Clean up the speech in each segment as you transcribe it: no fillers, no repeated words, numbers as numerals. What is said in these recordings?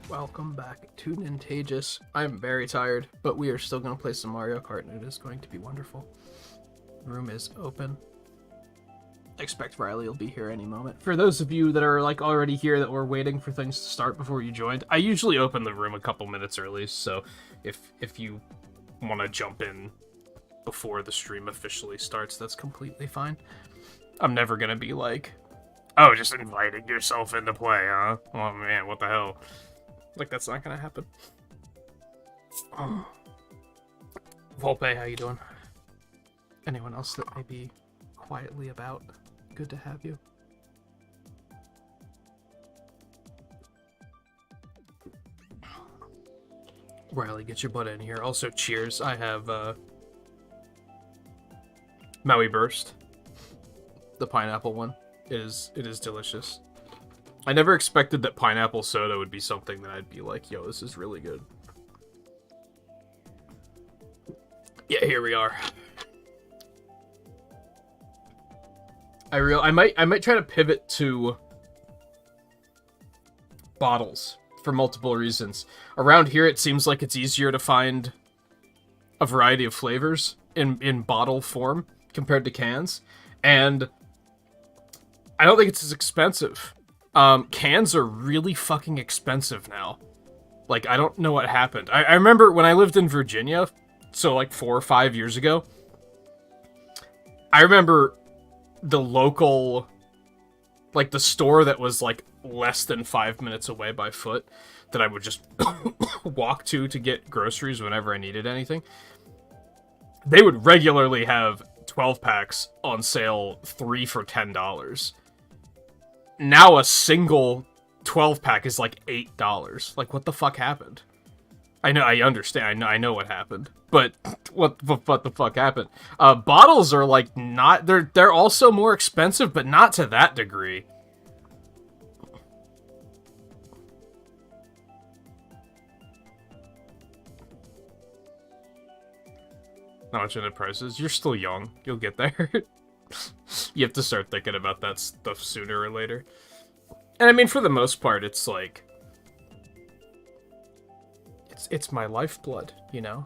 Welcome back to Nintagious. I'm very tired, but we are still going to play some Mario Kart, and it is going to be wonderful. The room is open. I expect Riley will be here any moment. For those of you that are like already here that were waiting for things to start before you joined, I usually open the room a couple minutes early, so if you want to jump in before the stream officially starts, that's completely fine. I'm never going to be like, oh, just inviting yourself into play, huh? Oh man, what the hell? Like, that's not gonna happen. Volpe, how you doing? Anyone else that may be quietly about? Good to have you. Riley, get your butt in here. Also, cheers. I have, Maui Burst. The pineapple one. It is delicious. I never expected that pineapple soda would be something that I'd be like, yo, this is really good. Yeah, here we are. I might try to pivot to bottles for multiple reasons. Around here, it seems like it's easier to find a variety of flavors in bottle form compared to cans, and I don't think it's as expensive. Cans are really fucking expensive now. Like, I don't know what happened. I remember when I lived in Virginia, so like 4 or 5 years ago, I remember the local, like the store that was like less than 5 minutes away by foot that I would just walk to get groceries whenever I needed anything. They would regularly have 12 packs on sale, 3 for $10. Now a single 12-pack is like $8. Like, what the fuck happened? I know, I understand, I know what happened. But what the fuck happened? Bottles are like not, they're also more expensive, but not to that degree. Not much into prices. You're still young. You'll get there. You have to start thinking about that stuff sooner or later. And I mean, for the most part, it's like, it's my lifeblood, you know?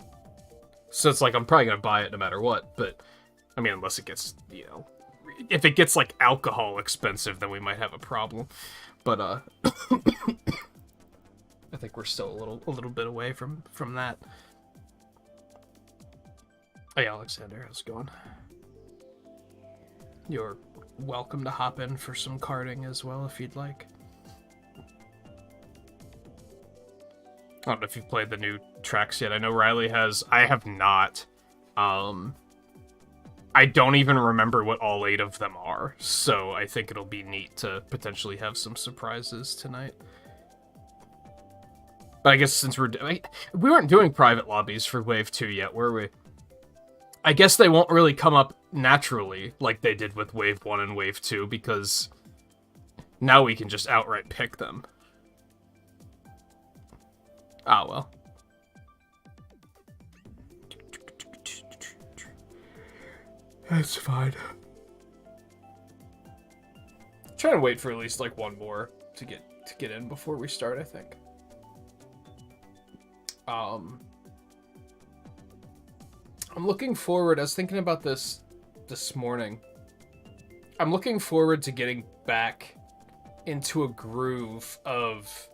So it's like, I'm probably gonna buy it no matter what, but, I mean, unless it gets, you know, if it gets, like, alcohol expensive, then we might have a problem. But, I think we're still a little bit away from that. Hey, Alexander, how's it going? You're welcome to hop in for some karting as well, if you'd like. I don't know if you've played the new tracks yet. I know Riley has. I have not. I don't even remember what all 8 of them are, so I think it'll be neat to potentially have some surprises tonight. But I guess since we weren't doing private lobbies for Wave 2 yet, were we? I guess they won't really come up naturally like they did with Wave 1 and Wave 2, because now we can just outright pick them. Ah, well. That's fine. I'm trying to wait for at least like one more to get in before we start, I think. I'm looking forward, I was thinking about this morning. I'm looking forward to getting back into a groove of,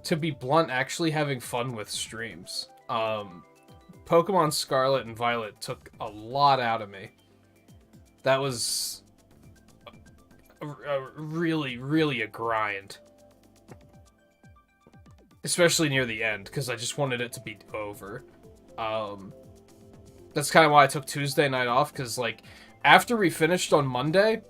to be blunt, actually having fun with streams. Pokemon Scarlet and Violet took a lot out of me. That was really a grind. Especially near the end, because I just wanted it to be over. That's kind of why I took Tuesday night off, because, like, after we finished on Monday,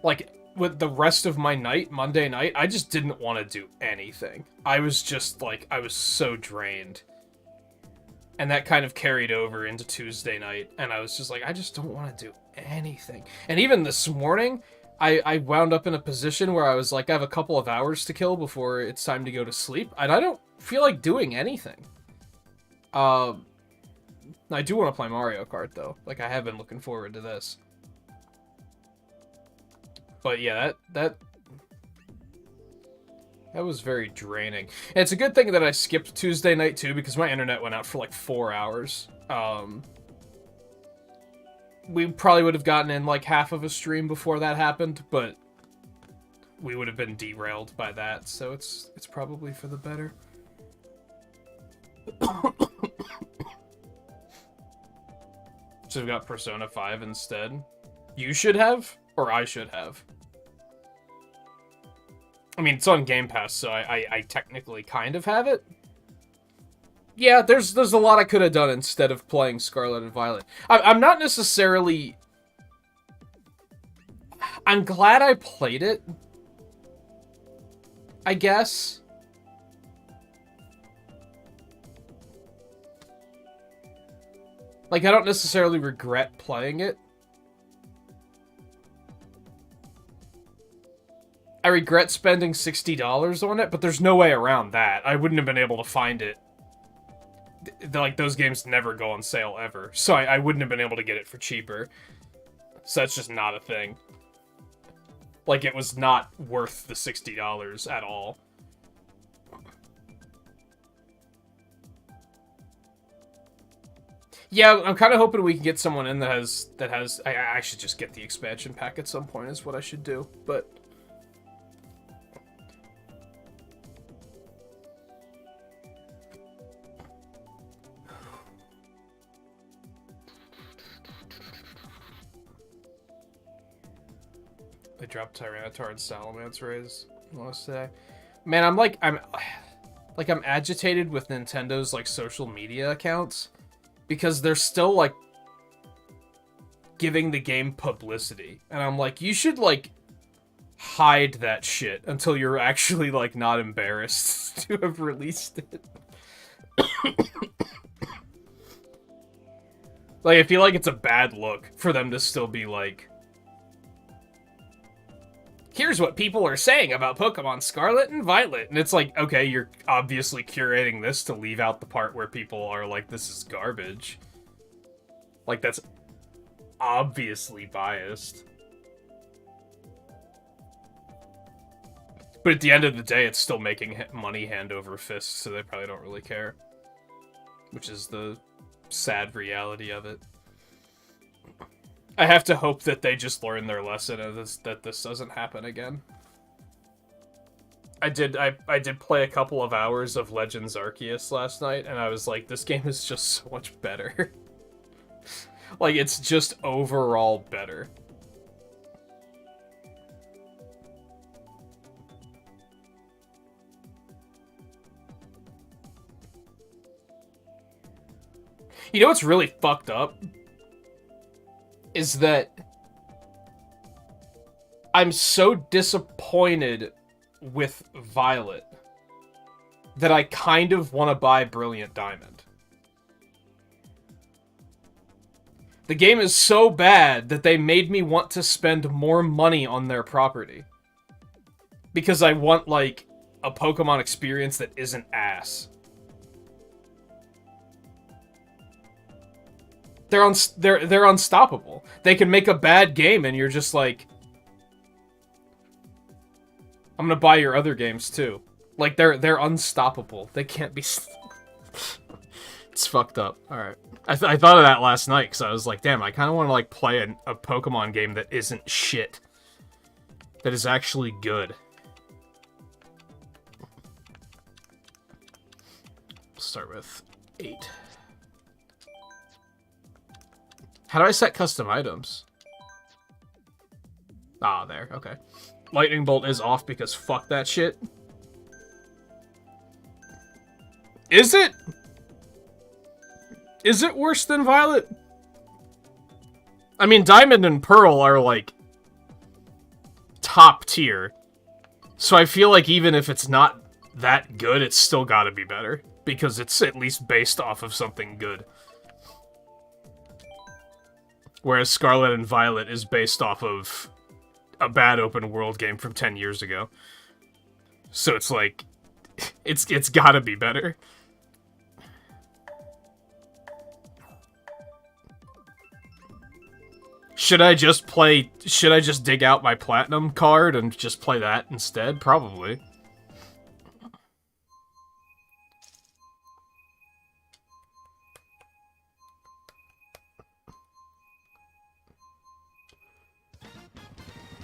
like, with the rest of my night, Monday night, I just didn't want to do anything. I was just, like, I was so drained. And that kind of carried over into Tuesday night, and I was just like, I just don't want to do anything. And even this morning, I wound up in a position where I was like, I have a couple of hours to kill before it's time to go to sleep, and I don't feel like doing anything. I do want to play Mario Kart, though. Like, I have been looking forward to this. But yeah, that That was very draining. And it's a good thing that I skipped Tuesday night, too, because my internet went out for, like, 4 hours. We probably would have gotten in, like, half of a stream before that happened, but we would have been derailed by that, so it's probably for the better. So we've got Persona 5 instead. You should have, or I should have. I mean, it's on Game Pass, so I technically kind of have it. Yeah, there's a lot I could have done instead of playing Scarlet and Violet. I'm not necessarily... I'm glad I played it, I guess. Like, I don't necessarily regret playing it. I regret spending $60 on it, but there's no way around that. I wouldn't have been able to find it. Like, those games never go on sale ever. So I wouldn't have been able to get it for cheaper. So that's just not a thing. Like, it was not worth the $60 at all. Yeah, I'm kind of hoping we can get someone in that has... I should just get the expansion pack at some point is what I should do, but... They dropped Tyranitar and Salamence Rays, I want to say. Man, I'm agitated with Nintendo's, like, social media accounts. Because they're still, like, giving the game publicity. And I'm like, you should, like, hide that shit until you're actually, like, not embarrassed to have released it. Like, I feel like it's a bad look for them to still be like, here's what people are saying about Pokemon Scarlet and Violet. And it's like, okay, you're obviously curating this to leave out the part where people are like, this is garbage. Like, that's obviously biased. But at the end of the day, it's still making money hand over fist, so they probably don't really care. Which is the sad reality of it. I have to hope that they just learn their lesson and that this doesn't happen again. I did play a couple of hours of Legends Arceus last night, and I was like, this game is just so much better. Like, it's just overall better. You know what's really fucked up? Is that I'm so disappointed with Violet that I kind of want to buy Brilliant Diamond. The game is so bad that they made me want to spend more money on their property. Because I want, like, a Pokemon experience that isn't ass. They're unstoppable. They can make a bad game and you're just like, I'm gonna buy your other games too. Like, they're unstoppable. They can't be It's fucked up. Alright. I thought of that last night because I was like, damn, I kind of want to, like, play a Pokemon game that isn't shit. That is actually good. Start with 8. How do I set custom items? Ah, there. Okay. Lightning Bolt is off because fuck that shit. Is it? Is it worse than Violet? I mean, Diamond and Pearl are, like, top tier. So I feel like even if it's not that good, it's still gotta be better. Because it's at least based off of something good. Whereas Scarlet and Violet is based off of a bad open world game from 10 years ago. So it's like, it's gotta be better. Should I just dig out my Platinum card and just play that instead? Probably.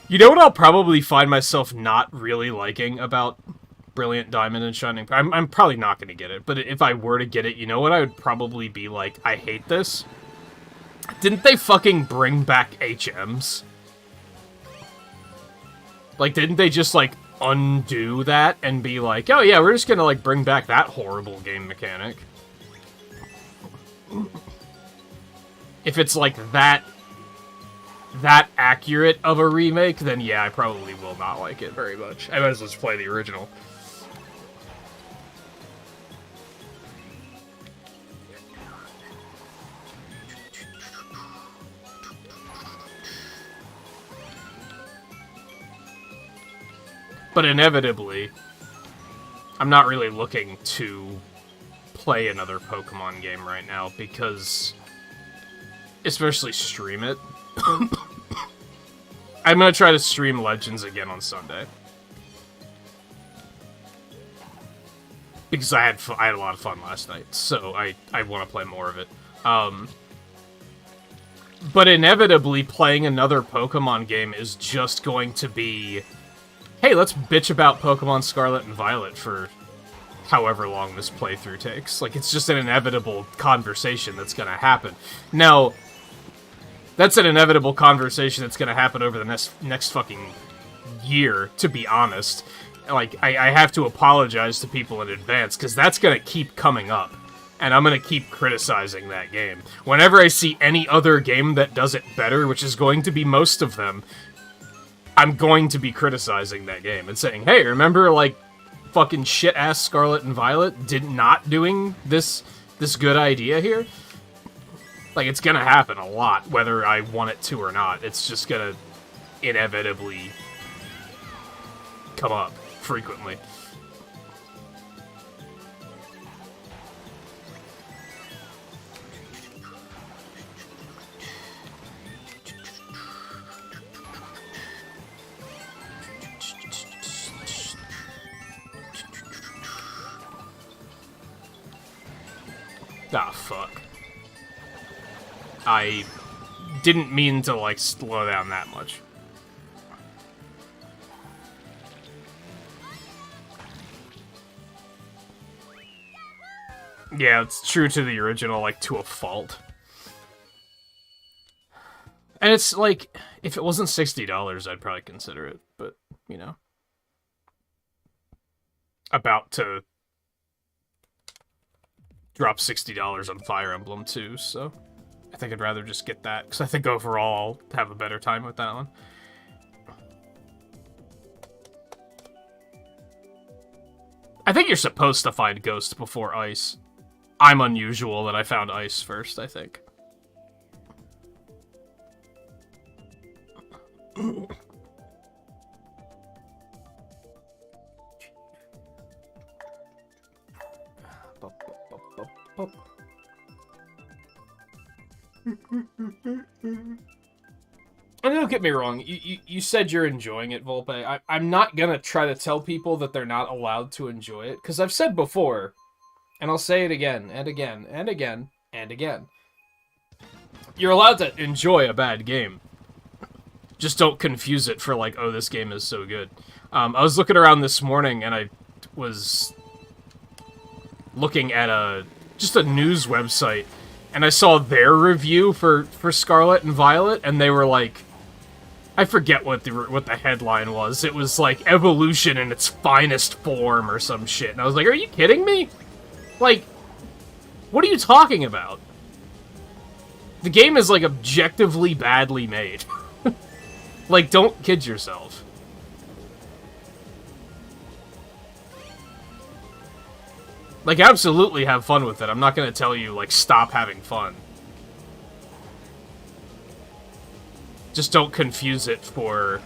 You know what I'll probably find myself not really liking about Brilliant Diamond and Shining... I'm probably not going to get it, but if I were to get it, you know what I would probably be like, I hate this? Didn't they fucking bring back HMs? Like, didn't they just, like, undo that and be like, oh yeah, we're just gonna, like, bring back that horrible game mechanic? If it's, like, that accurate of a remake, then yeah, I probably will not like it very much. I might as well just play the original. But inevitably, I'm not really looking to play another Pokemon game right now because, especially stream it. I'm gonna try to stream Legends again on Sunday because I had a lot of fun last night, so I want to play more of it. But inevitably, playing another Pokemon game is just going to be, hey, let's bitch about Pokemon Scarlet and Violet for however long this playthrough takes. Like, it's just an inevitable conversation that's gonna happen. Now, that's an inevitable conversation that's gonna happen over the next fucking year, to be honest. Like, I have to apologize to people in advance, because that's gonna keep coming up. And I'm gonna keep criticizing that game. Whenever I see any other game that does it better, which is going to be most of them, I'm going to be criticizing that game and saying, hey, remember, like, fucking shit-ass Scarlet and Violet not doing this good idea here? Like, it's gonna happen a lot, whether I want it to or not. It's just gonna inevitably come up frequently. Ah, fuck. I didn't mean to, like, slow down that much. Yeah, it's true to the original, like, to a fault. And it's, like, if it wasn't $60, I'd probably consider it, but, you know. About to drop $60 on Fire Emblem too, so I think I'd rather just get that, because I think overall I'll have a better time with that one. I think you're supposed to find Ghost before Ice. I'm unusual that I found Ice first, I think. And don't get me wrong, you said you're enjoying it, Volpe. I'm not gonna try to tell people that they're not allowed to enjoy it, because I've said before, and I'll say it again, and again, and again, and again. You're allowed to enjoy a bad game. Just don't confuse it for, like, oh, this game is so good. I was looking around this morning, and I was looking at just a news website, and I saw their review for Scarlet and Violet, and they were like, I forget what the headline was. It was like evolution in its finest form or some shit. And I was like, are you kidding me? Like, what are you talking about? The game is, like, objectively badly made. Like, don't kid yourself. Like, absolutely have fun with it. I'm not gonna tell you, like, stop having fun. Just don't confuse it for,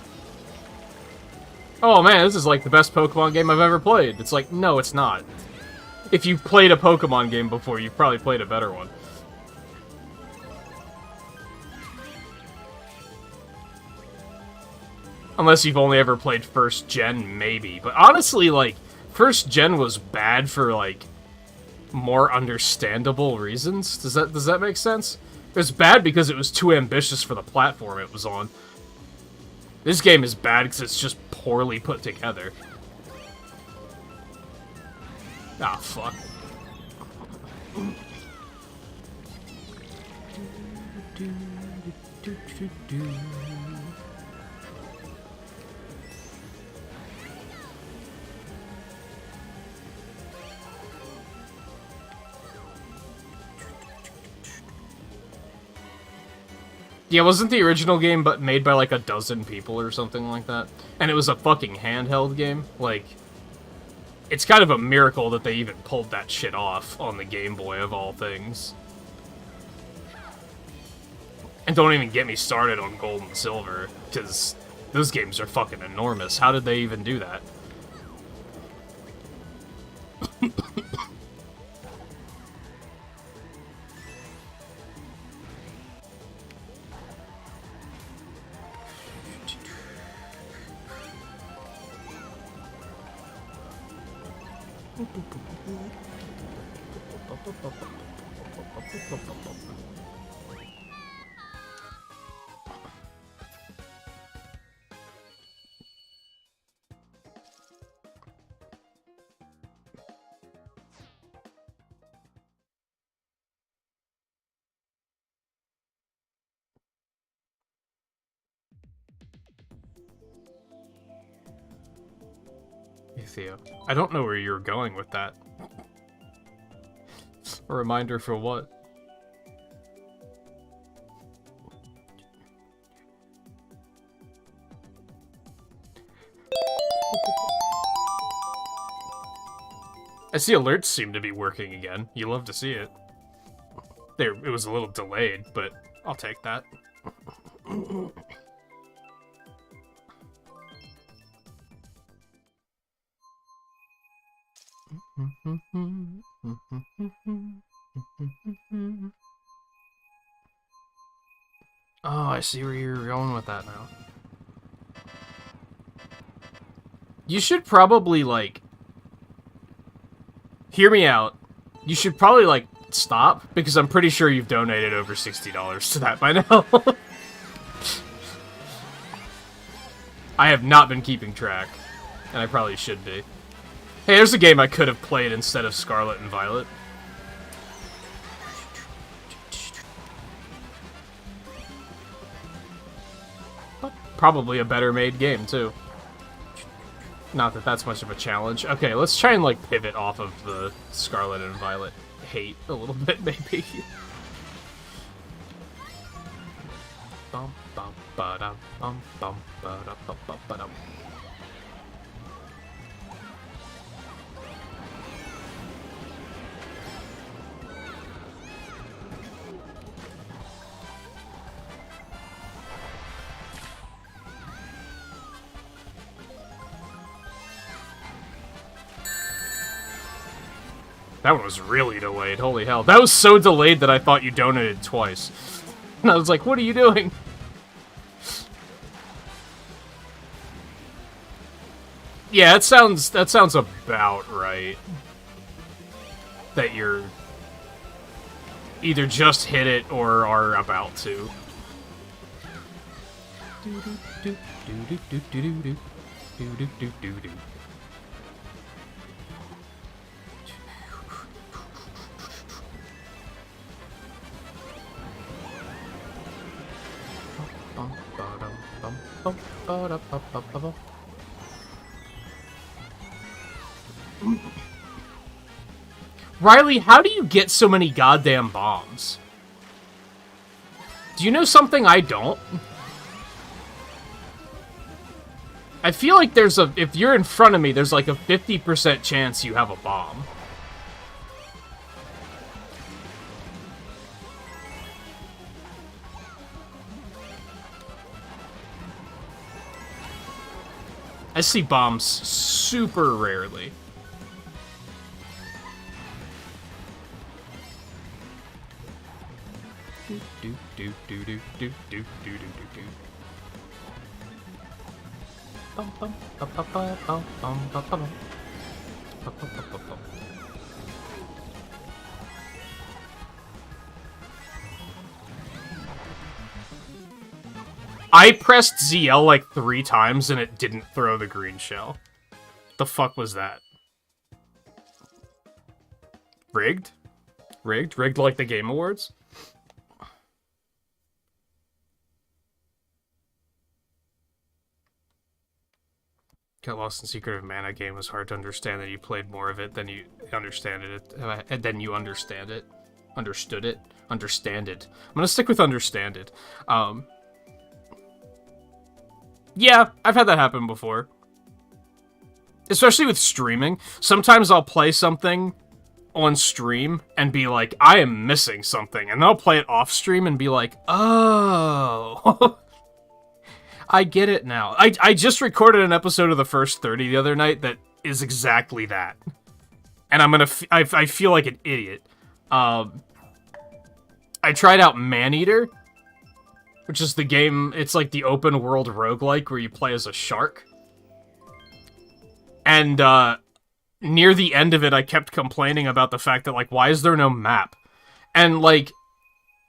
oh man, this is like the best Pokemon game I've ever played. It's like, no, it's not. If you've played a Pokemon game before, you've probably played a better one. Unless you've only ever played first gen, maybe. But honestly, like, first gen was bad for, like, more understandable reasons. Does that make sense? It was bad because it was too ambitious for the platform it was on. This game is bad because it's just poorly put together. Ah, fuck. Yeah, wasn't the original game but made by like a dozen people or something like that? And it was a fucking handheld game? Like, it's kind of a miracle that they even pulled that shit off on the Game Boy of all things. And don't even get me started on Gold and Silver, because those games are fucking enormous. How did they even do that? Hey, Theo. I don't know where you're going with that. A reminder for what? I see alerts seem to be working again. You love to see it. There, it was a little delayed, but I'll take that. Oh, I see where you're going with that now. You should probably, like... Hear me out. You should probably, like, stop, because I'm pretty sure you've donated over $60 to that by now. I have not been keeping track, and I probably should be. Hey, there's a game I could have played instead of Scarlet and Violet. Probably a better made game, too. Not that that's much of a challenge. Okay, let's try and, like, pivot off of the Scarlet and Violet hate a little bit, maybe. Bum, bum, ba-dum, bum, bum, ba-dum, bum, bum, ba-dum. That one was really delayed, holy hell. That was so delayed that I thought you donated twice. And I was like, what are you doing? Yeah, that sounds about right. That you're either just hit it or are about to. Riley, how do you get so many goddamn bombs? Do you know something I don't? I feel like there's a... If you're in front of me, there's like a 50% chance you have a bomb. I see bombs super rarely. I pressed ZL like 3 times and it didn't throw the green shell. The fuck was that? Rigged? Rigged? Rigged like the Game Awards? Got lost in Secret of Mana game was hard to understand, that you played more of it than you understand it. Understood it. Understand it. I'm gonna stick with understand it. Yeah, I've had that happen before. Especially with streaming. Sometimes I'll play something on stream and be like, I am missing something. And then I'll play it off stream and be like, oh... I get it now. I just recorded an episode of the first 30 the other night that is exactly that. And I'm gonna... I feel like an idiot. I tried out Maneater, which is the game... It's like the open world roguelike where you play as a shark. And, near the end of it, I kept complaining about the fact that, like, why is there no map? And, like,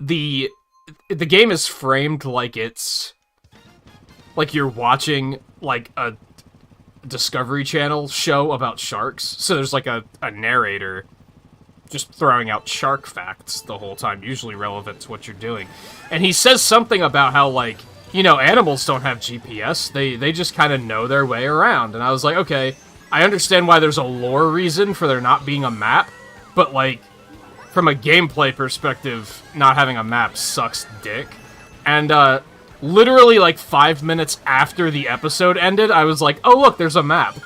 the game is framed like it's... like you're watching, like, a Discovery Channel show about sharks. So there's, like, a narrator just throwing out shark facts the whole time, usually relevant to what you're doing. And he says something about how, like, you know, animals don't have GPS. They just kind of know their way around. And I was like, okay, I understand why there's a lore reason for there not being a map, but, like, from a gameplay perspective, not having a map sucks dick. And, literally, like, 5 minutes after the episode ended, I was like, oh, look, there's a map.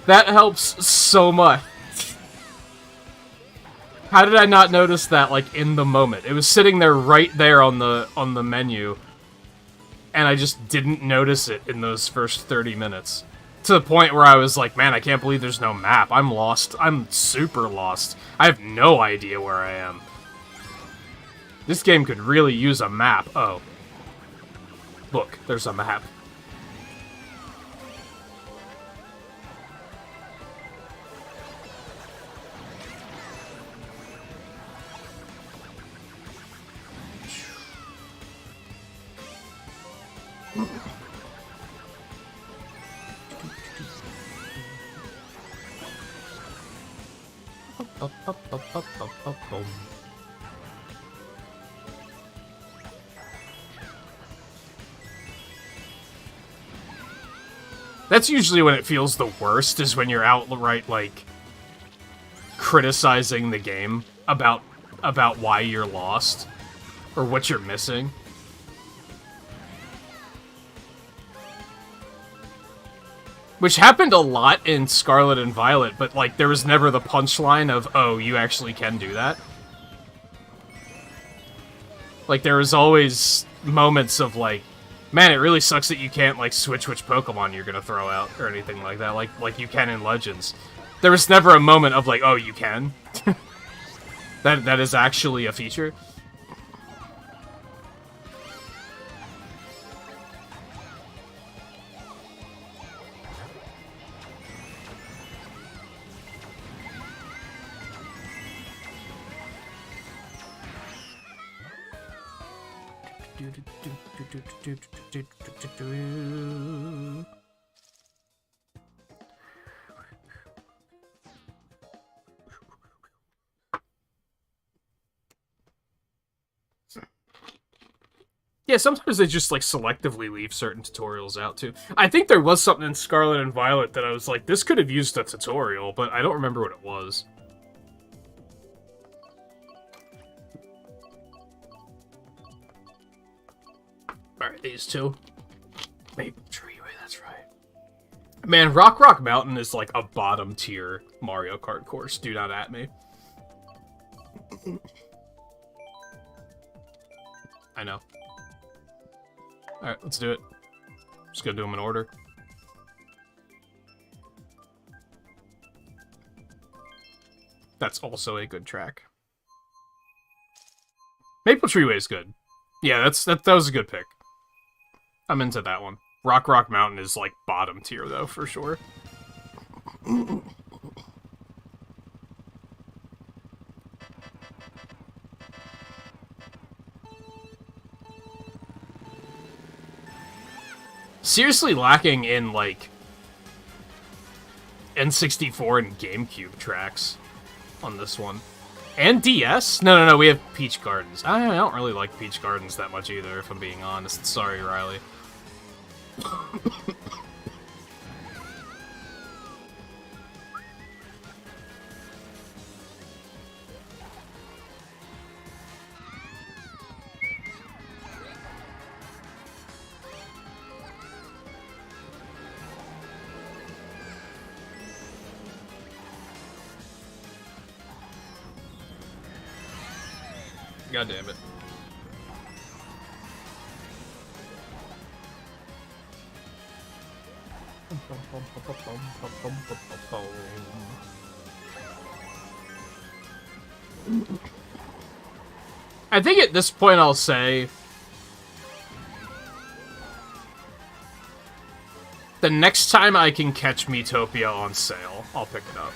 That helps so much. How did I not notice that, like, in the moment? It was sitting there right there on the menu, and I just didn't notice it in those first 30 minutes. To the point where I was like, man, I can't believe there's no map. I'm lost. I'm super lost. I have no idea where I am. This game could really use a map. Oh. Look, there's a map. That's usually when it feels the worst, is when you're outright, like, criticizing the game about why you're lost, or what you're missing. Which happened a lot in Scarlet and Violet, but, like, there was never the punchline of, oh, you actually can do that. Like, there was always moments of, like, man, it really sucks that you can't, like, switch which Pokemon you're gonna throw out, or anything like that, like you can in Legends. There was never a moment of, like, oh, you can? That is actually a feature. Yeah, sometimes they just, like, selectively leave certain tutorials out, too. I think there was something in Scarlet and Violet that I was like, this could have used a tutorial, but I don't remember what it was. Alright, these two. Maple Treeway, that's right. Man, Rock Mountain is, like, a bottom-tier Mario Kart course. Do not at me. I know. Alright, let's do it. Just gonna do them in order. That's also a good track. Maple Treeway is good. Yeah, that was a good pick. I'm into that one. Rock Mountain is, like, bottom tier, though, for sure. seriously lacking in, like, N64 and GameCube tracks on this one. And DS? No, we have Peach Gardens. I don't really like Peach Gardens that much either, if I'm being honest. Sorry, Riley. God damn it. I think at this point I'll say the next time I can catch Miitopia on sale, I'll pick it up.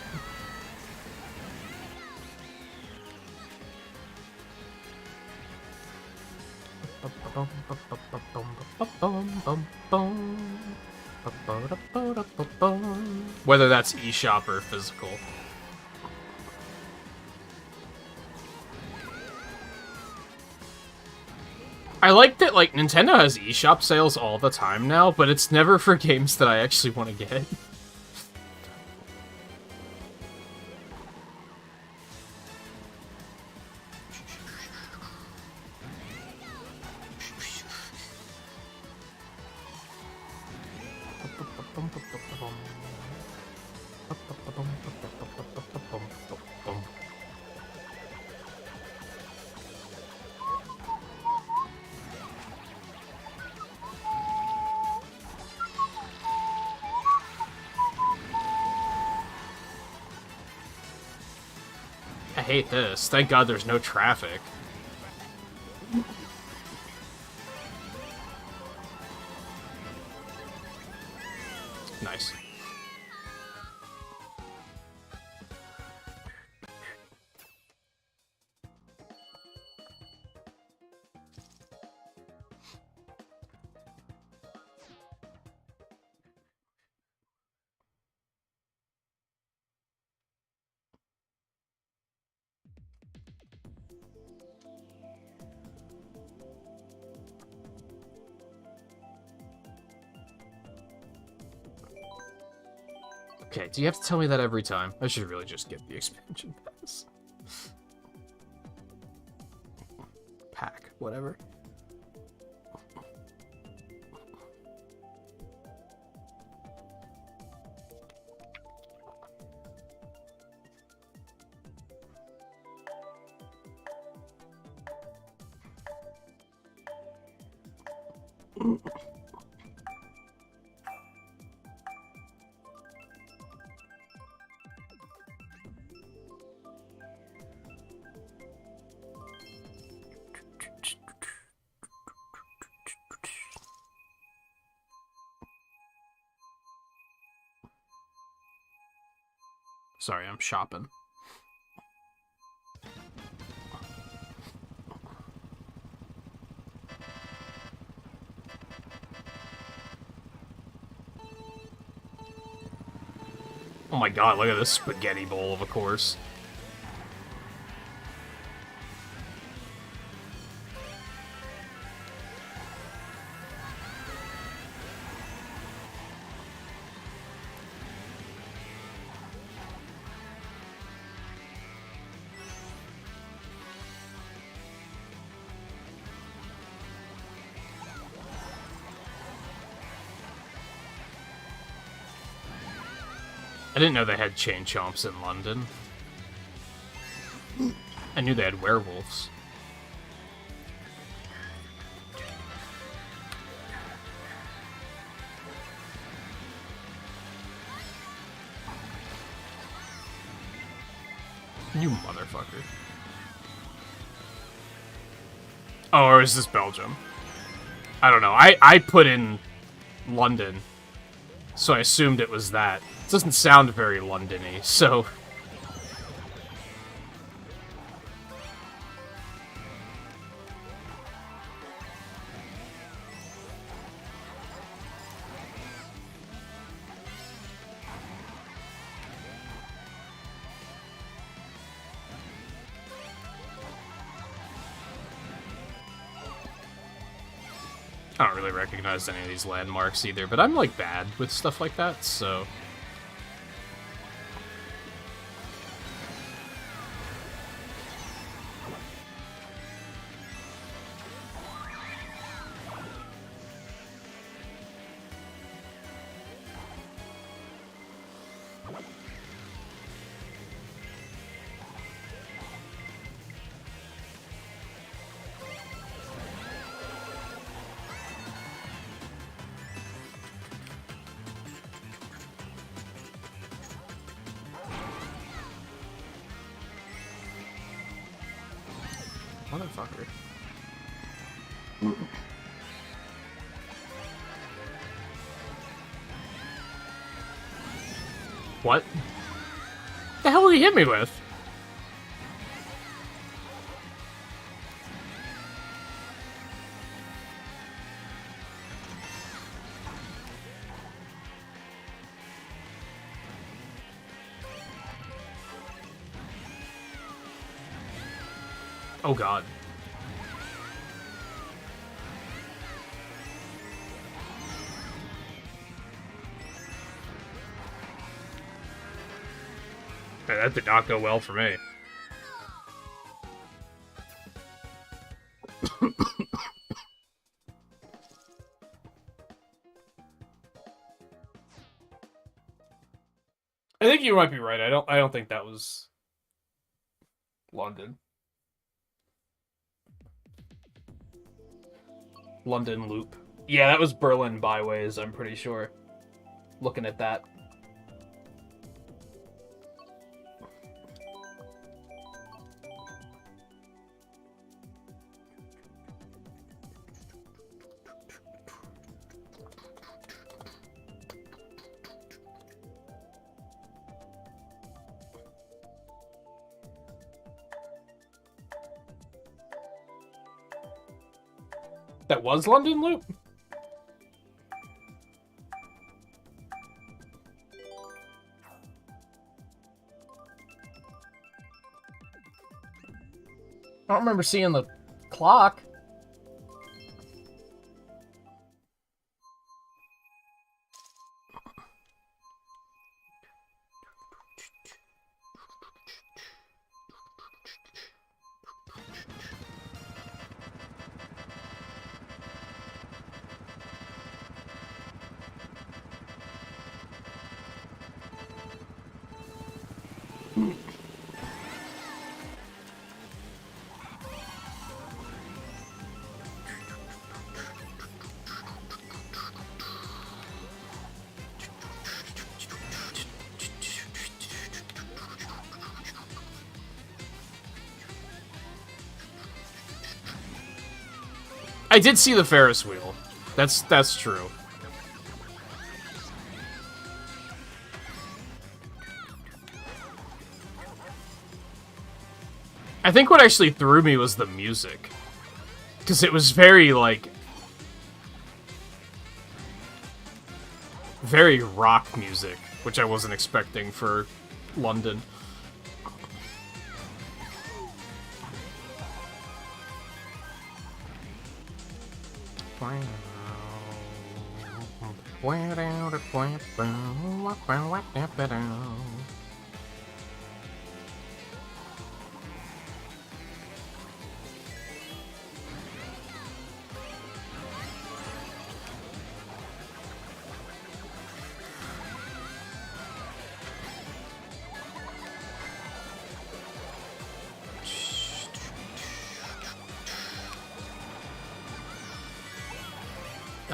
Whether that's eShop or physical. I like that, like, Nintendo has eShop sales all the time now, but it's never for games that I actually want to get. I hate this. Thank God there's no traffic. Nice. Okay, do you have to tell me that every time? I should really just get the expansion pass. Pack, whatever. Sorry, I'm shopping. Oh my god, look at this spaghetti bowl of a course. I didn't know they had chain chomps in London. I knew they had werewolves. You motherfucker. Oh, or is this Belgium? I don't know. I put in London, so I assumed it was that. It doesn't sound very London-y, so... I don't really recognize any of these landmarks either, but I'm, like, bad with stuff like that, so... Motherfucker. What? The hell did he hit me with? Oh god. Hey, that did not go well for me. I think you might be right. I don't think that was London. London Loop. Yeah, that was Berlin Byways, I'm pretty sure. Looking at that. That was London Loop? I don't remember seeing the clock. I did see the Ferris wheel. That's true. I think what actually threw me was the music. Because it was very, like... very rock music, which I wasn't expecting for London.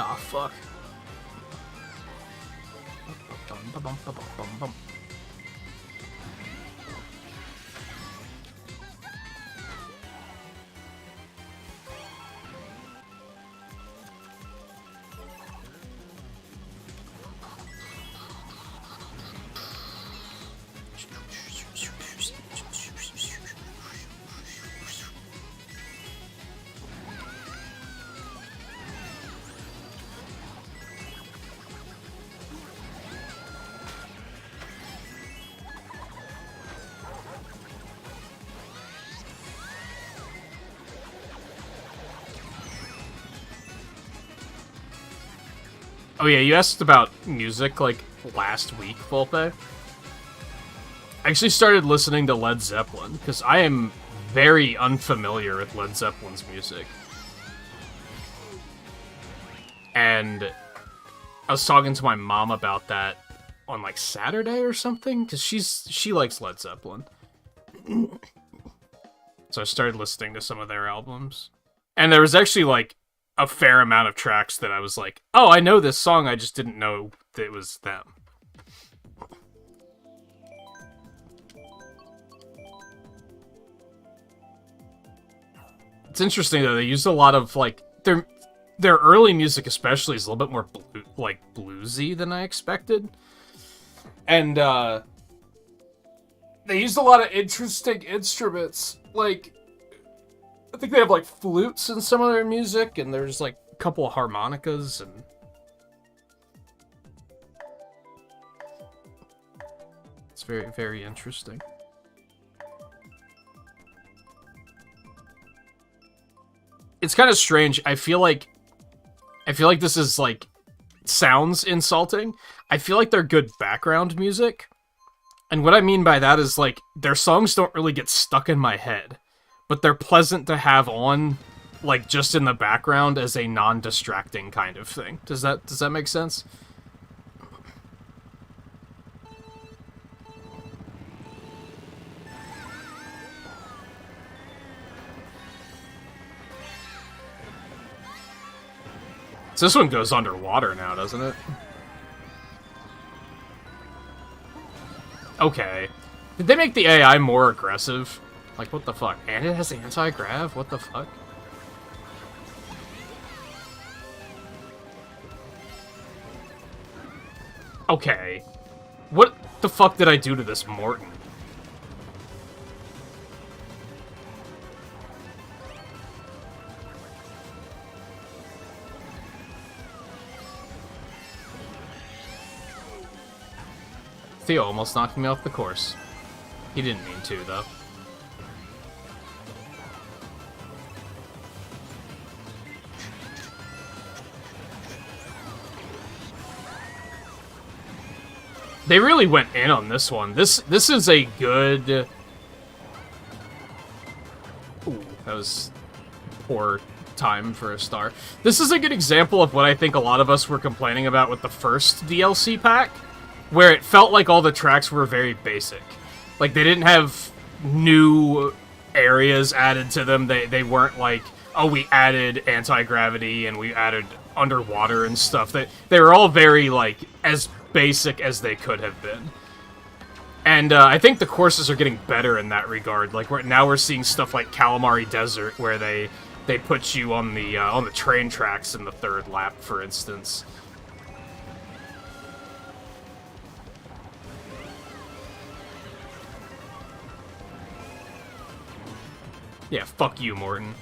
Ah, fuck. Oh yeah, you asked about music, like, last week, Volpe. I actually started listening to Led Zeppelin, because I am very unfamiliar with Led Zeppelin's music. And I was talking to my mom about that on, like, Saturday or something, because she likes Led Zeppelin. So I started listening to some of their albums. And there was actually, like, a fair amount of tracks that I was like, oh, I know this song, I just didn't know that it was them. It's interesting, though, they used a lot of, like, their early music especially is a little bit more, bluesy than I expected. And, they used a lot of interesting instruments, like, I think they have, like, flutes in some of their music, and there's, like, a couple of harmonicas, and... It's very, very interesting. It's kind of strange. I feel like this is, like, sounds insulting. I feel like they're good background music. And what I mean by that is, like, their songs don't really get stuck in my head. But they're pleasant to have on, like, just in the background as a non-distracting kind of thing. Does that make sense? So this one goes underwater now, doesn't it? Okay. Did they make the AI more aggressive? Like, what the fuck? And it has anti-grav? What the fuck? Okay. What the fuck did I do to this Morton? Theo almost knocked me off the course. He didn't mean to, though. They really went in on this one. This is a good... Ooh, that was poor time for a star. This is a good example of what I think a lot of us were complaining about with the first DLC pack, where it felt like all the tracks were very basic. Like, they didn't have new areas added to them. They weren't like, oh, we added anti-gravity and we added underwater and stuff. They were all very, like, as basic as they could have been. And I think the courses are getting better in that regard. Like, now we're seeing stuff like Calamari Desert, where they put you on the train tracks in the third lap, for instance. Yeah, fuck you, Morton.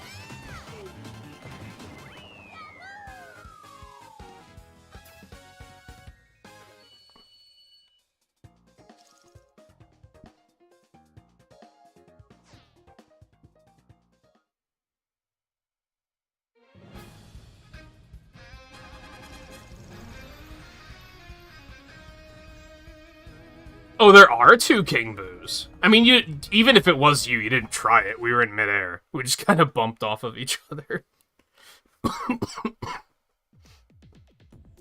Oh, there are two King Boos. I mean, even if it was you didn't try it. We were in midair. We just kind of bumped off of each other.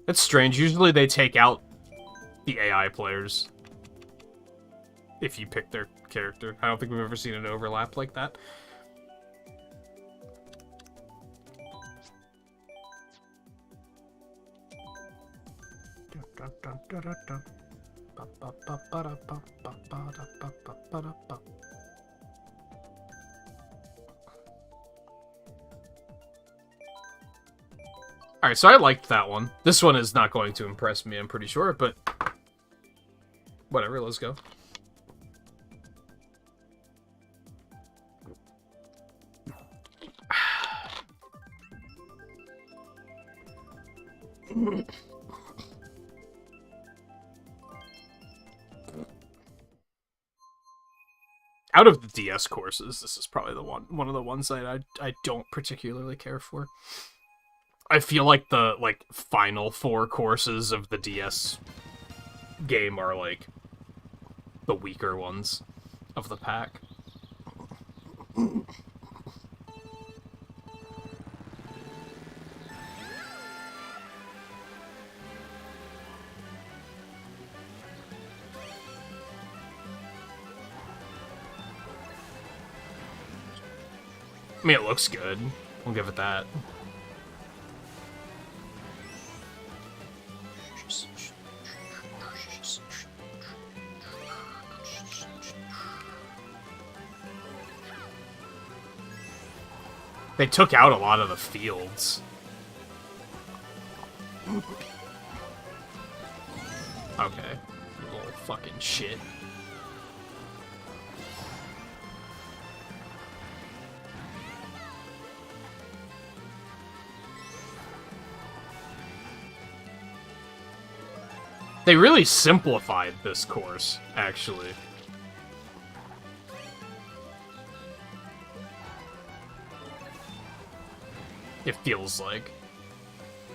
That's strange. Usually they take out the AI players if you pick their character. I don't think we've ever seen an overlap like that. Alright, so I liked that one. This one is not going to impress me, I'm pretty sure, but... whatever, let's go. Out of the DS courses, this is probably one of the ones that I don't particularly care for. I feel like the final 4 courses of the DS game are like the weaker ones of the pack. I mean, it looks good. We'll give it that. They took out a lot of the fields. Okay. You little fucking shit. They really simplified this course, actually. It feels like.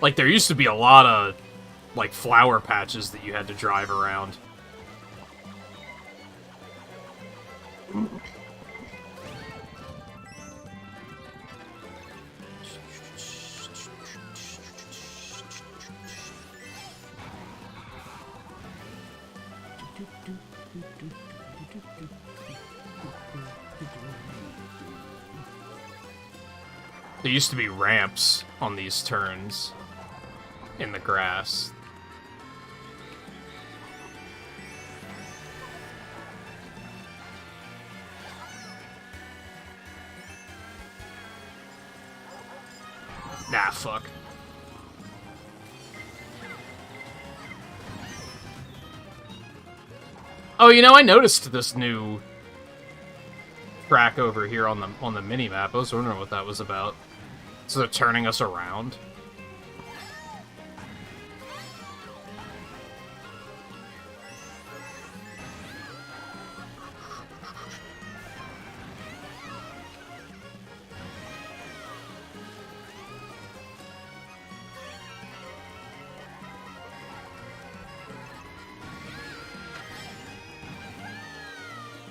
Like, there used to be a lot of, like, flower patches that you had to drive around. There used to be ramps on these turns in the grass. Nah, fuck. Oh, you know, I noticed this new track over here on the mini-map. I was wondering what that was about. So they're turning us around.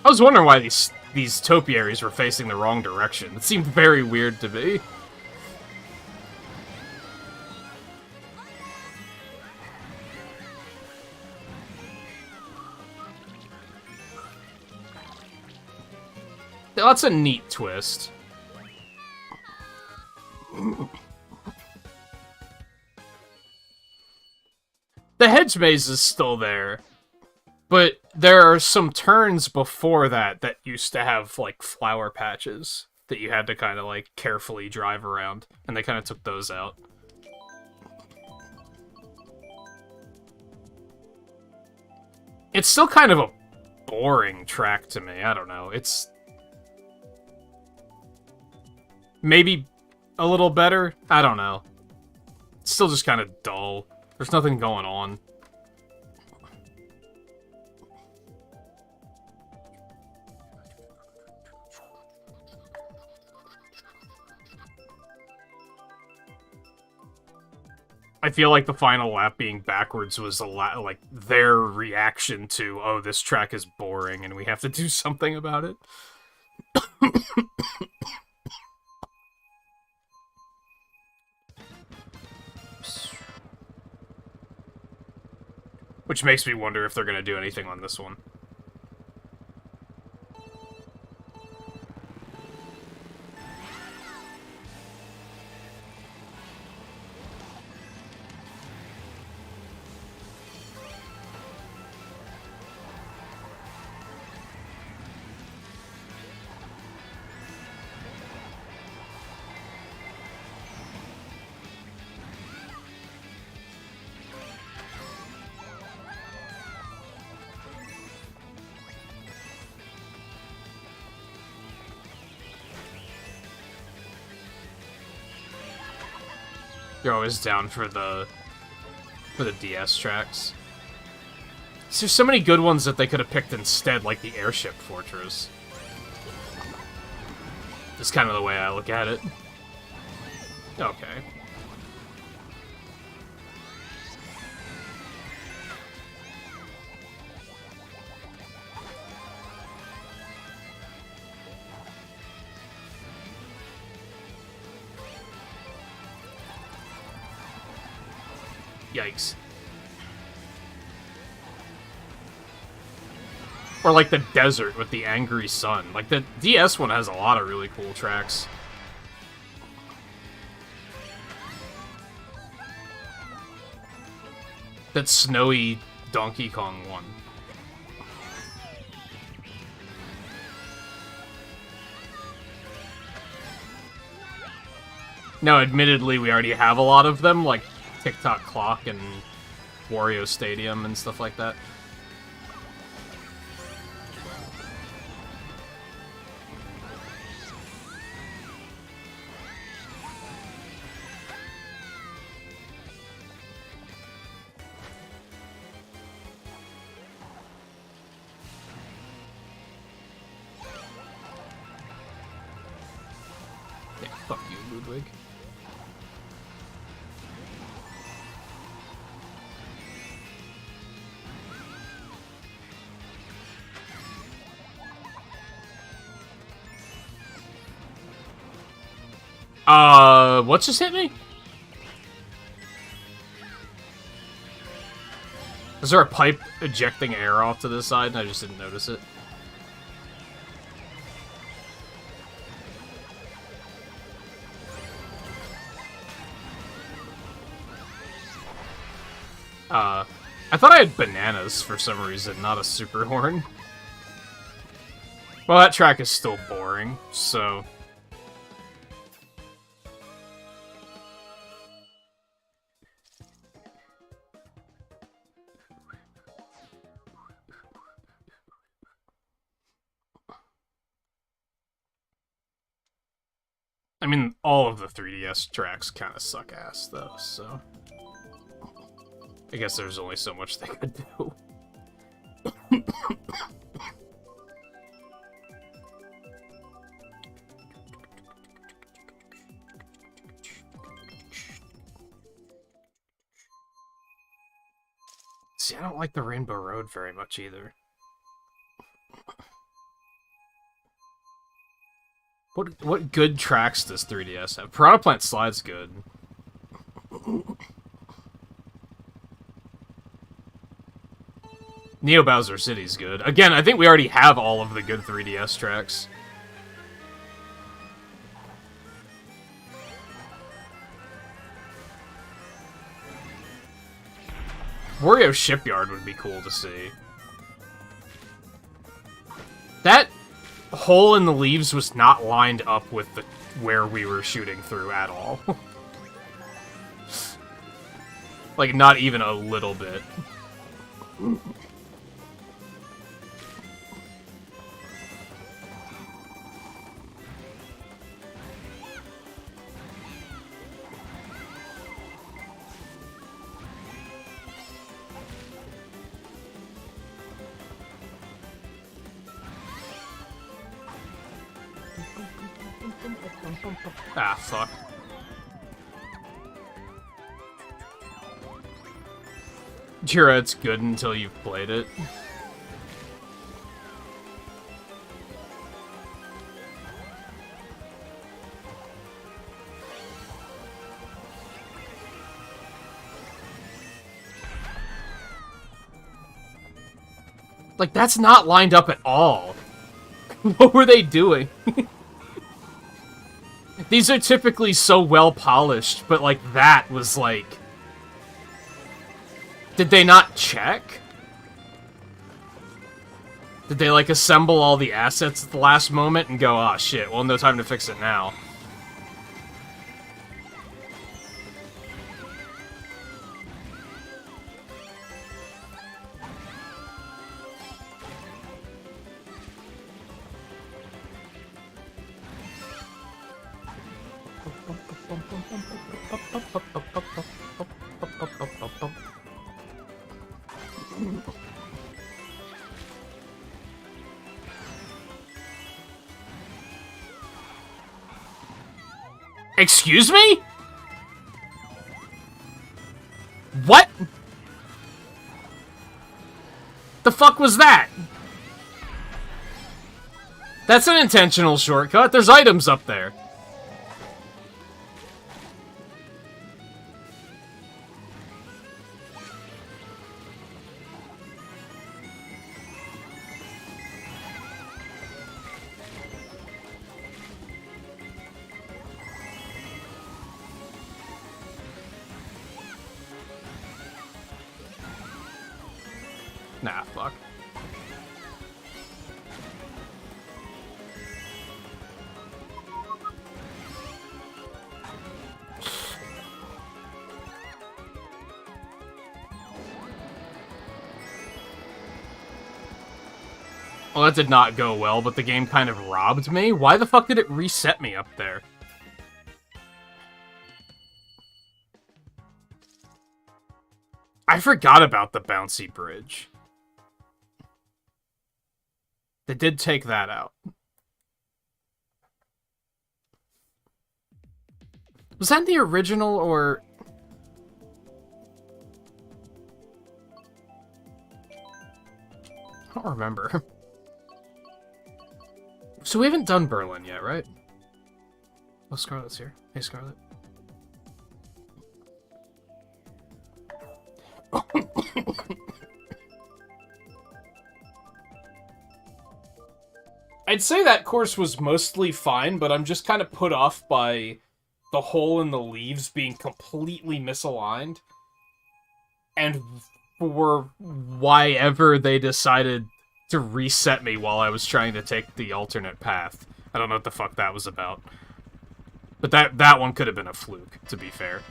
I was wondering why these topiaries were facing the wrong direction. It seemed very weird to me. That's a neat twist. The hedge maze is still there, but there are some turns before that that used to have, like, flower patches that you had to kind of, like, carefully drive around, and they kind of took those out. It's still kind of a boring track to me. I don't know. It's maybe a little better? I don't know. It's still just kind of dull. There's nothing going on. I feel like the final lap being backwards was a lot, like, their reaction to, oh, this track is boring and we have to do something about it. Which makes me wonder if they're going to do anything on this one. You're always down for the DS tracks. So there's so many good ones that they could have picked instead, like the Airship Fortress. That's kind of the way I look at it. Okay. Yikes. Or like the desert with the angry sun. Like the DS one has a lot of really cool tracks. That snowy Donkey Kong one. Now, admittedly, we already have a lot of them, like TikTok Clock and Wario Stadium and stuff like that. Yeah, fuck you, Ludwig. What just hit me? Is there a pipe ejecting air off to the side and I just didn't notice it? I thought I had bananas for some reason, not a super horn. Well, that track is still boring, so... I mean, all of the 3DS tracks kind of suck ass, though, so... I guess there's only so much they could do. See, I don't like the Rainbow Road very much either. What good tracks does 3DS have? Piranha Plant Slide's good. Neo Bowser City's good. Again, I think we already have all of the good 3DS tracks. Wario Shipyard would be cool to see. That hole in the leaves was not lined up with the where we were shooting through at all. Like, not even a little bit. Ah, fuck. Jira, it's good until you've played it. Like, that's not lined up at all. What were they doing? These are typically so well polished, but like that was like... Did they not check? Did they like assemble all the assets at the last moment and go, ah, shit, well, no time to fix it now. Excuse me? What? The fuck was that? That's an intentional shortcut. There's items up there. Nah, fuck. Well, that did not go well, but the game kind of robbed me. Why the fuck did it reset me up there? I forgot about the bouncy bridge. They did take that out. Was that the original, or... I don't remember. So we haven't done Berlin yet, right? Oh, Scarlet's here. Hey, Scarlet. I'd say that course was mostly fine, but I'm just kind of put off by the hole in the leaves being completely misaligned. And for why ever they decided to reset me while I was trying to take the alternate path. I don't know what the fuck that was about. But that one could have been a fluke, to be fair.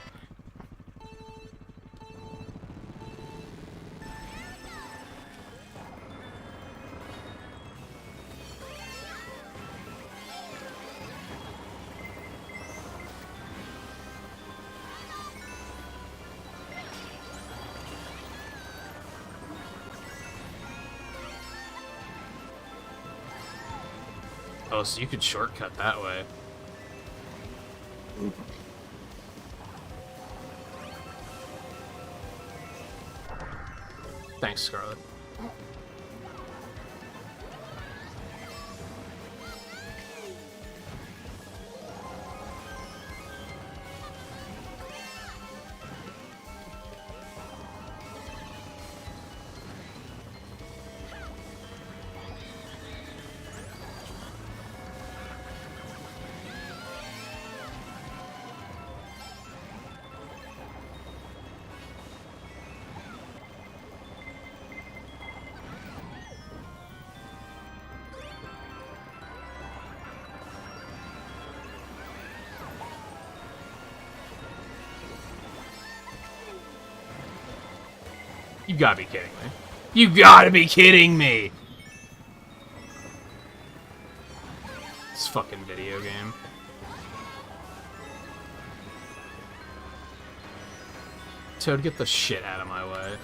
Oh, so you could shortcut that way. Thanks, Scarlet. You gotta be kidding me. You gotta be kidding me! This fucking video game. Toad, get the shit out of my way.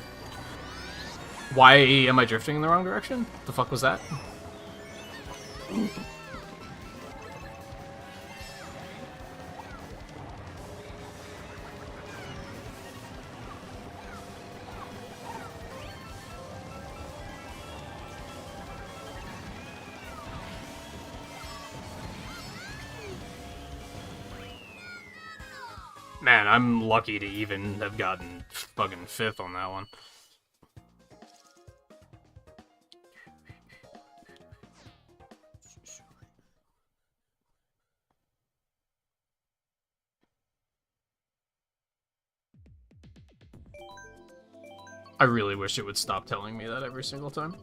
Why am I drifting in the wrong direction? The fuck was that? Man, I'm lucky to even have gotten fucking 5th on that one. I really wish it would stop telling me that every single time.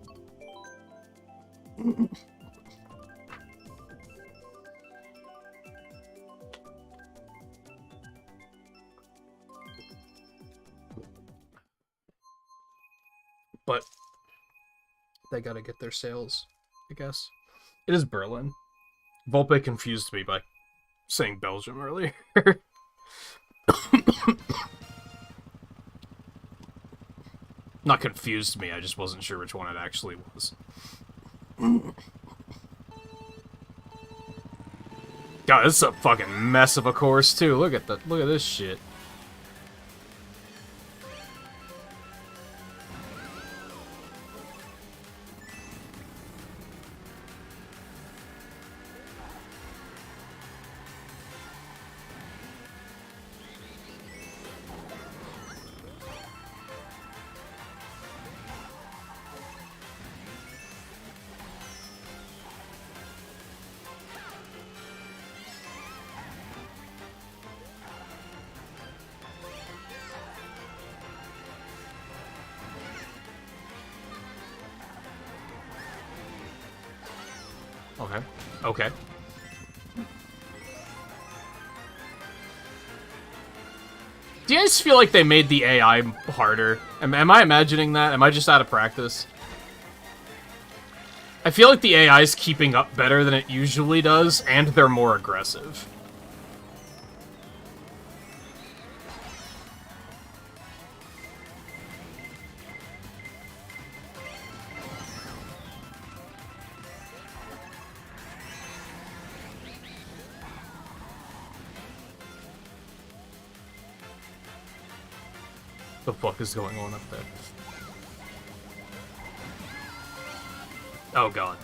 But they gotta get their sales, I guess. It is Berlin. Volpe confused me by saying Belgium earlier. Not confused me, I just wasn't sure which one it actually was. God, this is a fucking mess of a course too. Look at this shit. Okay. Okay. Do you guys feel like they made the AI harder? Am I imagining that? Am I just out of practice? I feel like the AI is keeping up better than it usually does, and they're more aggressive. The fuck is going on up there? Oh god.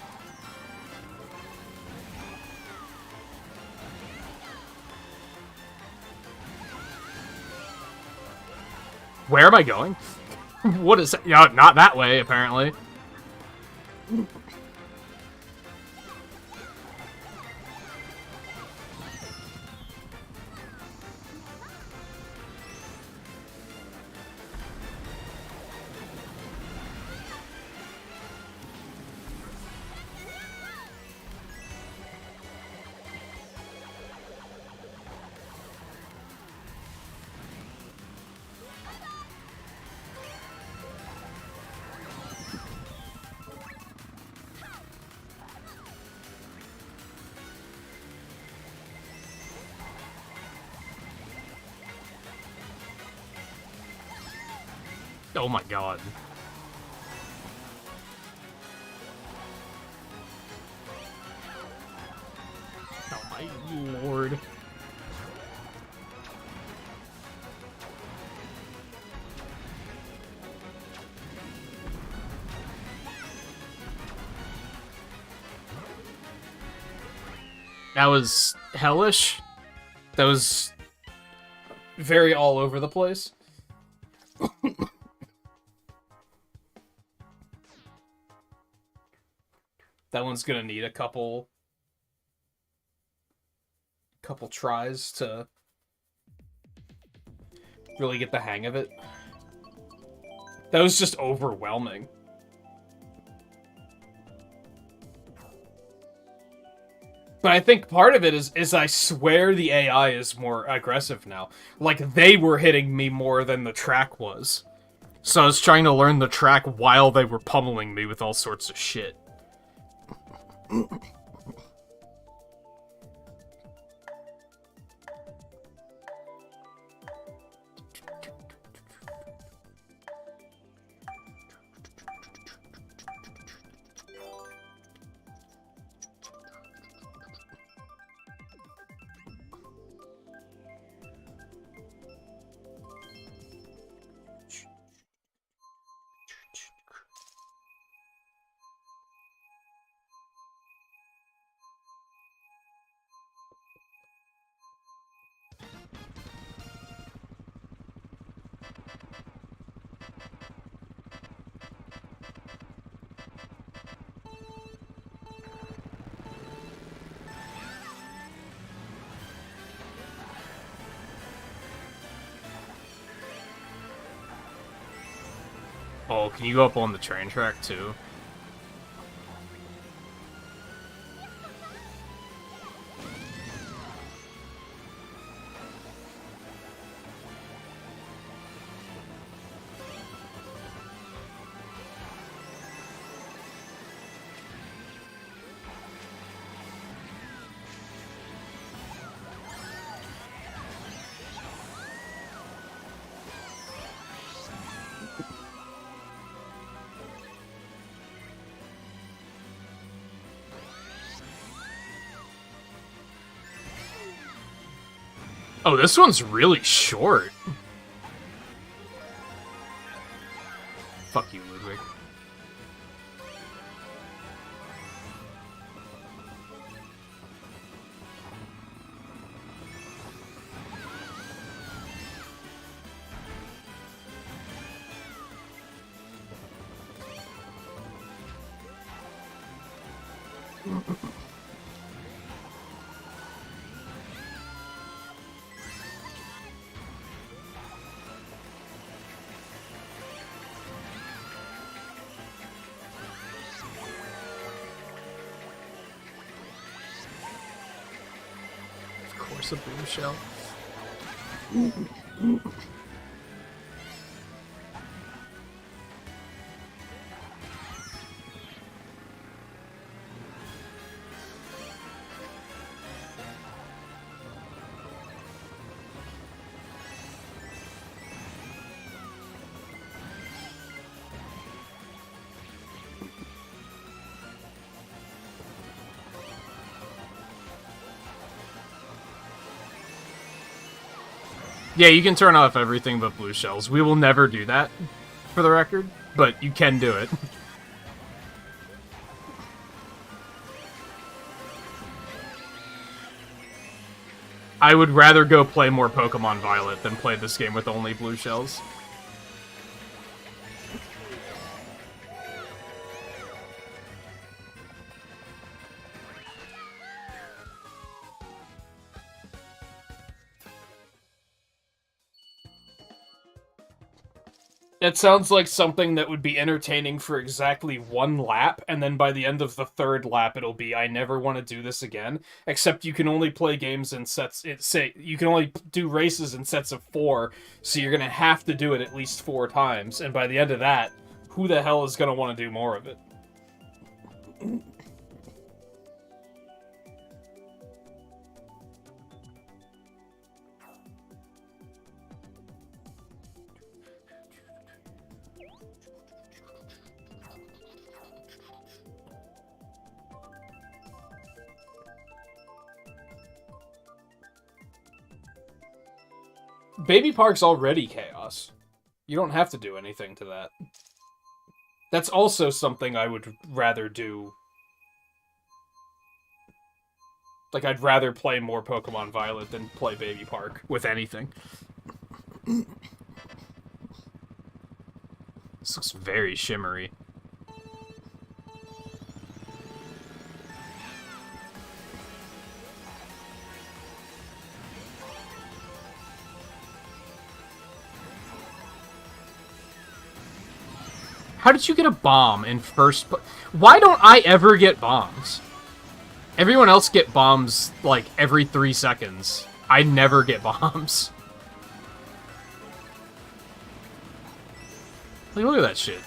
Where am I going? What is that? No, not that way, apparently. Oh my god. Oh my lord. That was hellish. That was very all over the place. That one's gonna need a couple tries to really get the hang of it. That was just overwhelming. But I think part of it is I swear the AI is more aggressive now. Like, they were hitting me more than the track was. So I was trying to learn the track while they were pummeling me with all sorts of shit. Oh, can you go up on the train track too? Oh, this one's really short. Fuck you, Ludwig. a boom shell. Yeah, you can turn off everything but blue shells. We will never do that, for the record, but you can do it. I would rather go play more Pokemon Violet than play this game with only blue shells. It sounds like something that would be entertaining for exactly one lap, and then by the end of the third lap, it'll be, I never want to do this again. Except you can only play games in sets. You can only do races in sets of 4, so you're gonna have to do it at least 4 times. And by the end of that, who the hell is gonna want to do more of it? Baby Park's already chaos. You don't have to do anything to that. That's also something I would rather do. Like, I'd rather play more Pokemon Violet than play Baby Park with anything. This looks very shimmery. How did you get a bomb in first? Why don't I ever get bombs? Everyone else get bombs, like, every 3 seconds. I never get bombs. Like, look at that shit.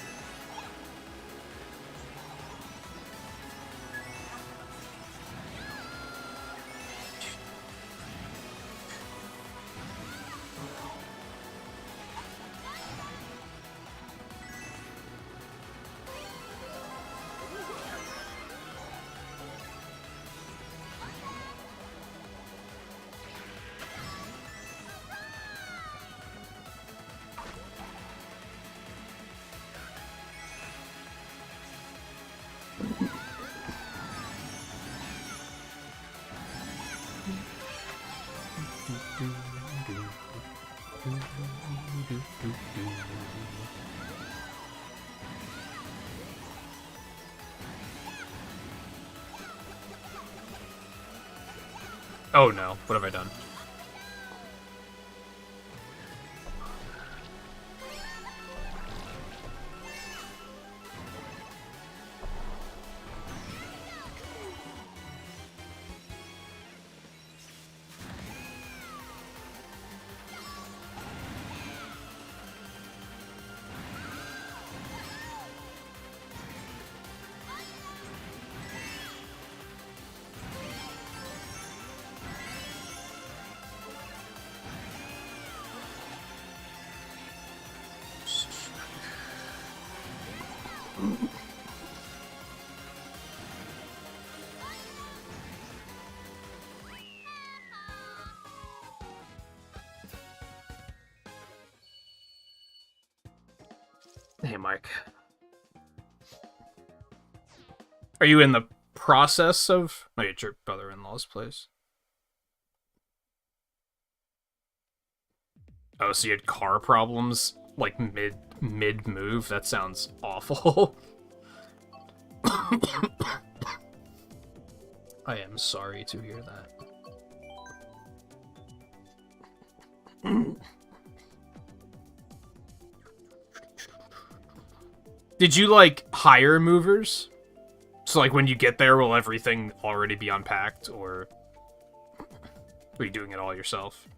Oh no, what have I done? Hey, Mike. Are you in the process of... Oh, at your brother-in-law's place? Oh, so you had car problems, like, mid-move? That sounds awful. I am sorry to hear that. Did you, like, hire movers? So, like, when you get there, will everything already be unpacked, or... Or are you doing it all yourself?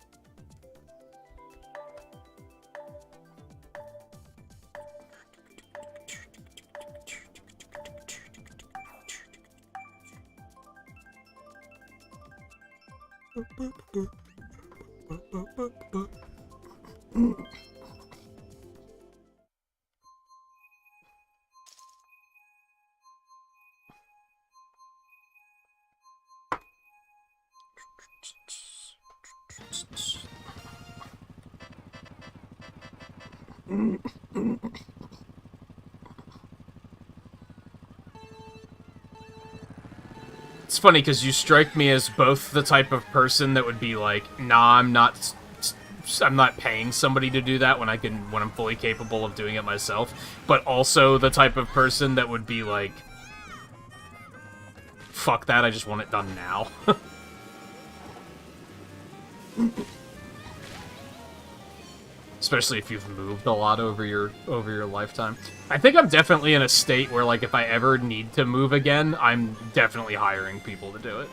It's funny because you strike me as both the type of person that would be like, nah, I'm not paying somebody to do that when I'm fully capable of doing it myself, but also the type of person that would be like, fuck that, I just want it done now. Especially if you've moved a lot over your lifetime. I think I'm definitely in a state where, like, if I ever need to move again, I'm definitely hiring people to do it.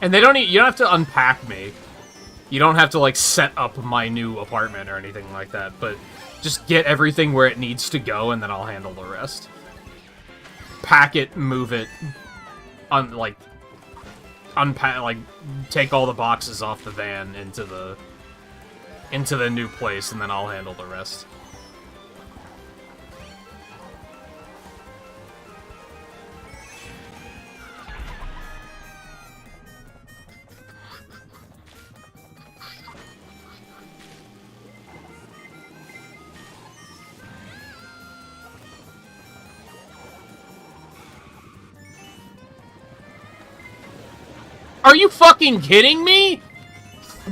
And you don't have to unpack me. You don't have to, like, set up my new apartment or anything like that, but just get everything where it needs to go, and then I'll handle the rest. Pack it, move it, unpack, like, take all the boxes off the van into the new place, and then I'll handle the rest. Are you fucking kidding me?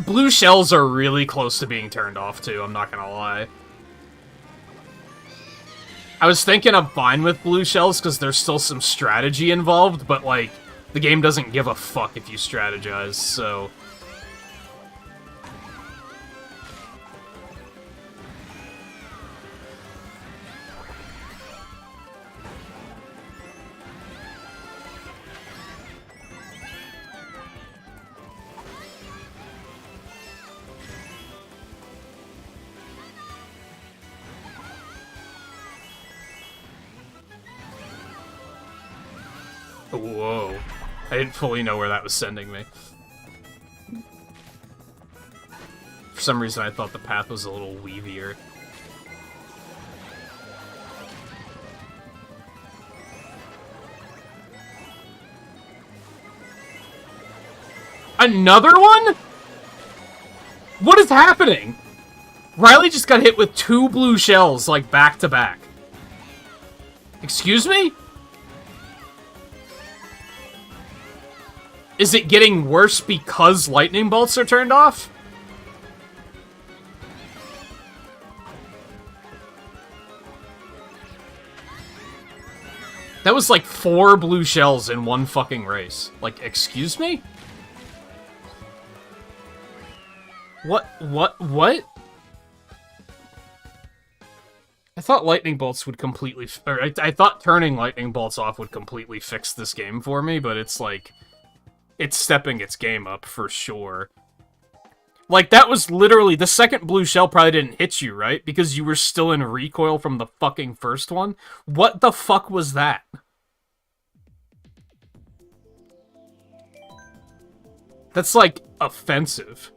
Blue shells are really close to being turned off, too, I'm not gonna lie. I was thinking I'm fine with blue shells because there's still some strategy involved, but, like, the game doesn't give a fuck if you strategize, so... Whoa. I didn't fully know where that was sending me. For some reason, I thought the path was a little weavier. Another one? What is happening? Riley just got hit with 2 blue shells, like, back to back. Excuse me? Is it getting worse because lightning bolts are turned off? That was like 4 blue shells in one fucking race. Like, excuse me? What? I thought lightning bolts would completely... I thought turning lightning bolts off would completely fix this game for me, but it's like... It's stepping its game up, for sure. Like, that was literally... The second blue shell probably didn't hit you, right? Because you were still in recoil from the fucking first one? What the fuck was that? That's, like, offensive.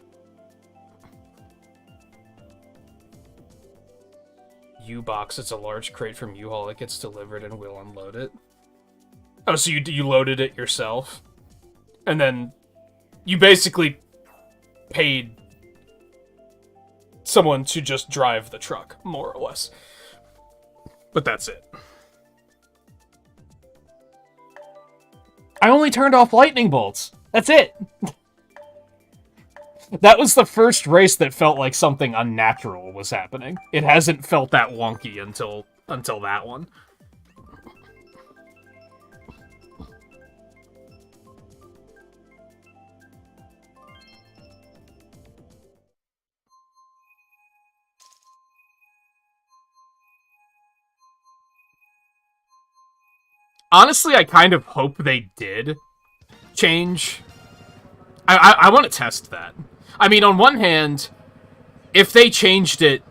U-Box, it's a large crate from U-Haul. It gets delivered and we'll unload it. Oh, so you loaded it yourself? And then you basically paid someone to just drive the truck, more or less. But that's it. I only turned off lightning bolts. That's it. That was the first race that felt like something unnatural was happening. It hasn't felt that wonky until that one. honestly, I kind of hope they did change. I want to test that. I mean, on one hand, if they changed it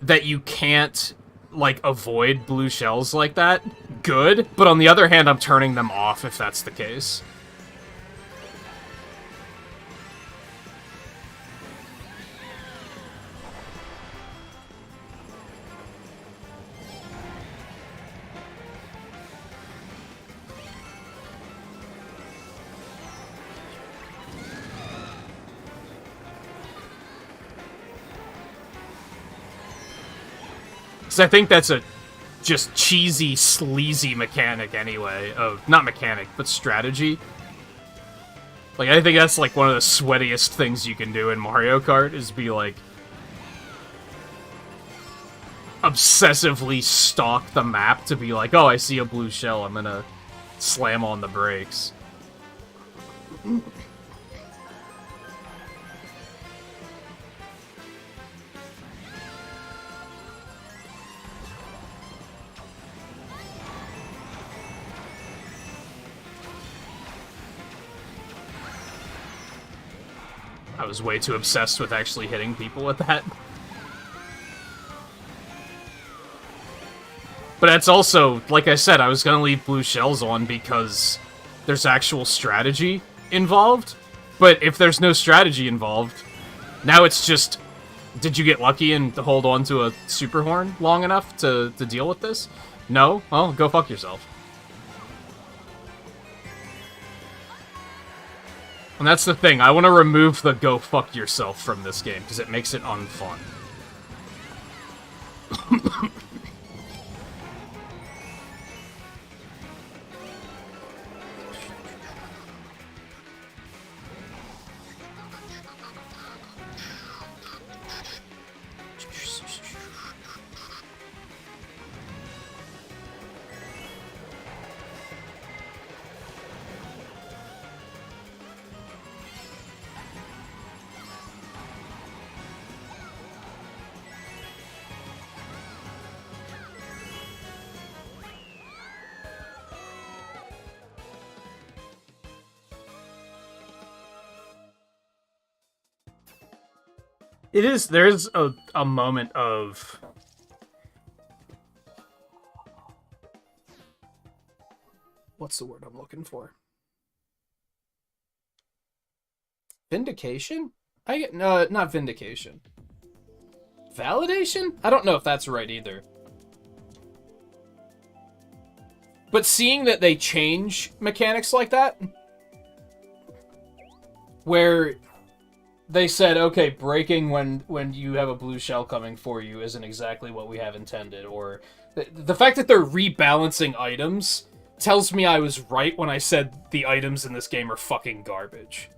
that you can't, like, avoid blue shells like that, good. But on the other hand, I'm turning them off if that's the case. Because I think that's a just cheesy, sleazy mechanic anyway. Not mechanic, but strategy. Like, I think that's, like, one of the sweatiest things you can do in Mario Kart, is be, like, obsessively stalk the map to be like, oh, I see a blue shell, I'm gonna slam on the brakes. I was way too obsessed with actually hitting people with that. But that's also, like I said, I was gonna leave blue shells on because there's actual strategy involved. But if there's no strategy involved, now it's just, did you get lucky and hold on to a super horn long enough to deal with this? No? Well, go fuck yourself. And that's the thing, I want to remove the go fuck yourself from this game, because it makes it unfun. It is, there's a moment of... What's the word I'm looking for? Vindication? No, not vindication. Validation? I don't know if that's right either. But seeing that they change mechanics like that, where they said, okay, braking when you have a blue shell coming for you isn't exactly what we have intended, or the fact that they're rebalancing items tells me I was right when I said the items in this game are fucking garbage.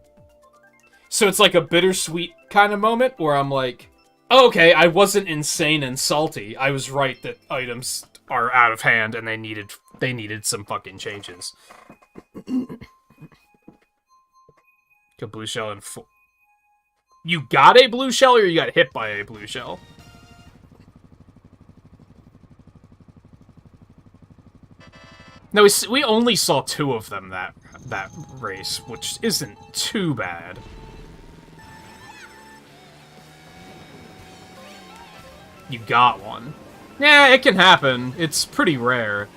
So it's like a bittersweet kind of moment where I'm like, oh, okay, I wasn't insane and salty. I was right that items are out of hand and they needed some fucking changes. A blue shell and you got a blue shell or you got hit by a blue shell? No, we only saw 2 of them that race, which isn't too bad. You got one. Yeah, it can happen. It's pretty rare.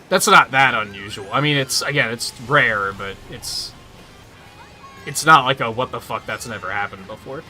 That's not that unusual. I mean, it's rare, but it's not like a what the fuck, that's never happened before.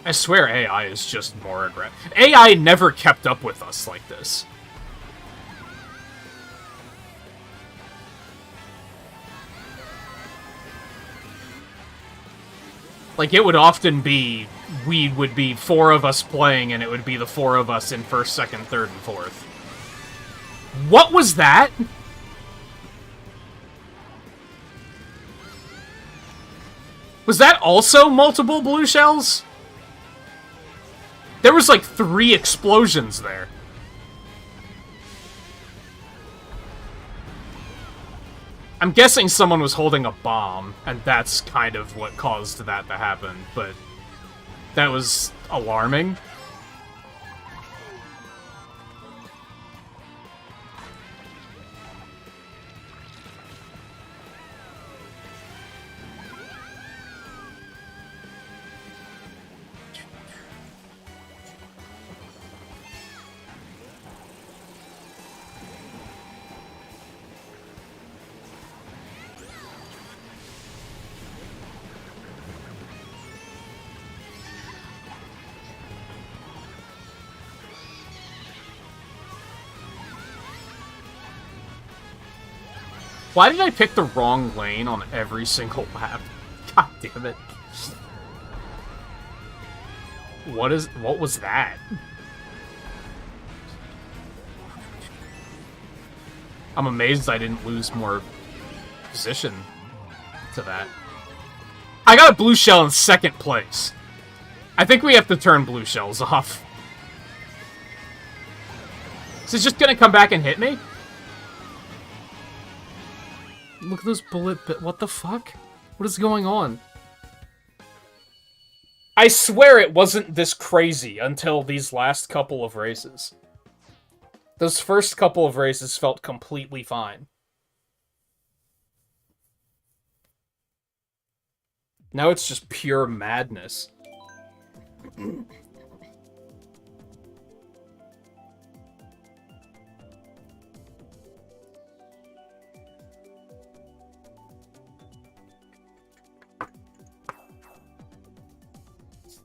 I swear AI is just more aggressive. AI never kept up with us like this. Like, it would often be, we would be 4 of us playing, and it would be the 4 of us in 1st, 2nd, 3rd, and 4th. What was that? Was that also multiple blue shells? There was like 3 explosions there. I'm guessing someone was holding a bomb, and that's kind of what caused that to happen, but that was alarming. Why did I pick the wrong lane on every single lap? God damn it. What was that? I'm amazed I didn't lose more position to that. I got a blue shell in 2nd place. I think we have to turn blue shells off. Is it just gonna come back and hit me? Look at those bullet bit. What the fuck? What is going on? I swear it wasn't this crazy until these last couple of races. Those first couple of races felt completely fine. Now it's just pure madness.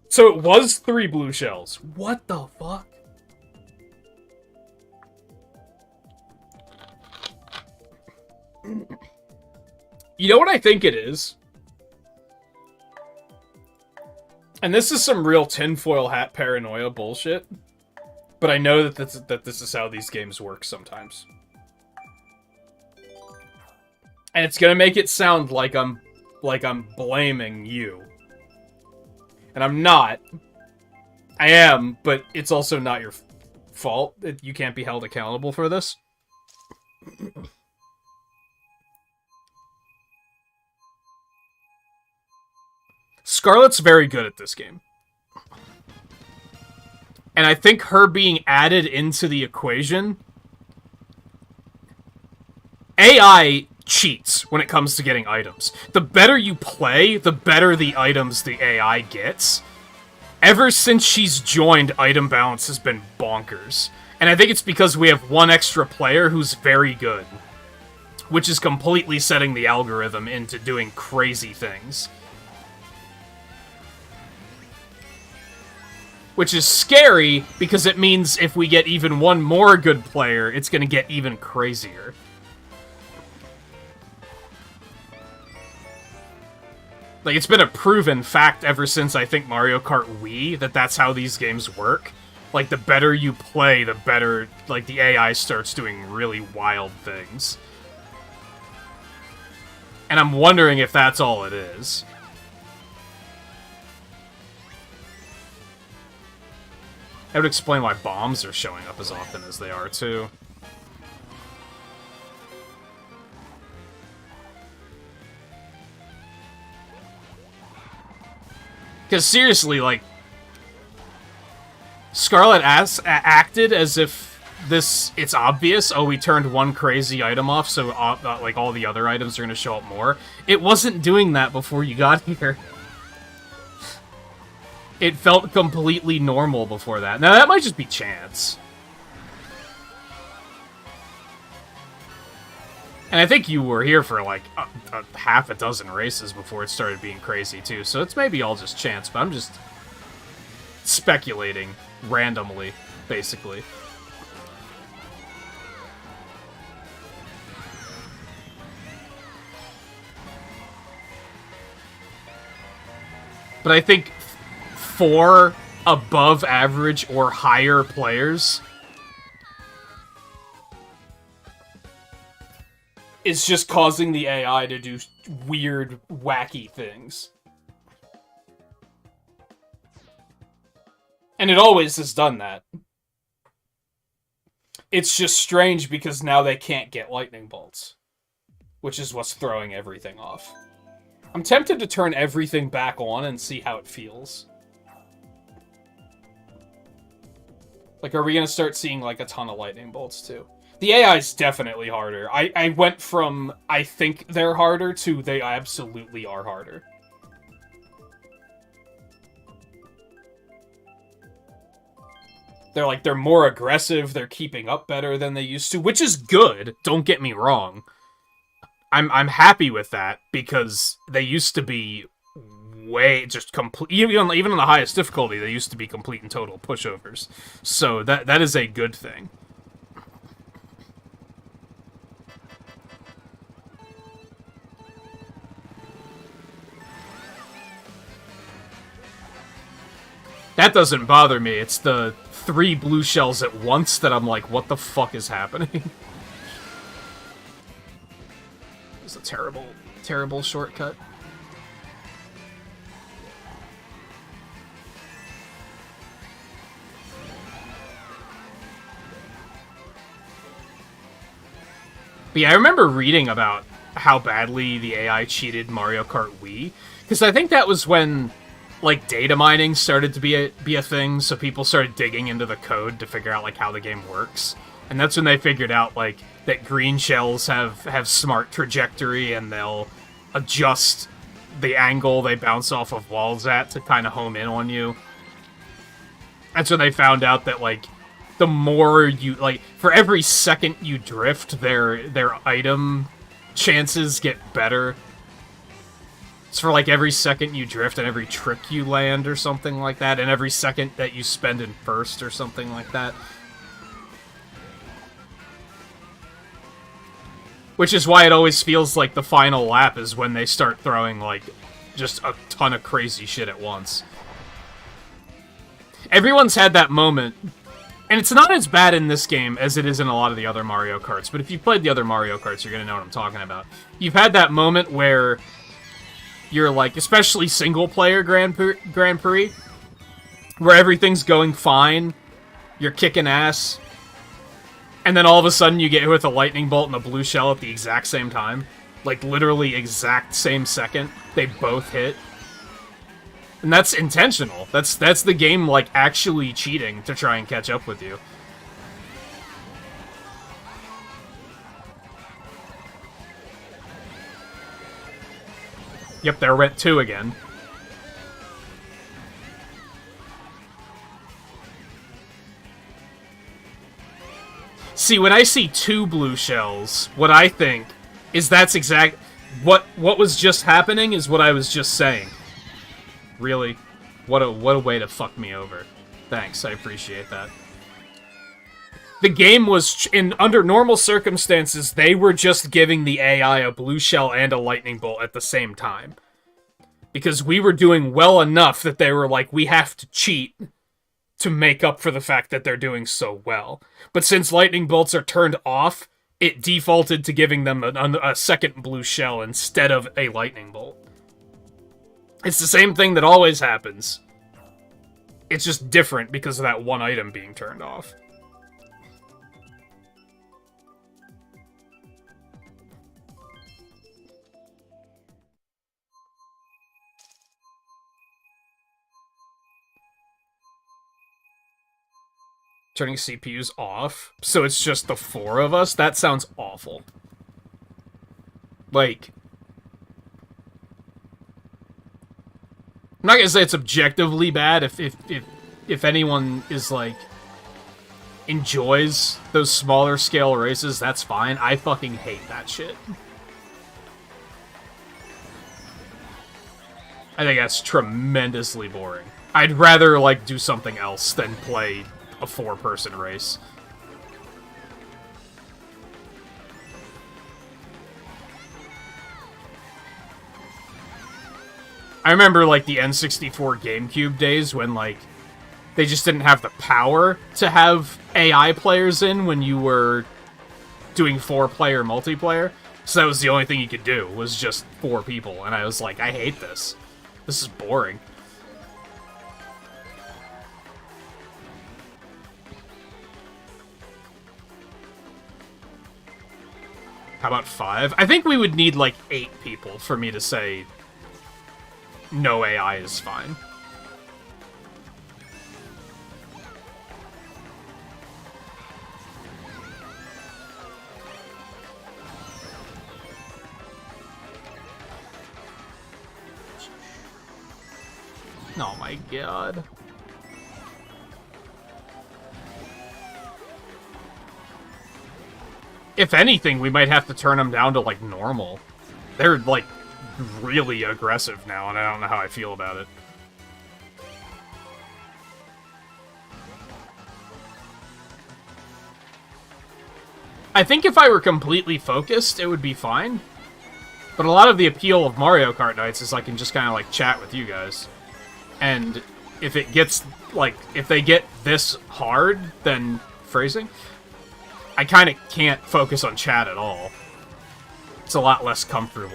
So it was 3 blue shells. What the fuck? You know what I think it is? And this is some real tinfoil hat paranoia bullshit. But I know that this is how these games work sometimes. And it's gonna make it sound like I'm blaming you. And I'm not. I am, but it's also not your fault. You can't be held accountable for this. Scarlet's very good at this game. And I think her being added into the equation... AI cheats when it comes to getting items. The better you play, the better the items the AI gets. Ever since she's joined, item balance has been bonkers. And I think it's because we have one extra player who's very good. Which is completely setting the algorithm into doing crazy things. Which is scary, because it means if we get even one more good player, it's gonna get even crazier. Like, it's been a proven fact ever since, I think, Mario Kart Wii, that that's how these games work. Like, the better you play, the better, like, the AI starts doing really wild things. And I'm wondering if that's all it is. That would explain why bombs are showing up as often as they are, too. Because seriously, like, Scarlet acted as if it's obvious, oh, we turned one crazy item off, so, like, all the other items are going to show up more. It wasn't doing that before you got here. It felt completely normal before that. Now, that might just be chance. And I think you were here for, like, a half a dozen races before it started being crazy, too. So it's maybe all just chance, but I'm just speculating randomly, basically. But I think for above average or higher players... it's just causing the AI to do weird, wacky things. And it always has done that. It's just strange because now they can't get lightning bolts, which is what's throwing everything off. I'm tempted to turn everything back on and see how it feels. Like, are we going to start seeing, like, a ton of lightning bolts, too? The AI is definitely harder. I went from, I think they're harder, to they absolutely are harder. They're more aggressive, they're keeping up better than they used to, which is good, don't get me wrong. I'm happy with that, because they used to be way just complete, even on the highest difficulty, they used to be complete and total pushovers. So that is a good thing. That doesn't bother me. It's the 3 blue shells at once that I'm like, what the fuck is happening? It's a terrible, terrible shortcut. But yeah, I remember reading about how badly the AI cheated Mario Kart Wii, because I think that was when, like, data mining started to be a thing, so people started digging into the code to figure out, like, how the game works. And that's when they figured out, like, that green shells have smart trajectory, and they'll adjust the angle they bounce off of walls at to kind of home in on you. That's when they found out that, like, the more you, like, for every second you drift, their item chances get better. It's for, like, every second you drift and every trick you land or something like that, and every second that you spend in first or something like that. Which is why it always feels like the final lap is when they start throwing, like, just a ton of crazy shit at once. Everyone's had that moment, and it's not as bad in this game as it is in a lot of the other Mario Karts, but if you've played the other Mario Karts, you're gonna know what I'm talking about. You've had that moment where you're, like, especially single-player Grand Prix, where everything's going fine, you're kicking ass, and then all of a sudden you get hit with a lightning bolt and a blue shell at the exact same time. Like, literally exact same second. They both hit. And that's intentional. That's the game, like, actually cheating to try and catch up with you. Yep, there went 2 again. See, when I see 2 blue shells, what I think is that's exact... What was just happening is what I was just saying. Really? What a way to fuck me over. Thanks, I appreciate that. The game was... Under normal circumstances, they were just giving the AI a blue shell and a lightning bolt at the same time. Because we were doing well enough that they were like, we have to cheat to make up for the fact that they're doing so well. But since lightning bolts are turned off, it defaulted to giving them a second blue shell instead of a lightning bolt. It's the same thing that always happens. It's just different because of that one item being turned off. Turning CPUs off, so it's just the 4 of us? That sounds awful. Like... I'm not gonna say it's objectively bad. If anyone is, like, enjoys those smaller scale races, that's fine. I fucking hate that shit. I think that's tremendously boring. I'd rather, like, do something else than play a 4-person race. I remember, like, the N64 GameCube days when, like, they just didn't have the power to have AI players in when you were doing 4-player multiplayer. So that was the only thing you could do, was just 4 people. And I was like, I hate this. This is boring. How about 5? I think we would need, like, 8 people for me to say no AI is fine. Oh my god. If anything, we might have to turn them down to, like, normal. They're, like, really aggressive now, and I don't know how I feel about it. I think if I were completely focused, it would be fine. But a lot of the appeal of Mario Kart Nights is I can just kind of, like, chat with you guys. And if it gets, like, if they get this hard, then phrasing, I kind of can't focus on chat at all. It's a lot less comfortable.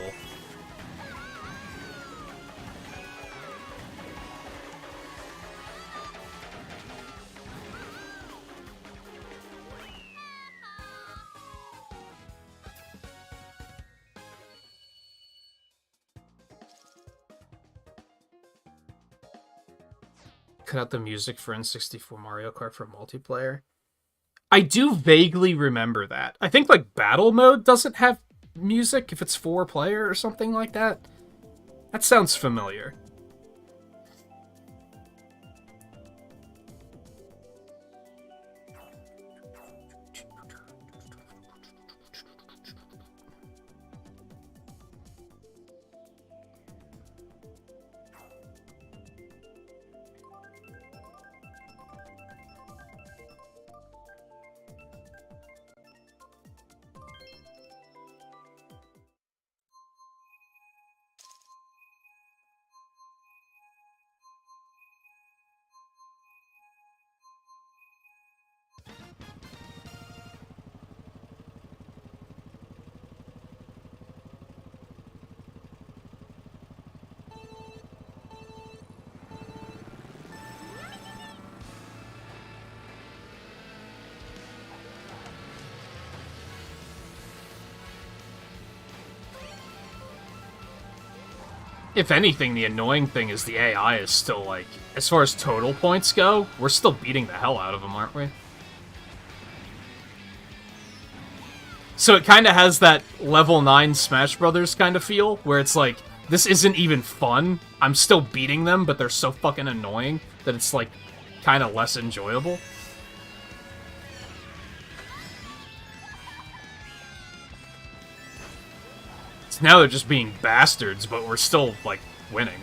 Cut out the music for N64 Mario Kart for multiplayer. I do vaguely remember that. I think, like, Battle Mode doesn't have music if it's 4-player or something like that. That sounds familiar. If anything, the annoying thing is the AI is still, like, as far as total points go, we're still beating the hell out of them, aren't we? So it kind of has that level 9 Smash Brothers kind of feel, where it's like, this isn't even fun. I'm still beating them, but they're so fucking annoying that it's, like, kind of less enjoyable. Now they're just being bastards, but we're still, like, winning.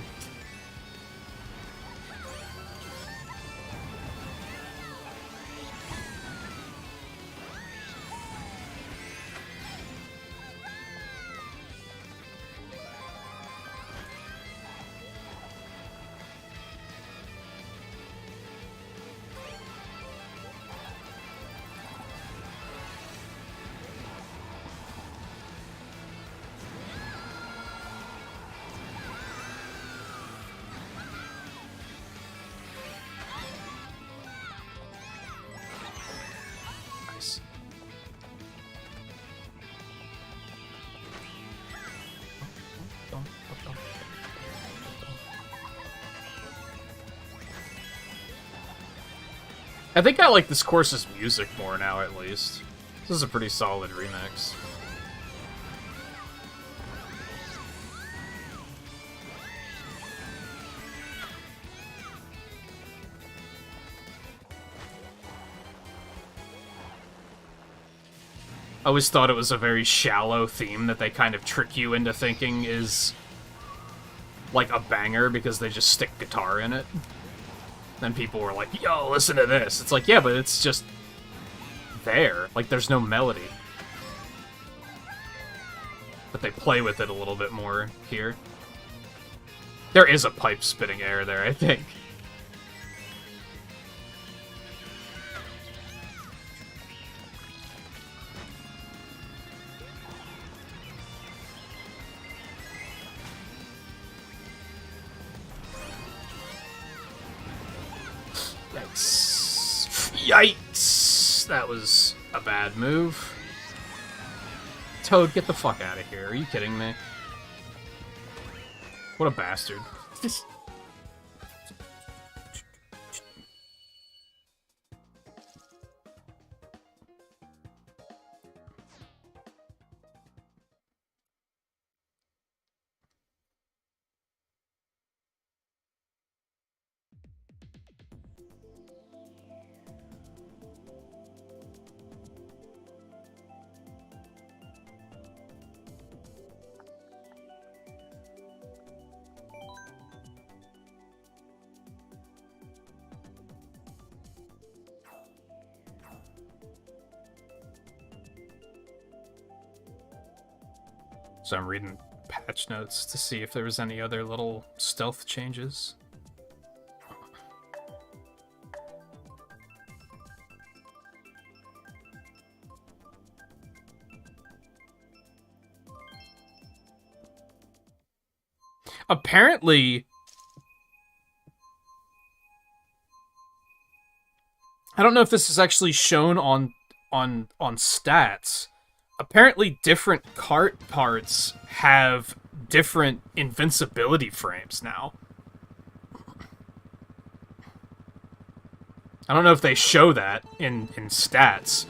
I think I like this course's music more now, at least. This is a pretty solid remix. I always thought it was a very shallow theme that they kind of trick you into thinking is like a banger because they just stick guitar in it. Then people were like, yo, listen to this. It's like, yeah, but it's just there. Like, there's no melody. But they play with it a little bit more here. There is a pipe spitting air there, I think. Yikes! That was a bad move. Toad, get the fuck out of here. Are you kidding me? What a bastard. So I'm reading patch notes to see if there was any other little stealth changes. Apparently, I don't know if this is actually shown on stats. Apparently, different Kart parts have different invincibility frames now. I don't know if they show that in stats.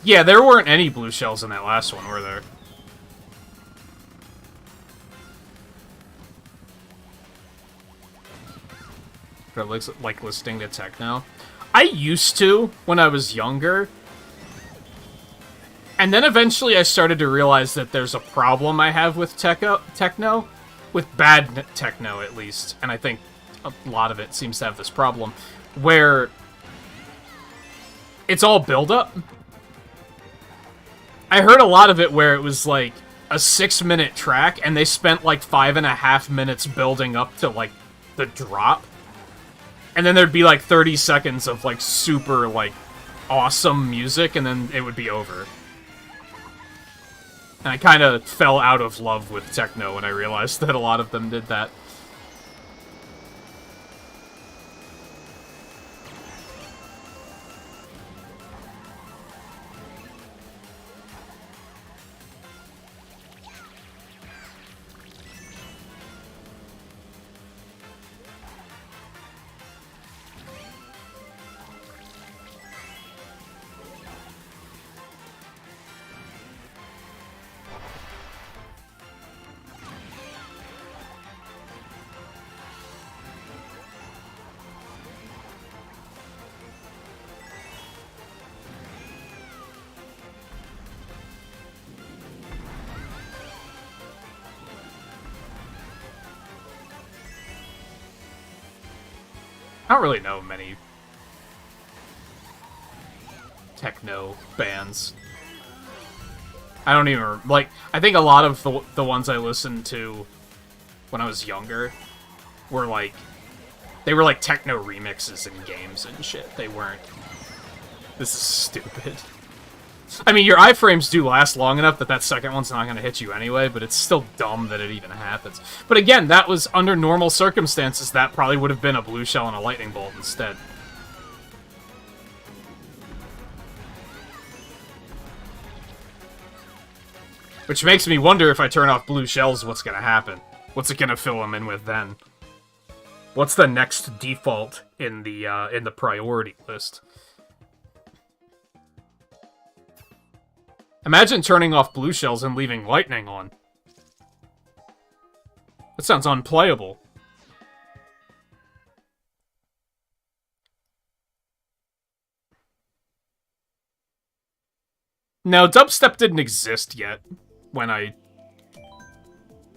Yeah, there weren't any blue shells in that last one, were there? But it looks like listening to techno. I used to when I was younger. And then eventually I started to realize that there's a problem I have with techno. With bad techno, at least. And I think a lot of it seems to have this problem. Where it's all build-up. I heard a lot of it where it was like a 6-minute track, and they spent like 5.5 minutes building up to like the drop. And then there'd be like 30 seconds of like super like awesome music, and then it would be over. And I kind of fell out of love with techno when I realized that a lot of them did that. I don't really know many techno bands. I don't even, like, I think a lot of the ones I listened to when I was younger were like, they were like techno remixes in games and shit. They weren't, this is stupid. I mean, your iframes do last long enough that that second one's not going to hit you anyway, but it's still dumb that it even happens. But again, that was under normal circumstances, that probably would have been a blue shell and a lightning bolt instead. Which makes me wonder if I turn off blue shells, what's going to happen? What's it going to fill them in with then? What's the next default in the priority list? Imagine turning off blue shells and leaving lightning on. That sounds unplayable. No, dubstep didn't exist yet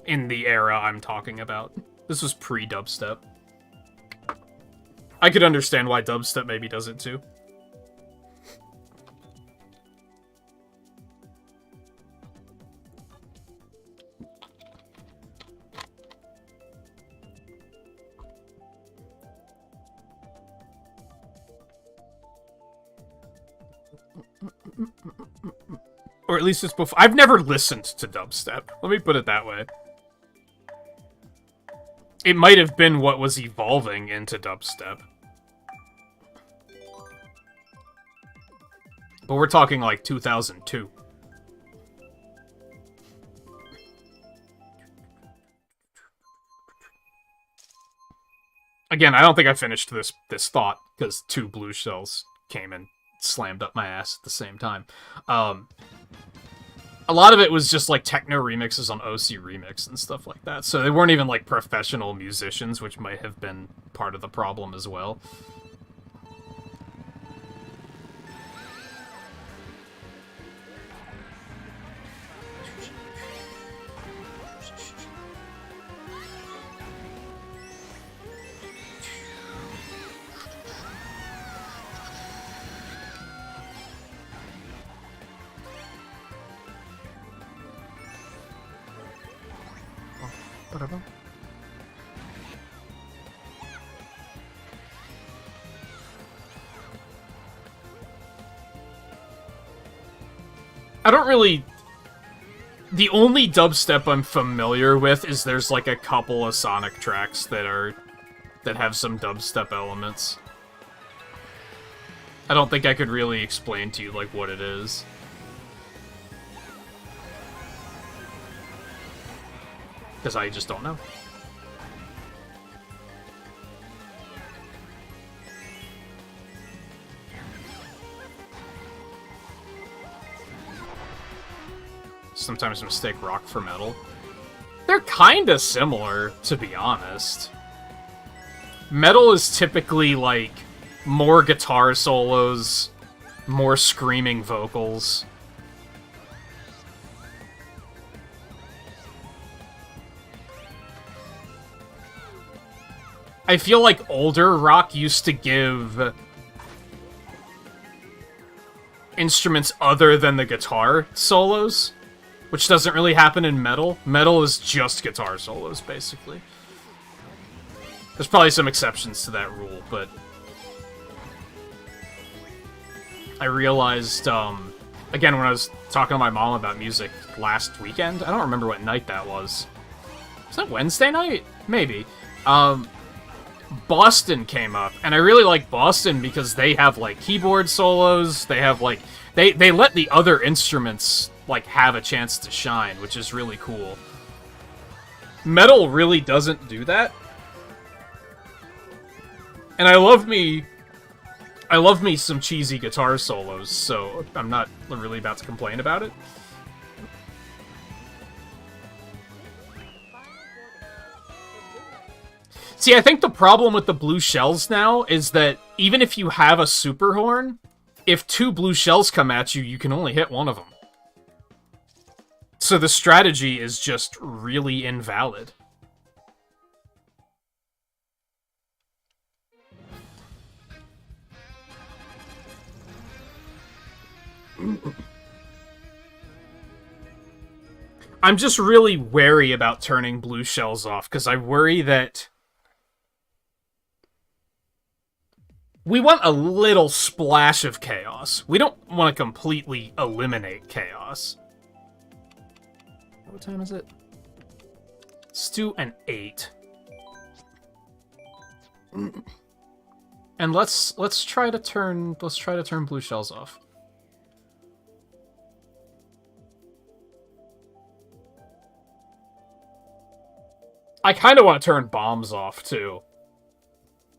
in the era I'm talking about. This was pre-dubstep. I could understand why dubstep maybe does it too. Or at least it's before. I've never listened to dubstep. Let me put it that way. It might have been what was evolving into dubstep. But we're talking like 2002. Again, I don't think I finished this thought, because 2 blue shells came and slammed up my ass at the same time. A lot of it was just like techno remixes on OC Remix and stuff like that, so they weren't even like professional musicians, which might have been part of the problem as well. Whatever. I don't really... The only dubstep I'm familiar with is there's like a couple of Sonic tracks that have some dubstep elements. I don't think I could really explain to you like what it is. Because I just don't know. Sometimes mistake rock for metal. They're kinda similar, to be honest. Metal is typically, like, more guitar solos, more screaming vocals. I feel like older rock used to give instruments other than the guitar solos, which doesn't really happen in metal. Metal is just guitar solos, basically. There's probably some exceptions to that rule, but I realized, again, when I was talking to my mom about music last weekend, I don't remember what night that was. Was that Wednesday night? Maybe. Boston came up, and I really like Boston because they have, like, keyboard solos, they have, like, they let the other instruments, like, have a chance to shine, which is really cool. Metal really doesn't do that. And I love me some cheesy guitar solos, so I'm not really about to complain about it. See, I think the problem with the blue shells now is that even if you have a super horn, if 2 blue shells come at you, you can only hit one of them. So the strategy is just really invalid. I'm just really wary about turning blue shells off, because I worry that we want a little splash of chaos. We don't want to completely eliminate chaos. What time is it? Let's do an 8. And let's try to turn blue shells off. I kind of want to turn bombs off too.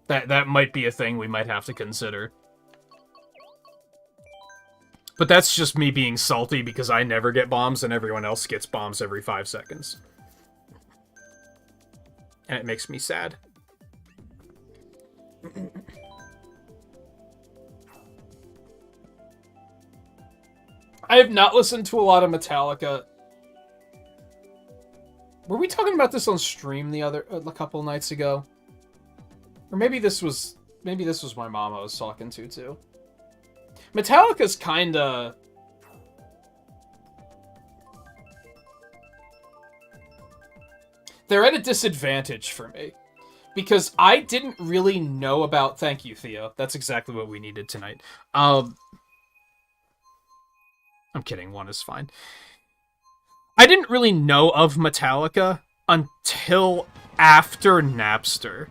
That might be a thing we might have to consider. But that's just me being salty because I never get bombs and everyone else gets bombs every 5 seconds. And it makes me sad. I have not listened to a lot of Metallica. Were we talking about this on stream a couple nights ago? Or maybe this was my mom I was talking to too. Metallica's kinda... They're at a disadvantage for me. Because I didn't really know about... Thank you, Theo. That's exactly what we needed tonight. I'm kidding. 1 is fine. I didn't really know of Metallica until after Napster.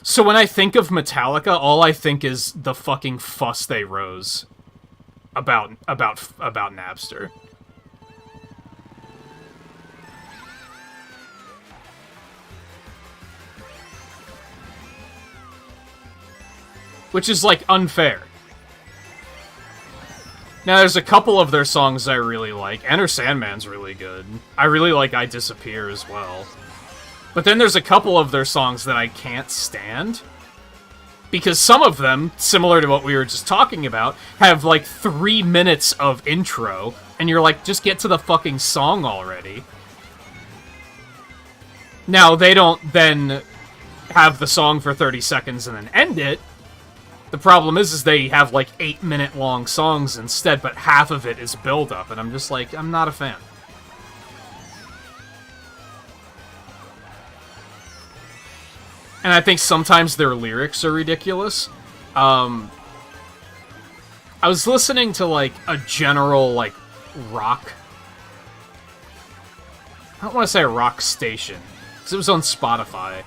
So when I think of Metallica, all I think is the fucking fuss they rose about Napster. Which is, like, unfair. Now, there's a couple of their songs I really like. Enter Sandman's really good. I really like I Disappear as well. But then there's a couple of their songs that I can't stand. Because some of them, similar to what we were just talking about, have, like, 3 minutes of intro, and you're like, just get to the fucking song already. Now, they don't then have the song for 30 seconds and then end it. The problem is they have, like, 8-minute-long songs instead, but half of it is build-up, and I'm just like, I'm not a fan. And I think sometimes their lyrics are ridiculous. I was listening to, like, a general, like, rock... I don't want to say a rock station, because it was on Spotify.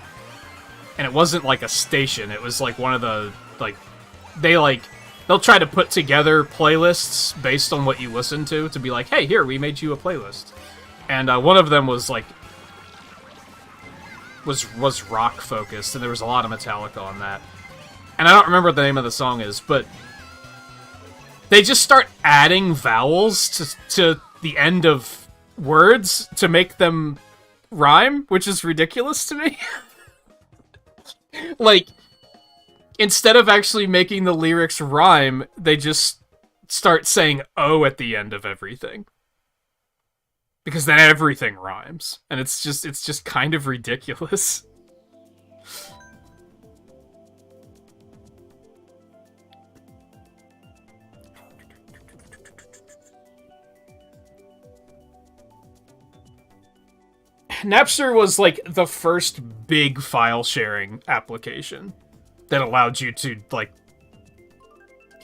And it wasn't, like, a station, it was, like, one of the, like... They'll try to put together playlists based on what you listen to be like, hey, here, we made you a playlist. And one of them was, like... was rock-focused, and there was a lot of Metallica on that. And I don't remember what the name of the song is, but... they just start adding vowels to the end of words to make them rhyme, which is ridiculous to me. Like... instead of actually making the lyrics rhyme, they just start saying "oh" at the end of everything. Because then everything rhymes. And it's just kind of ridiculous. Napster was, like, the first big file sharing application that allowed you to, like,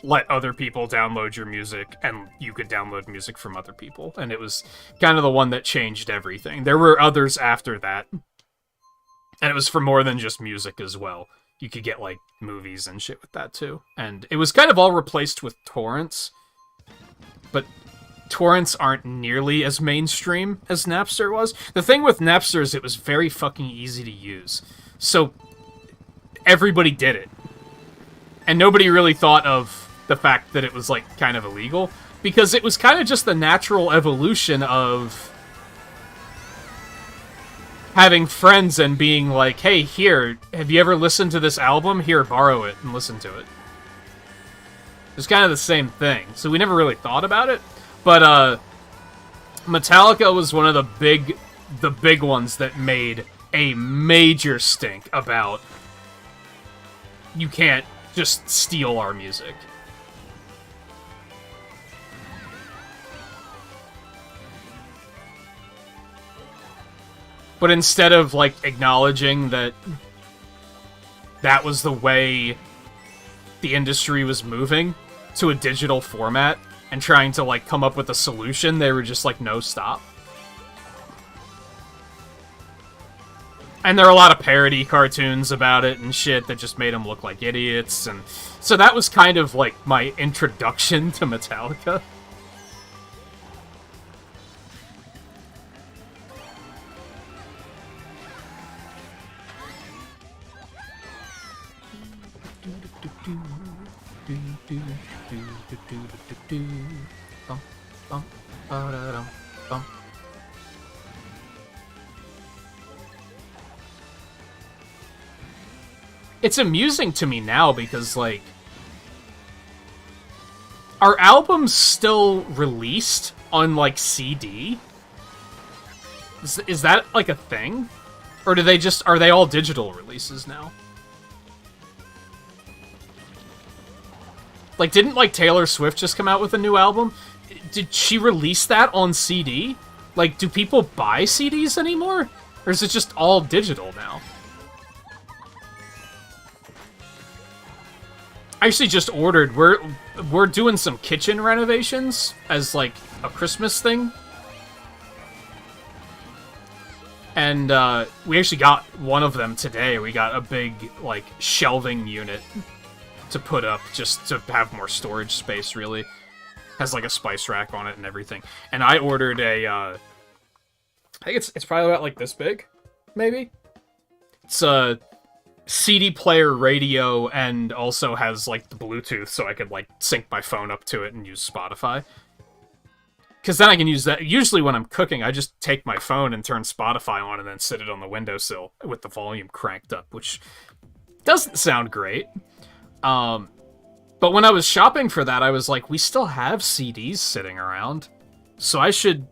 let other people download your music, and you could download music from other people. And it was kind of the one that changed everything. There were others after that. And it was for more than just music as well. You could get, like, movies and shit with that, too. And it was kind of all replaced with torrents. But torrents aren't nearly as mainstream as Napster was. The thing with Napster is it was very fucking easy to use. So everybody did it. And nobody really thought of the fact that it was, like, kind of illegal. Because it was kind of just the natural evolution of having friends and being like, hey, here, have you ever listened to this album? Here, borrow it and listen to it. It was kind of the same thing. So we never really thought about it. But, Metallica was one of the big ones that made a major stink about you can't just steal our music. But instead of, like, acknowledging that that was the way the industry was moving to a digital format and trying to, like, come up with a solution, they were just like, no, stop. And there are a lot of parody cartoons about it and shit that just made them look like idiots. And so that was kind of, like, my introduction to Metallica. It's amusing to me now because, like, are albums still released on, like, CD? Is that, like, a thing? Or are they all digital releases now? Like, didn't, like, Taylor Swift just come out with a new album? Did she release that on CD? Like, do people buy CDs anymore? Or is it just all digital now? I actually just ordered. We're doing some kitchen renovations as, like, a Christmas thing. And we actually got one of them today. We got a big, like, shelving unit to put up just to have more storage space, really. Has, like, a spice rack on it and everything. And I ordered a, I think it's probably about, like, this big, maybe? It's a CD player radio and also has, like, the Bluetooth, so I could, like, sync my phone up to it and use Spotify. Because then I can use that. Usually when I'm cooking, I just take my phone and turn Spotify on and then sit it on the windowsill with the volume cranked up, which doesn't sound great. But when I was shopping for that, I was like, we still have CDs sitting around. So I should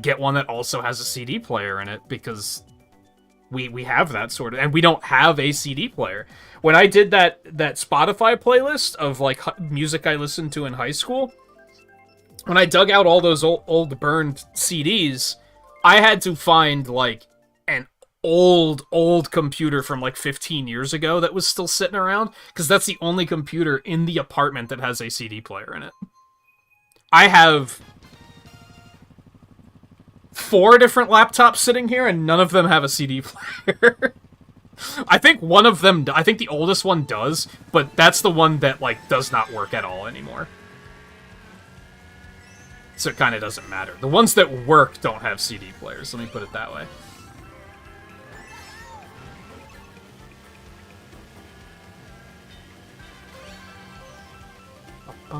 get one that also has a CD player in it, because we have that sort of... And we don't have a CD player. When I did that Spotify playlist of, like, music I listened to in high school... When I dug out all those old burned CDs, I had to find, like, an old computer from, like, 15 years ago that was still sitting around, because that's the only computer in the apartment that has a CD player in it. I have 4 different laptops sitting here, and none of them have a CD player. I think one of them... I think the oldest one does, but that's the one that, like, does not work at all anymore. So it kind of doesn't matter. The ones that work don't have CD players, let me put it that way. A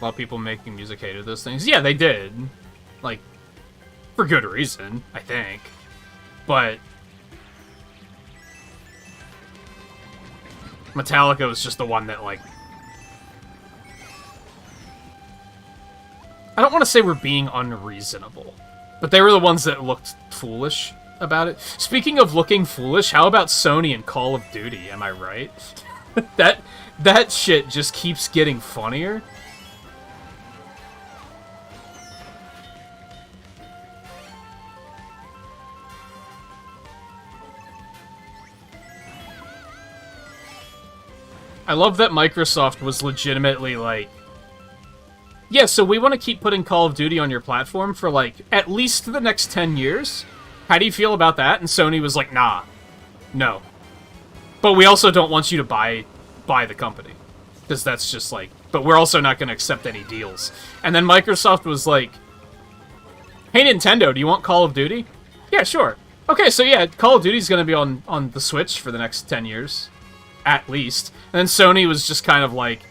lot of people making music hated those things. Yeah, they did. Like, for good reason, I think. But... Metallica was just the one that, like... I don't want to say we're being unreasonable, but they were the ones that looked foolish about it. Speaking of looking foolish, how about Sony and Call of Duty, am I right? that shit just keeps getting funnier. I love that Microsoft was legitimately like, yeah, so we want to keep putting Call of Duty on your platform for, like, at least the next 10 years. How do you feel about that? And Sony was like, nah, no. But we also don't want you to buy the company. Because that's just like, but we're also not going to accept any deals. And then Microsoft was like, hey, Nintendo, do you want Call of Duty? Yeah, sure. Okay, so yeah, Call of Duty's going to be on the Switch for the next 10 years. At least. And then Sony was just kind of like...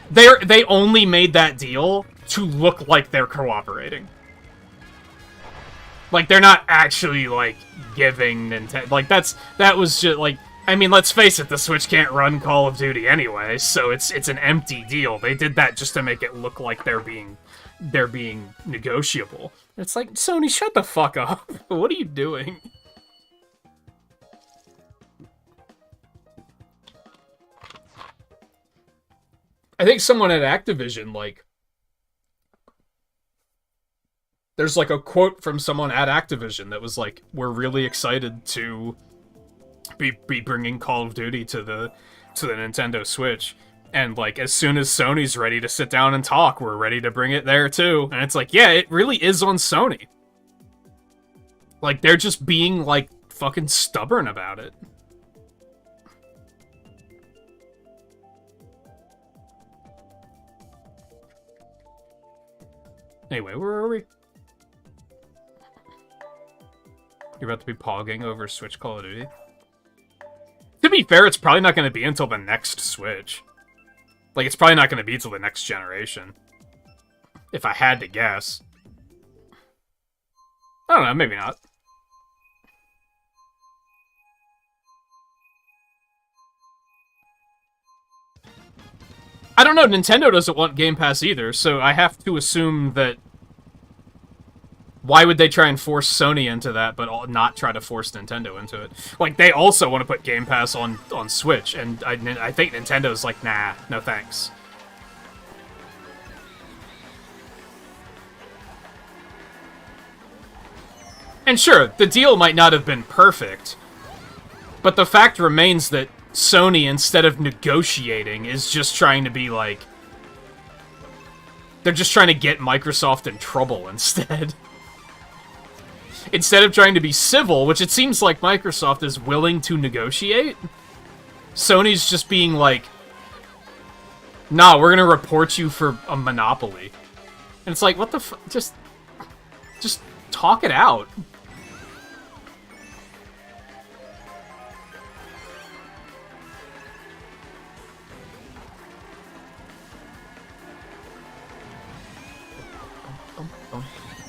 They only made that deal to look like they're cooperating. Like, they're not actually, like, giving Nintendo... Like, that was just, like... I mean, let's face it, the Switch can't run Call of Duty anyway, so it's an empty deal. They did that just to make it look like they're being negotiable. It's like, Sony, shut the fuck up. What are you doing? I think someone at Activision, like... There's, like, a quote from someone at Activision that was like, we're really excited to be bringing Call of Duty to the Nintendo Switch. And, like, as soon as Sony's ready to sit down and talk, we're ready to bring it there, too. And it's like, yeah, it really is on Sony. Like, they're just being, like, fucking stubborn about it. Anyway, where are we? You're about to be pogging over Switch Call of Duty? To be fair, it's probably not going to be until the next Switch. Like, it's probably not going to be until the next generation. If I had to guess. I don't know, maybe not. I don't know, Nintendo doesn't want Game Pass either, so I have to assume that... Why would they try and force Sony into that, but not try to force Nintendo into it? Like, they also want to put Game Pass on Switch, and I think Nintendo's like, nah, no thanks. And sure, the deal might not have been perfect, but the fact remains that Sony, instead of negotiating, is just trying to be like, They're just trying to get Microsoft in trouble instead. Instead of trying to be civil, which it seems like Microsoft is willing to negotiate, Sony's just being like, nah, we're gonna report you for a monopoly. And it's like, what the f- just talk it out.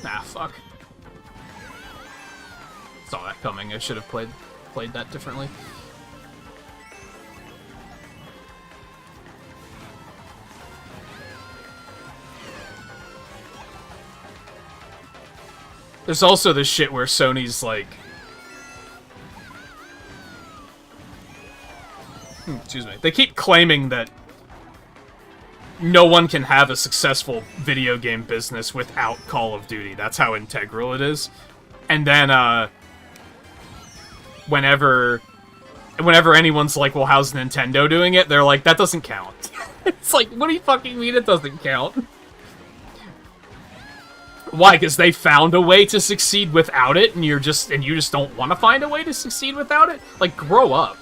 Nah, fuck. Saw that coming. I should have played that differently. There's also this shit where Sony's like... excuse me. They keep claiming that no one can have a successful video game business without Call of Duty. That's how integral it is. And then, whenever anyone's like, well, how's Nintendo doing it? They're like, that doesn't count. It's like, what do you fucking mean it doesn't count? Why? Because they found a way to succeed without it, and you just don't want to find a way to succeed without it? Like, grow up.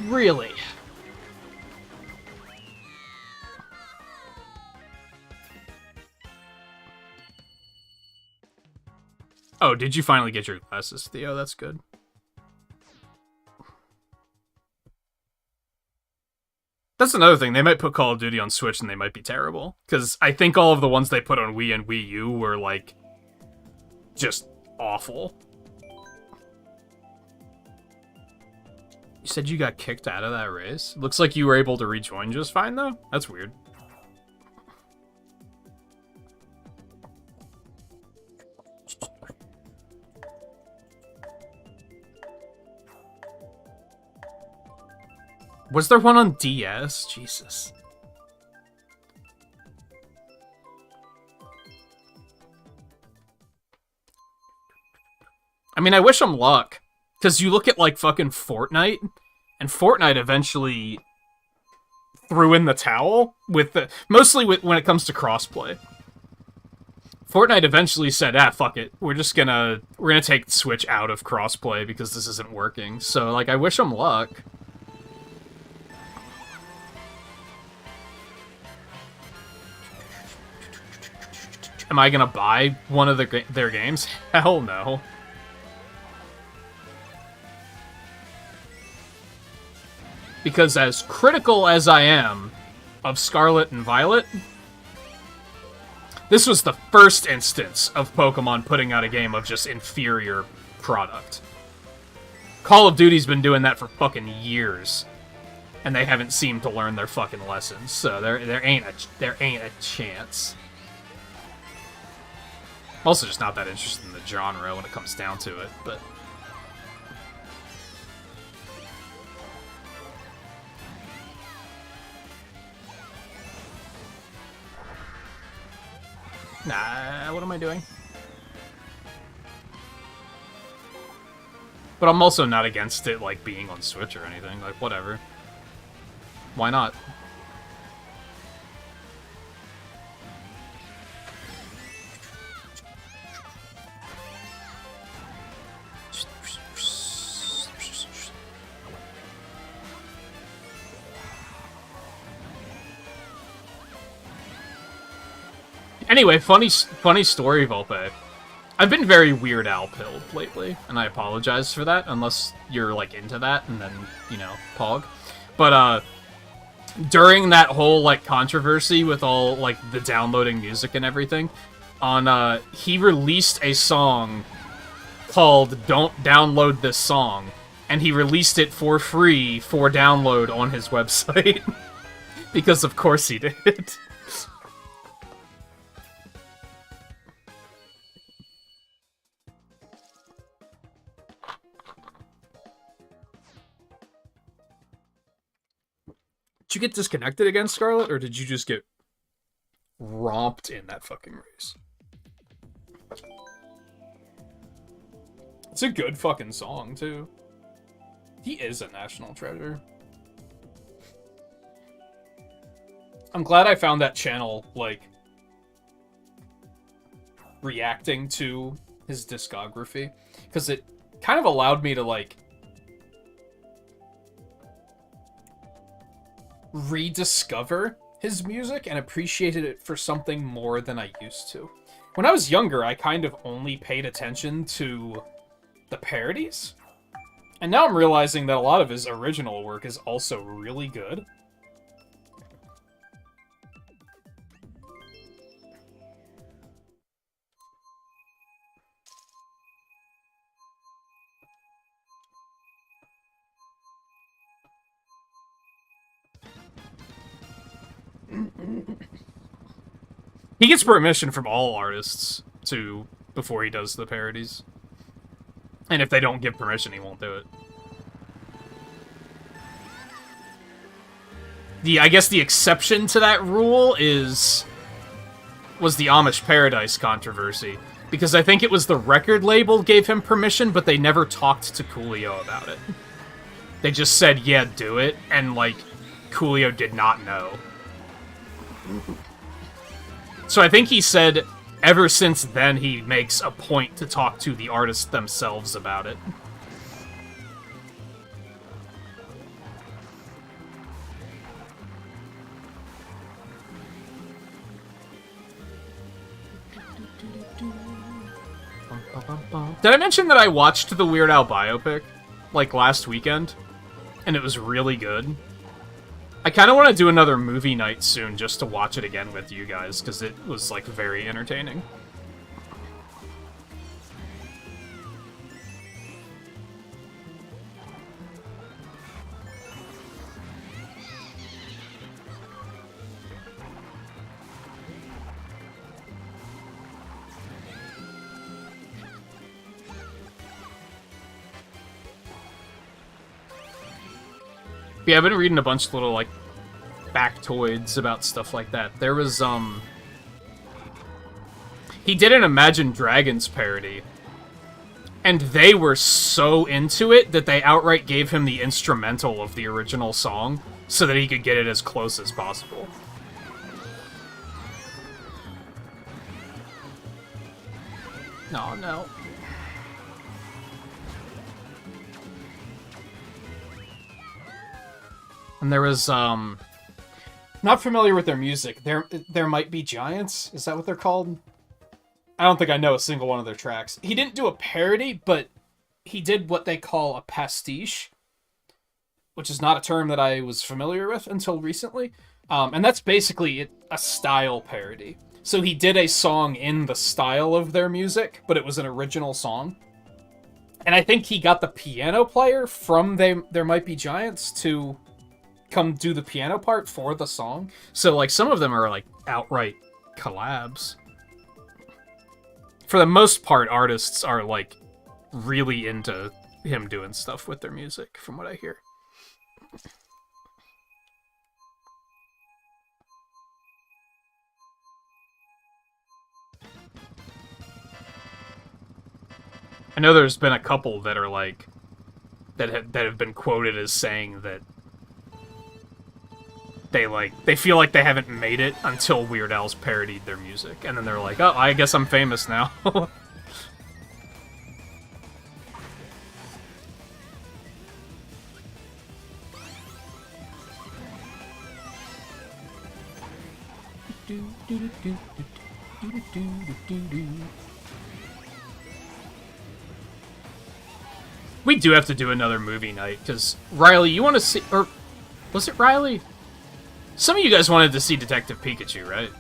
Really? Oh, did you finally get your glasses, Theo? That's good. That's another thing. They might put Call of Duty on Switch and they might be terrible. Because I think all of the ones they put on Wii and Wii U were, like, just awful. You said you got kicked out of that race? Looks like you were able to rejoin just fine, though? That's weird. Was there one on DS? Jesus. I mean, I wish them luck. Because you look at, like, fucking Fortnite, and Fortnite eventually threw in the towel with the... Mostly when it comes to crossplay. Fortnite eventually said, fuck it. We're gonna take Switch out of crossplay because this isn't working. So, like, I wish them luck. Am I gonna buy one of their games? Hell no. Because as critical as I am of Scarlet and Violet, this was the first instance of Pokemon putting out a game of just inferior product. Call of Duty's been doing that for fucking years, and they haven't seemed to learn their fucking lessons. So there ain't a chance. I'm also just not that interested in the genre when it comes down to it, but... Nah, what am I doing? But I'm also not against it, like, being on Switch or anything. Like, whatever. Why not? Anyway, funny story, Volpe. I've been very Weird Al pilled lately, and I apologize for that, unless you're, like, into that, and then, you know, Pog. But, during that whole, like, controversy with all, like, the downloading music and everything, he released a song called Don't Download This Song, and he released it for free for download on his website. Because of course he did. Did you get disconnected again, Scarlet, or did you just get romped in that fucking race. It's a good fucking song, too. He is a national treasure. I'm glad I found that channel, like, reacting to his discography, because it kind of allowed me to, like, rediscover his music and appreciated it for something more than I used to. When I was younger, I kind of only paid attention to the parodies, and now I'm realizing that a lot of his original work is also really good. He gets permission from all artists to before he does the parodies. And if they don't give permission, he won't do it. I guess the exception to that rule was the Amish Paradise controversy. Because I think it was the record label gave him permission, but they never talked to Coolio about it. They just said, yeah, do it, and, like, Coolio did not know. So I think he said ever since then he makes a point to talk to the artists themselves about it. Did I mention that I watched the Weird Al biopic, like, last weekend? And it was really good. I kind of want to do another movie night soon just to watch it again with you guys, because it was, like, very entertaining. Yeah, I've been reading a bunch of little, like, factoids about stuff like that. There was, he did an Imagine Dragons parody, and they were so into it that they outright gave him the instrumental of the original song so that he could get it as close as possible. No, no. And there was, not familiar with their music. There Might Be Giants? Is that what they're called? I don't think I know a single one of their tracks. He didn't do a parody, but he did what they call a pastiche, which is not a term that I was familiar with until recently. And that's basically a style parody. So he did a song in the style of their music, but it was an original song. And I think he got the piano player from There Might Be Giants to come do the piano part for the song. So, like, some of them are, like, outright collabs. For the most part, artists are, like, really into him doing stuff with their music, from what I hear. I know there's been a couple that are, like, that have been quoted as saying that they feel like they haven't made it until Weird Al's parodied their music, and then they're like, oh, I guess I'm famous now. We do have to do another movie night, because Riley, you want to see, or was it Riley? Some of you guys wanted to see Detective Pikachu, right?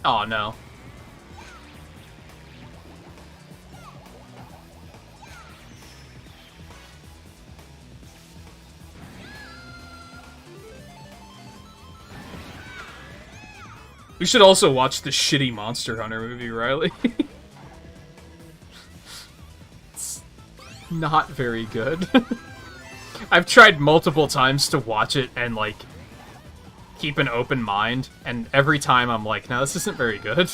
Oh, no. We should also watch the shitty Monster Hunter movie, Riley. It's not very good. I've tried multiple times to watch it and, like, keep an open mind, and every time I'm like, no, this isn't very good.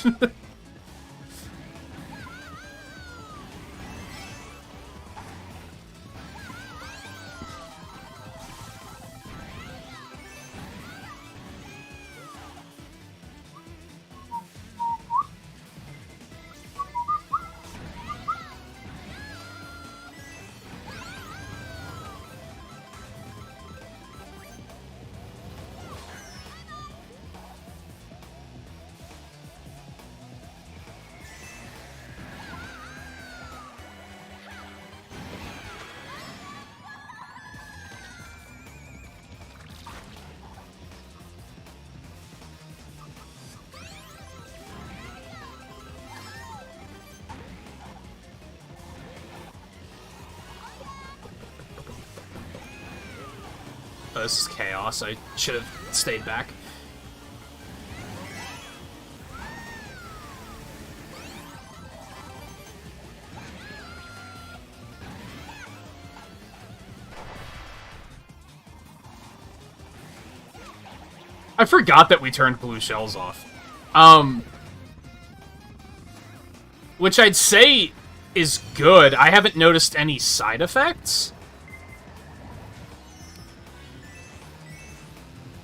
Oh, this is chaos. I should have stayed back. I forgot that we turned blue shells off. Which I'd say is good. I haven't noticed any side effects.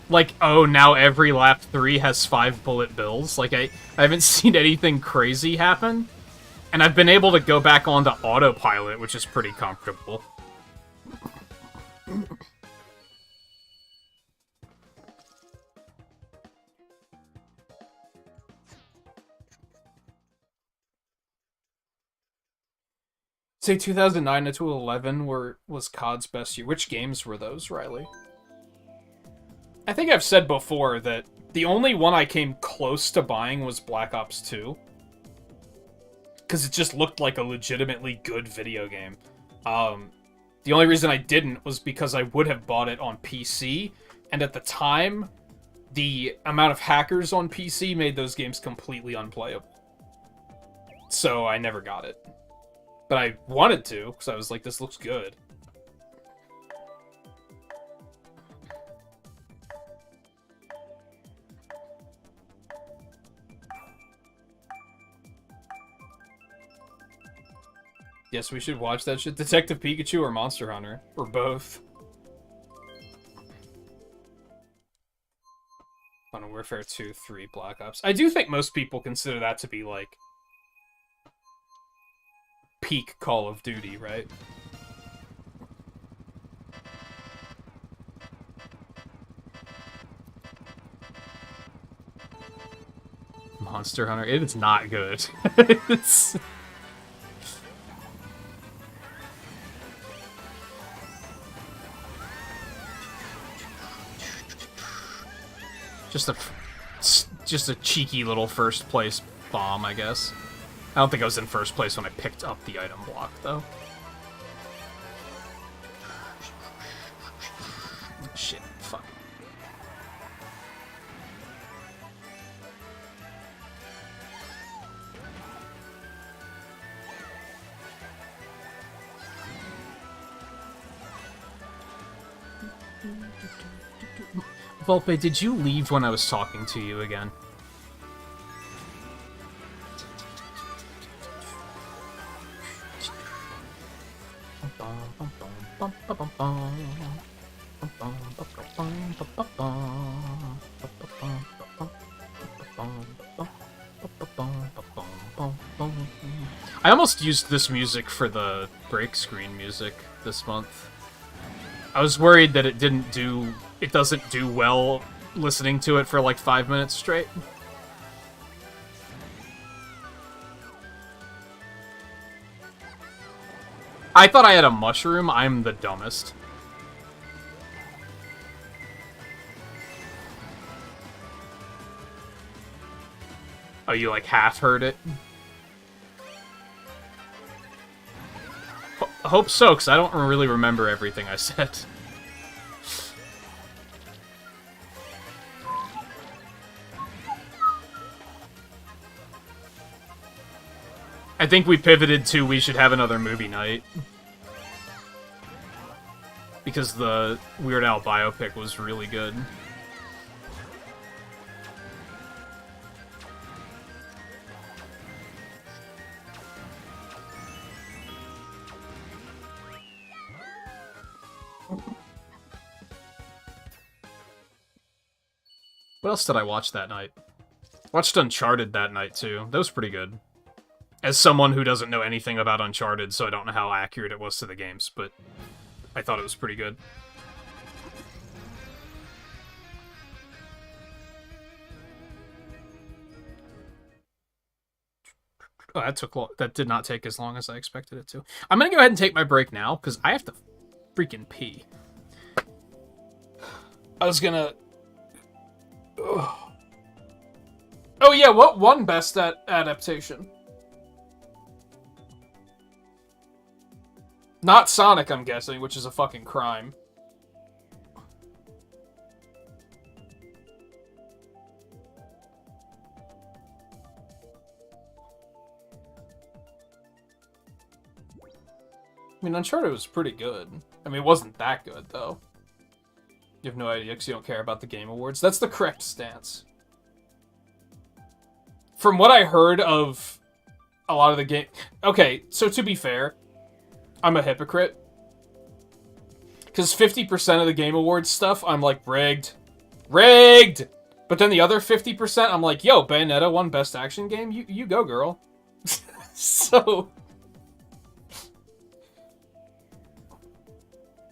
Like, oh, now every lap 3 has 5 bullet bills. Like, I haven't seen anything crazy happen. And I've been able to go back onto autopilot, which is pretty comfortable. Say 2009 to 2011 was COD's best year. Which games were those, Riley? I think I've said before that the only one I came close to buying was Black Ops 2. Because it just looked like a legitimately good video game. The only reason I didn't was because I would have bought it on PC, and at the time, the amount of hackers on PC made those games completely unplayable. So I never got it. But I wanted to, because I was like, this looks good. Yes, we should watch that shit. Detective Pikachu or Monster Hunter? Or both. Modern Warfare 2, 3, Black Ops. I do think most people consider that to be, like, peak Call of Duty, right? Monster Hunter, it is not good. It's... Just a cheeky little first place bomb, I guess. I don't think I was in first place when I picked up the item block, though. Shit, fuck. Volpe, did you leave when I was talking to you again? I almost used this music for the break screen music this month. I was worried that it doesn't do well listening to it for like 5 minutes straight. I thought I had a mushroom. I'm the dumbest. Oh, you like half heard it? I hope so, because I don't really remember everything I said. I think we pivoted to we should have another movie night. Because the Weird Al biopic was really good. What else did I watch that night? Watched Uncharted that night, too. That was pretty good. As someone who doesn't know anything about Uncharted, so I don't know how accurate it was to the games, but I thought it was pretty good. Oh, that did not take as long as I expected it to. I'm gonna go ahead and take my break now, because I have to freaking pee. I was gonna... Ugh. Oh yeah, what won Best Adaptation? Not Sonic, I'm guessing, which is a fucking crime. I mean, Uncharted was pretty good. I mean, it wasn't that good, though. You have no idea because you don't care about the Game Awards. That's the correct stance. From what I heard of a lot of the game... Okay, so to be fair, I'm a hypocrite. Because 50% of the Game Awards stuff, I'm like, rigged. Rigged! But then the other 50%, I'm like, yo, Bayonetta won Best Action Game? You go, girl. So...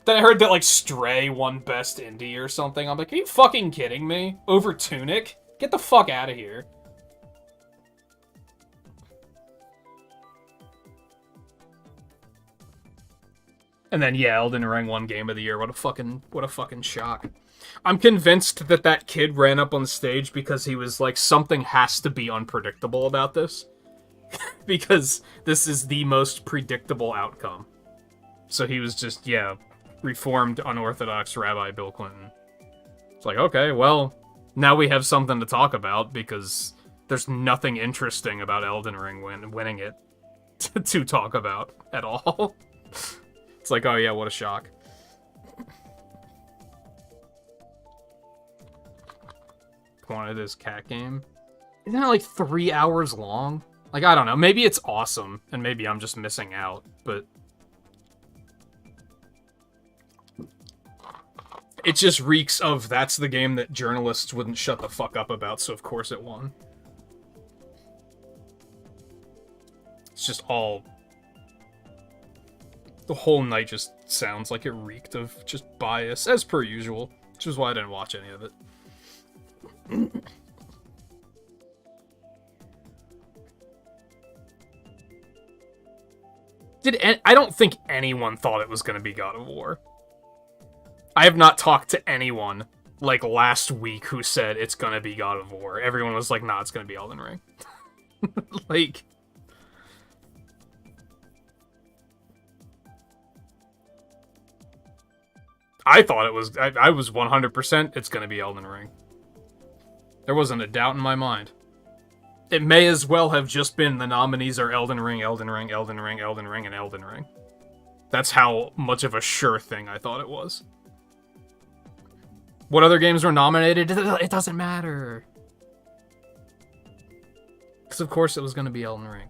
Then I heard that, like, Stray won Best Indie or something. I'm like, are you fucking kidding me? Over Tunic? Get the fuck out of here. And then, yeah, Elden Ring won Game of the Year. What a fucking shock. I'm convinced that that kid ran up on stage because he was like, something has to be unpredictable about this. Because this is the most predictable outcome. So he was just, yeah... Reformed unorthodox Rabbi Bill Clinton. It's like, okay, well, now we have something to talk about because there's nothing interesting about Elden Ring winning it to talk about at all. It's like, oh yeah, what a shock. Wanted this cat game. Isn't it like 3 hours long? Like, I don't know. Maybe it's awesome, and maybe I'm just missing out, but... It just reeks of that's the game that journalists wouldn't shut the fuck up about, so of course it won. It's just all... The whole night just sounds like it reeked of just bias, as per usual, which is why I didn't watch any of it. I don't think anyone thought it was going to be God of War. I have not talked to anyone, like, last week who said it's gonna be God of War. Everyone was like, nah, it's gonna be Elden Ring. Like... I thought it was... I was 100% it's gonna be Elden Ring. There wasn't a doubt in my mind. It may as well have just been the nominees are Elden Ring, Elden Ring, Elden Ring, Elden Ring, and Elden Ring. That's how much of a sure thing I thought it was. What other games were nominated? It doesn't matter. Because of course it was going to be Elden Ring.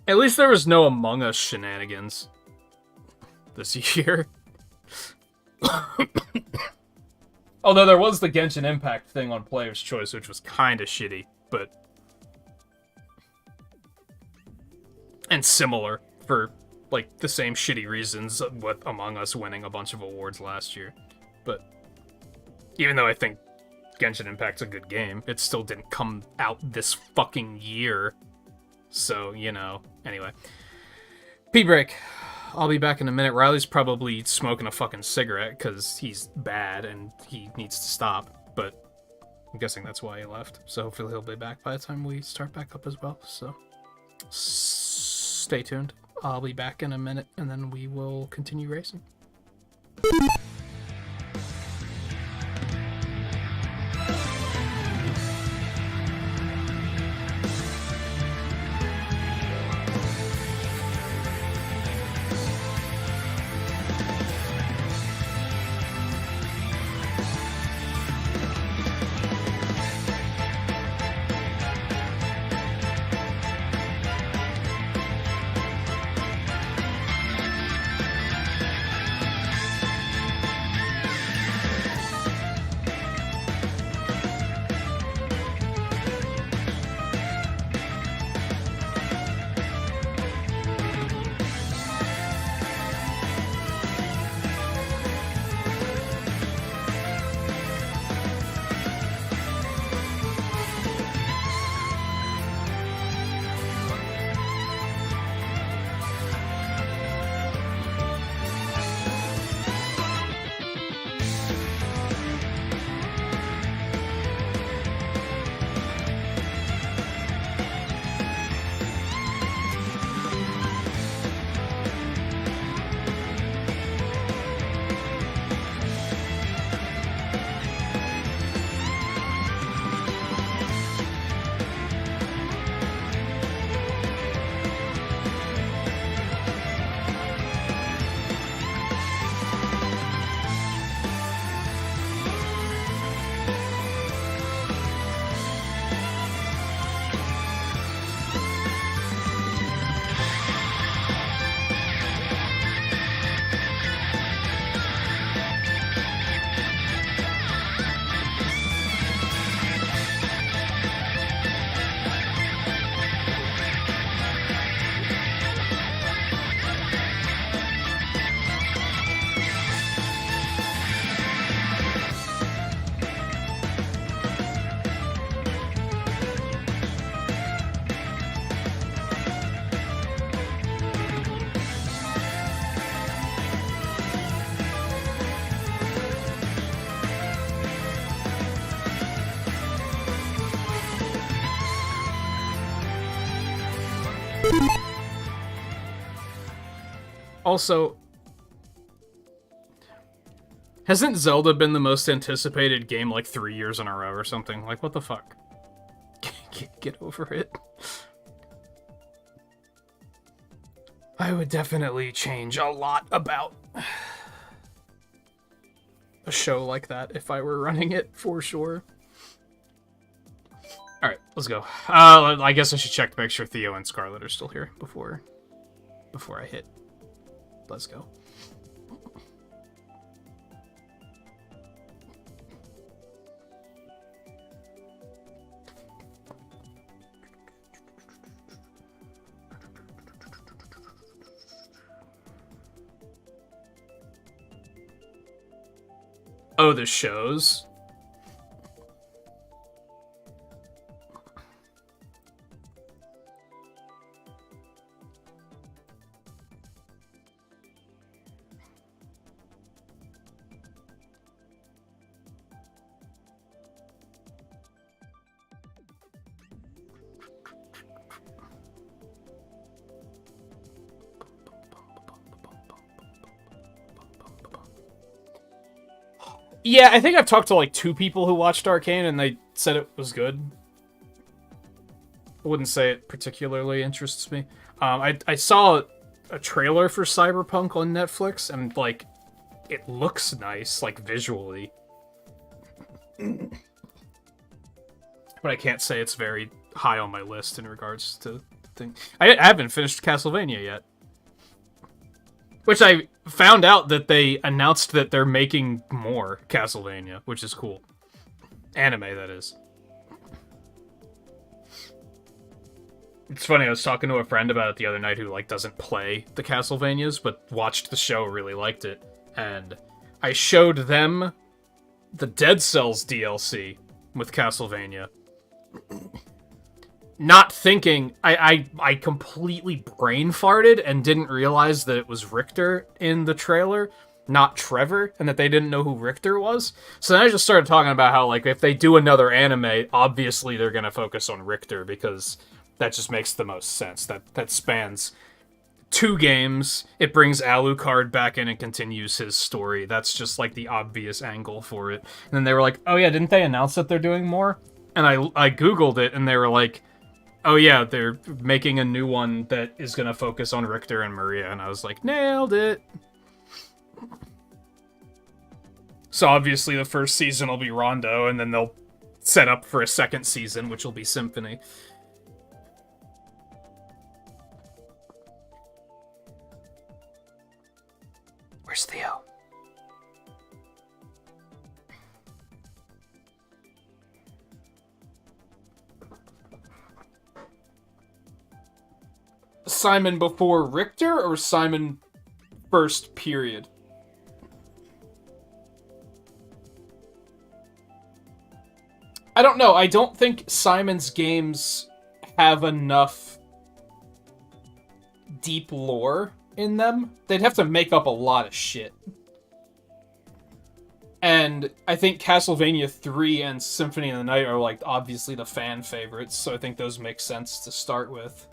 At least there was no Among Us shenanigans this year. Although there was the Genshin Impact thing on Player's Choice, which was kind of shitty, but... And similar for... like, the same shitty reasons with Among Us winning a bunch of awards last year. But even though I think Genshin Impact's a good game, it still didn't come out this fucking year. So, you know. Anyway. Pee break. I'll be back in a minute. Riley's probably smoking a fucking cigarette because he's bad and he needs to stop. But I'm guessing that's why he left. So hopefully he'll be back by the time we start back up as well. So stay tuned. I'll be back in a minute, and then we will continue racing. Also, hasn't Zelda been the most anticipated game like 3 years in a row or something? Like, what the fuck? Get over it. I would definitely change a lot about a show like that if I were running it, for sure. Alright, let's go. I guess I should check to make sure Theo and Scarlet are still here before I hit. Let's go. Oh, the shows? Yeah, I think I've talked to like 2 people who watched Arcane and they said it was good. I wouldn't say it particularly interests me. I saw a trailer for Cyberpunk on Netflix and like it looks nice, like visually. But I can't say it's very high on my list in regards to things. I haven't finished Castlevania yet. Which I found out that they announced that they're making more Castlevania, which is cool. Anime, that is. It's funny, I was talking to a friend about it the other night who, like, doesn't play the Castlevanias, but watched the show, really liked it. And I showed them the Dead Cells DLC with Castlevania. Not thinking, I completely brain farted and didn't realize that it was Richter in the trailer, not Trevor, and that they didn't know who Richter was. So then I just started talking about how, like, if they do another anime, obviously they're gonna focus on Richter, because that just makes the most sense. That spans 2 games, it brings Alucard back in and continues his story. That's just, like, the obvious angle for it. And then they were like, oh yeah, didn't they announce that they're doing more? And I googled it, and they were like, oh yeah, they're making a new one that is gonna focus on Richter and Maria, and I was like, nailed it! So obviously the first season will be Rondo, and then they'll set up for a second season, which will be Symphony. Where's Theo? Simon before Richter, or Simon first period? I don't know. I don't think Simon's games have enough deep lore in them. They'd have to make up a lot of shit. And I think Castlevania 3 and Symphony of the Night are, like, obviously the fan favorites, so I think those make sense to start with.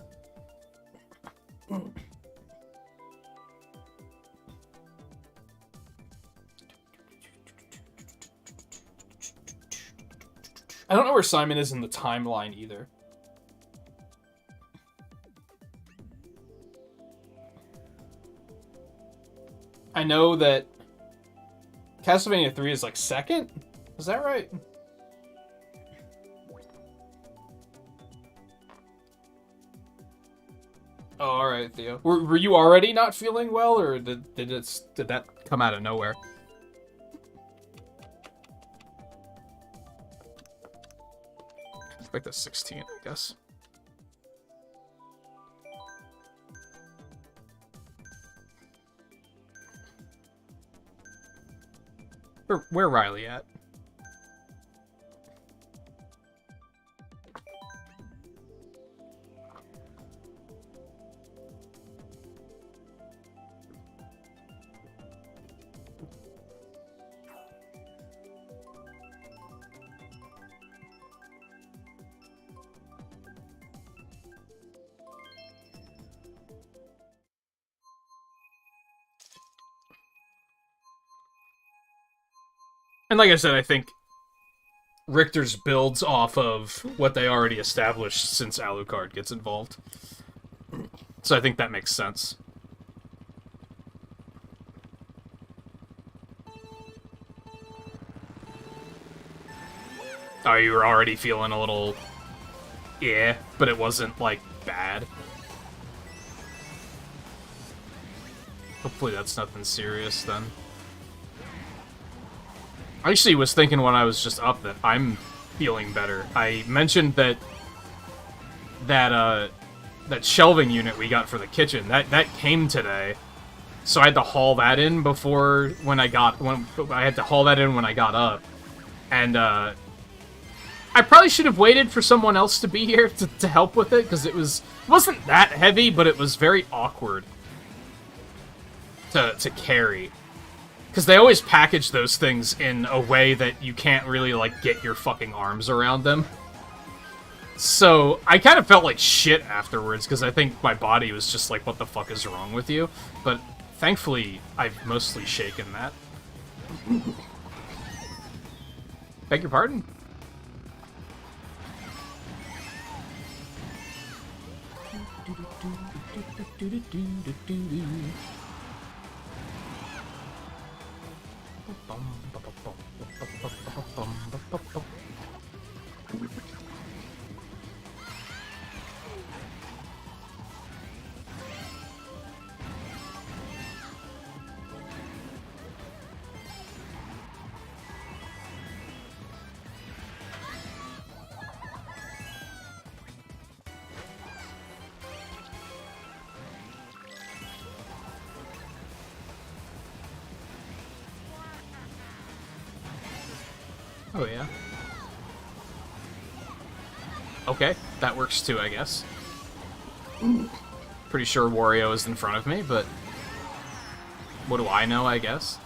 I don't know where Simon is in the timeline either. I know that Castlevania 3 is like second? Is that right? Oh, alright, Theo. Were you already not feeling well, or did that come out of nowhere? Like the 16, I guess. Where Riley at? And like I said, I think Richter's builds off of what they already established since Alucard gets involved. So I think that makes sense. Oh, you were already feeling a little... yeah, but it wasn't, like, bad. Hopefully that's nothing serious, then. I actually was thinking when I was just up that I'm feeling better. I mentioned that shelving unit we got for the kitchen, that came today. So I had to haul that in when I got up. And, I probably should have waited for someone else to be here to help with it, because it wasn't that heavy, but it was very awkward to carry. Because they always package those things in a way that you can't really, like, get your fucking arms around them. So, I kind of felt like shit afterwards, because I think my body was just like, what the fuck is wrong with you? But, thankfully, I've mostly shaken that. Beg your pardon? Oh, yeah. Okay, that works too, I guess. Pretty sure Wario is in front of me, but... what do I know, I guess?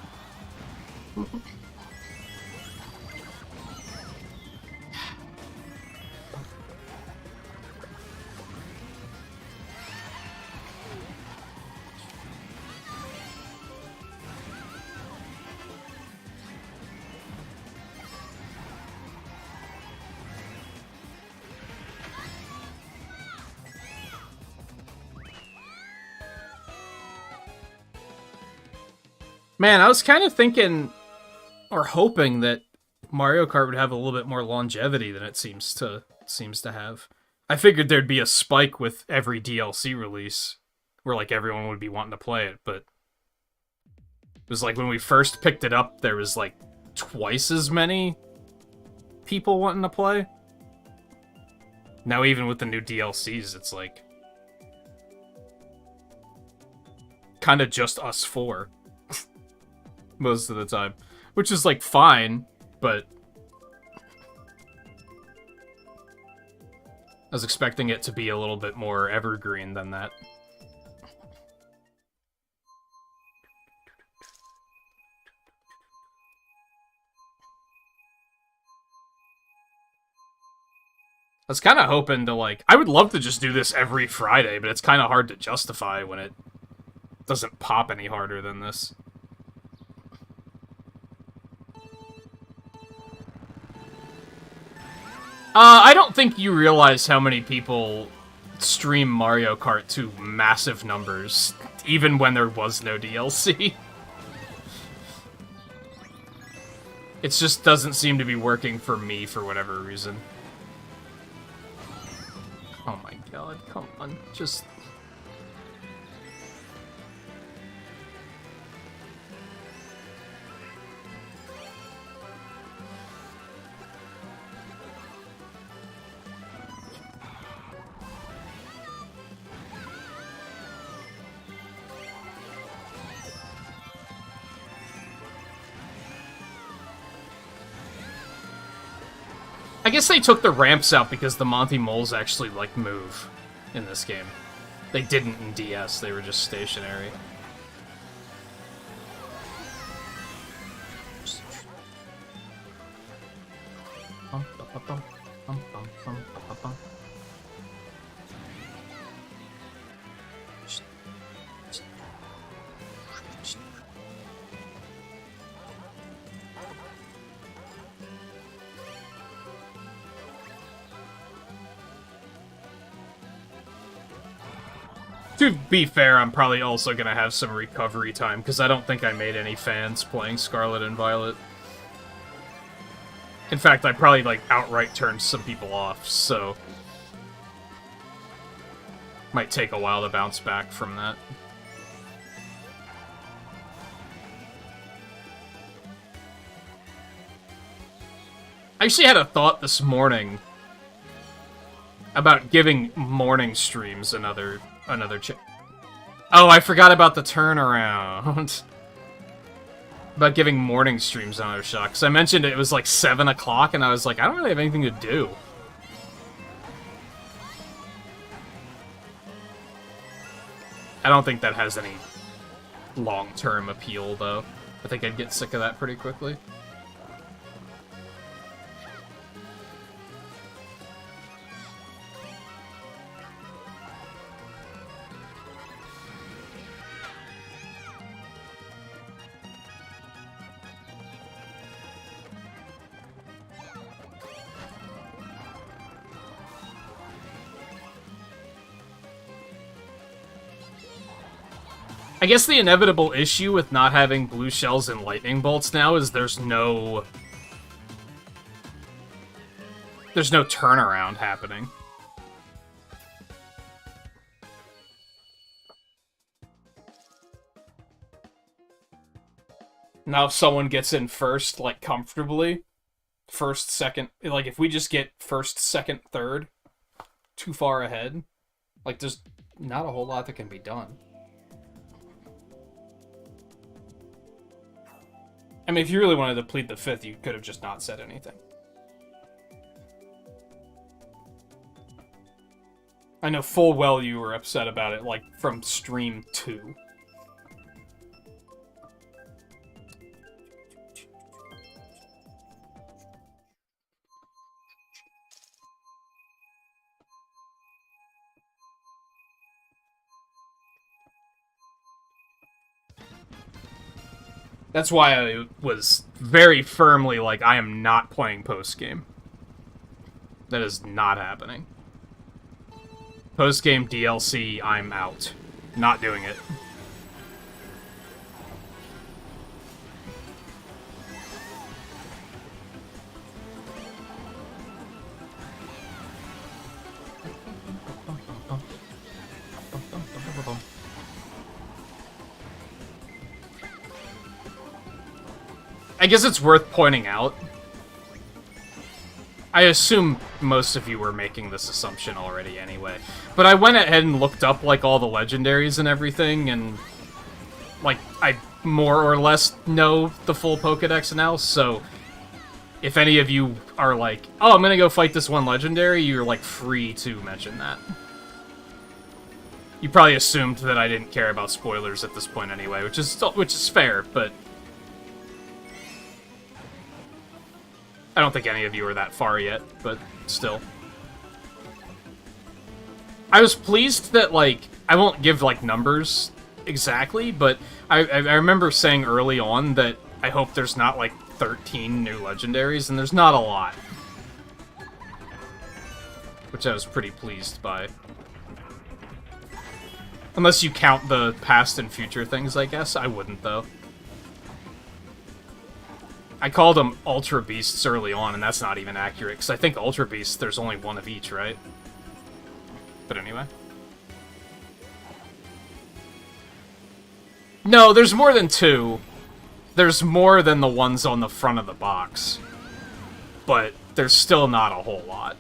Man, I was kind of thinking, or hoping, that Mario Kart would have a little bit more longevity than it seems to have. I figured there'd be a spike with every DLC release, where like everyone would be wanting to play it, but it was like when we first picked it up, there was like twice as many people wanting to play. Now even with the new DLCs, it's like kind of just us four. Most of the time. Which is, like, fine, but I was expecting it to be a little bit more evergreen than that. I was kind of hoping to, like... I would love to just do this every Friday, but it's kind of hard to justify when it doesn't pop any harder than this. I don't think you realize how many people stream Mario Kart to massive numbers, even when there was no DLC. It just doesn't seem to be working for me for whatever reason. Oh my god, come on, just... I guess they took the ramps out because the Monty Moles actually, like, move in this game. They didn't in DS, they were just stationary. To be fair, I'm probably also gonna have some recovery time, because I don't think I made any fans playing Scarlet and Violet. In fact, I probably, like, outright turned some people off, so... might take a while to bounce back from that. I actually had a thought this morning about giving morning streams another chance. Oh, I forgot about the turnaround. About giving morning streams another shot. Because I mentioned it was like 7 o'clock, and I was like, I don't really have anything to do. I don't think that has any long-term appeal, though. I think I'd get sick of that pretty quickly. I guess the inevitable issue with not having blue shells and lightning bolts now is there's no turnaround happening. Now if someone gets in first, like, comfortably, first, second, like, if we just get first, second, third, too far ahead, like, there's not a whole lot that can be done. I mean, if you really wanted to plead the fifth, you could have just not said anything. I know full well you were upset about it, like, from stream 2. That's why I was very firmly like, I am not playing post-game. That is not happening. Post-game DLC, I'm out. Not doing it. I guess it's worth pointing out. I assume most of you were making this assumption already anyway. But I went ahead and looked up, like, all the legendaries and everything, and, like, I more or less know the full Pokedex now, so if any of you are like, oh, I'm gonna go fight this one legendary, you're, like, free to mention that. You probably assumed that I didn't care about spoilers at this point anyway, which is fair, but I don't think any of you are that far yet, but still. I was pleased that, like, I won't give, like, numbers exactly, but I remember saying early on that I hope there's not, like, 13 new legendaries, and there's not a lot. Which I was pretty pleased by. Unless you count the past and future things, I guess. I wouldn't, though. I called them Ultra Beasts early on, and that's not even accurate, because I think Ultra Beasts, there's only one of each, right? But anyway. No, there's more than 2. There's more than the ones on the front of the box. But there's still not a whole lot.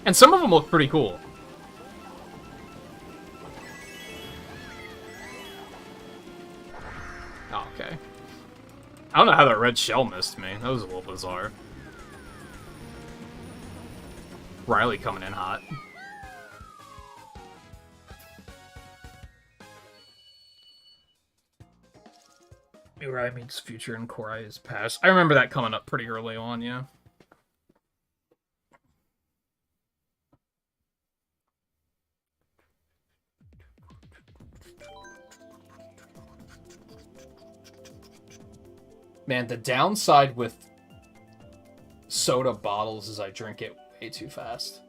And some of them look pretty cool. Oh, okay. I don't know how that red shell missed me. That was a little bizarre. Riley coming in hot. Mirai meets future and Korai is past. I remember that coming up pretty early on, yeah. Man, the downside with soda bottles is I drink it way too fast.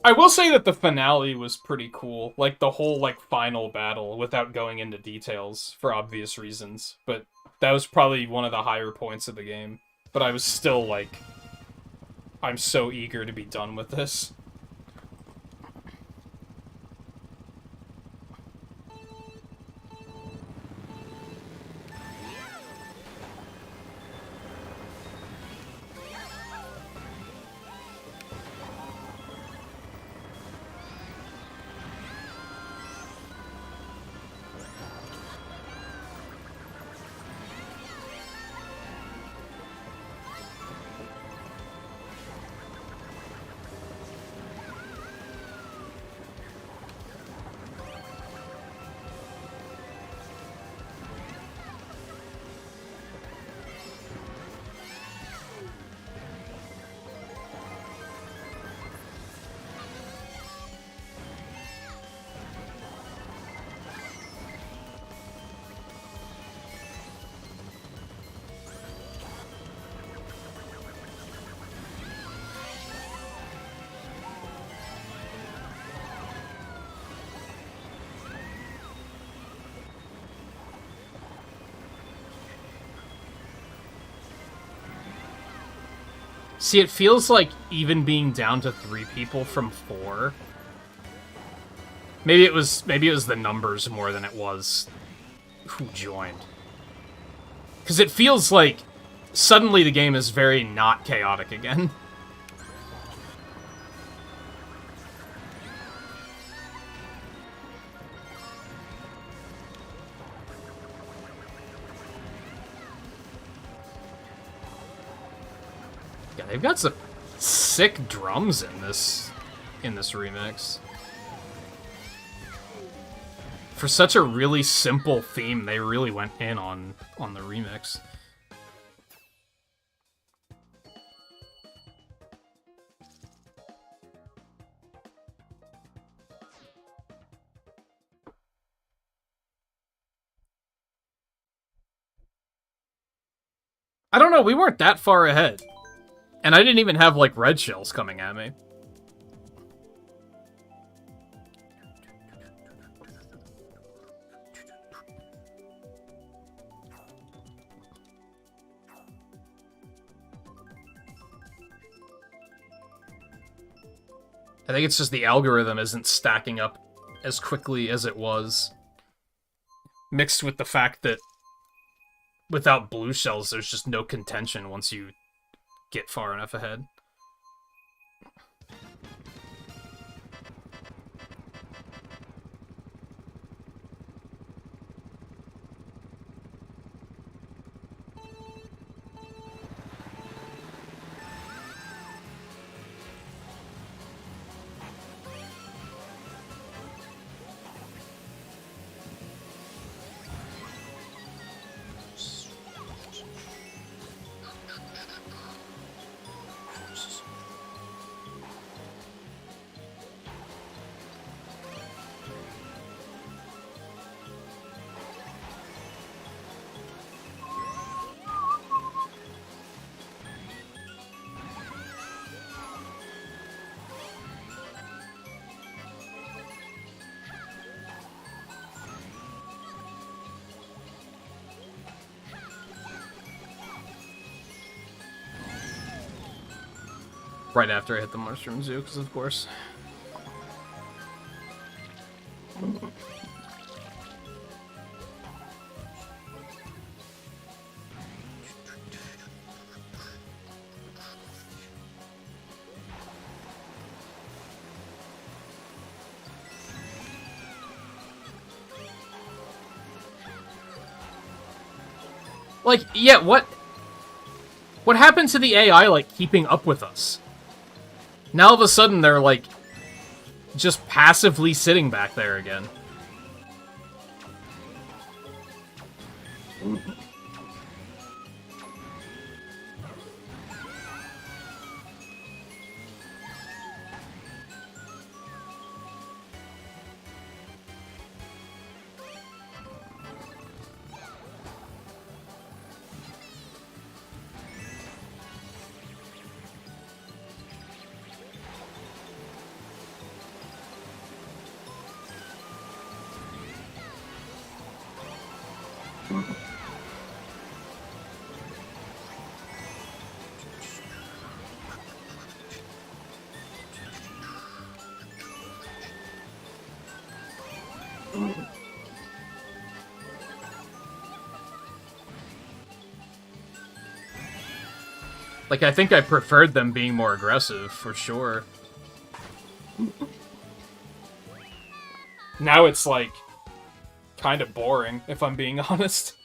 I will say that the finale was pretty cool. Like, the whole, like, final battle, without going into details, for obvious reasons. But that was probably one of the higher points of the game. But I was still, like... I'm so eager to be done with this. See, it feels like even being down to 3 people from 4. Maybe it was the numbers more than it was who joined. Because it feels like suddenly the game is very not chaotic again. Yeah, they've got some sick drums in this remix. For such a really simple theme, they really went in on the remix. I don't know, we weren't that far ahead. And I didn't even have, like, red shells coming at me. I think it's just the algorithm isn't stacking up as quickly as it was. Mixed with the fact that without blue shells, there's just no contention once you get far enough ahead. Right after I hit the Mushroom Zoo, because of course. Like, yeah, what happened to the AI, like, keeping up with us? Now all of a sudden they're, like, just passively sitting back there again. Like, I think I preferred them being more aggressive, for sure. Now it's, like, kind of boring, if I'm being honest.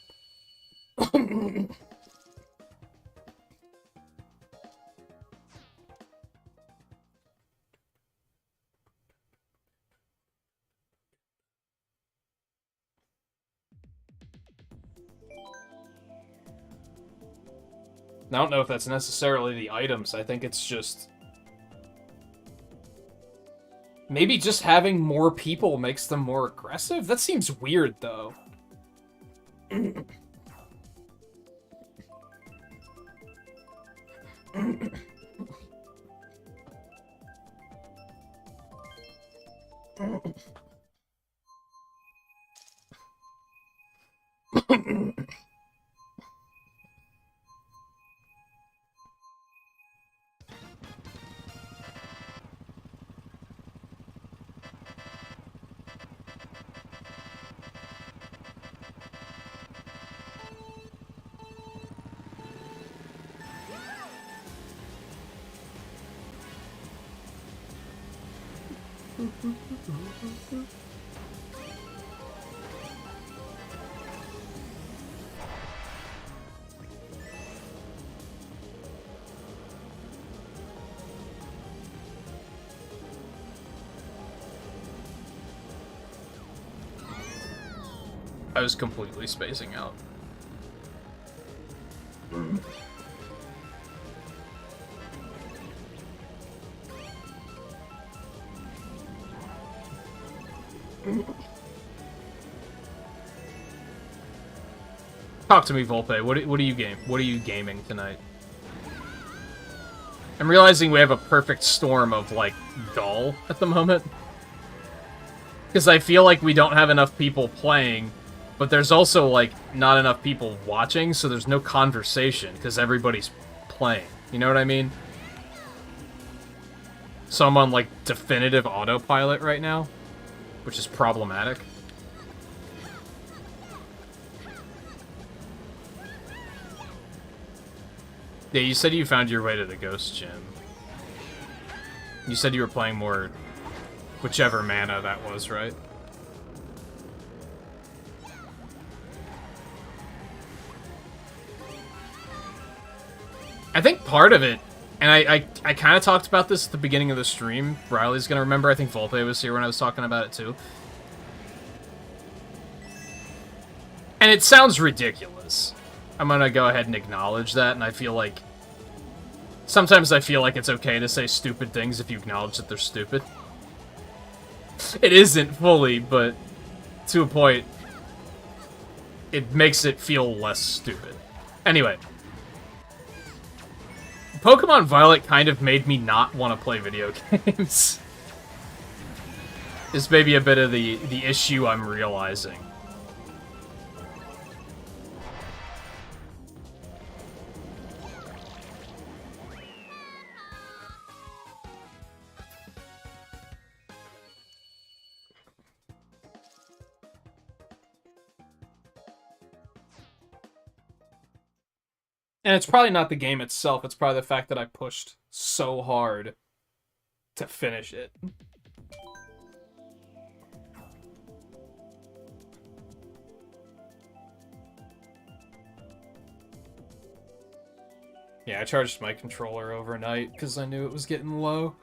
I don't know if that's necessarily the items. I think it's just... Maybe just having more people makes them more aggressive? That seems weird, though. I was completely spacing out. Talk to me, Volpe. What are you gaming tonight? I'm realizing we have a perfect storm of, like, dull at the moment. Because I feel like we don't have enough people playing, but there's also, like, not enough people watching, so there's no conversation, because everybody's playing. You know what I mean? So I'm on, like, definitive autopilot right now, which is problematic. Yeah, you said you found your way to the Ghost Gym. You said you were playing more whichever mana that was, right? I think part of it, and I kind of talked about this at the beginning of the stream. Riley's gonna remember. I think Volpe was here when I was talking about it too. And it sounds ridiculous. I'm gonna go ahead and acknowledge that, and I feel like... Sometimes I feel like it's okay to say stupid things if you acknowledge that they're stupid. It isn't fully, but to a point, it makes it feel less stupid. Anyway. Pokemon Violet kind of made me not want to play video games. Is maybe a bit of the issue I'm realizing. And it's probably not the game itself, it's probably the fact that I pushed so hard to finish it. Yeah, I charged my controller overnight because I knew it was getting low.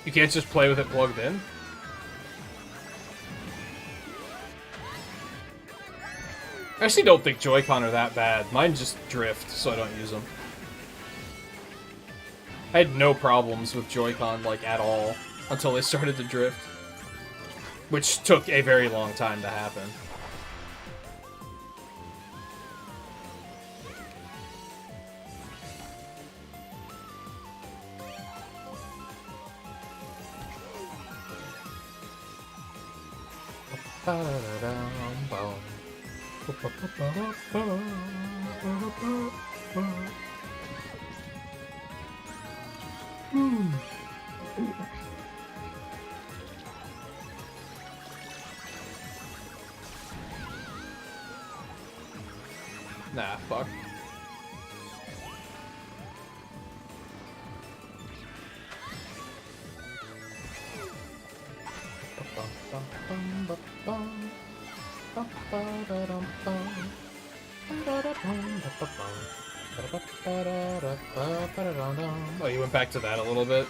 You can't just play with it plugged in? I actually don't think Joy-Con are that bad. Mine just drift, so I don't use them. I had no problems with Joy-Con, like, at all, until they started to drift. Which took a very long time to happen. Nah, fuck. Oh, you went back to that a little bit?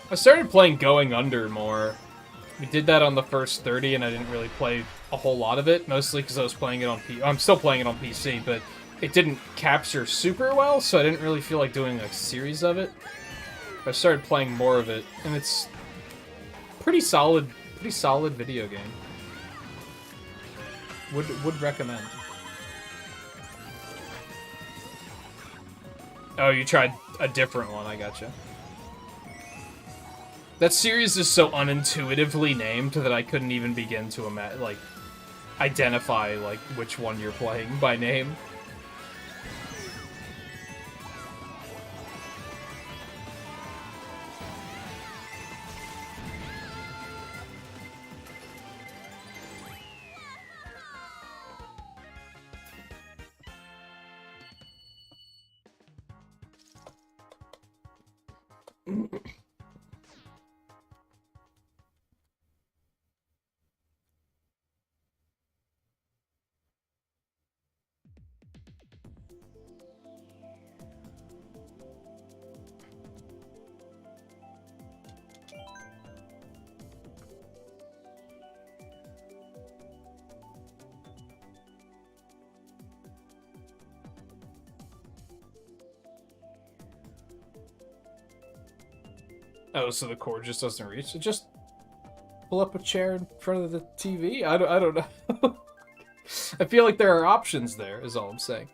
I started playing Going Under more. We did that on the first 30, and I didn't really play a whole lot of it, mostly because I was playing it on PC. I'm still playing it on PC, but it didn't capture super well, so I didn't really feel like doing a series of it. But I started playing more of it, and it's pretty solid video game. Would recommend. Oh, you tried a different one, I gotcha. That series is so unintuitively named that I couldn't even begin to identify, which one you're playing by name. Oh, so the cord just doesn't reach? So just pull up a chair in front of the TV? I don't know. I feel like there are options there, is all I'm saying.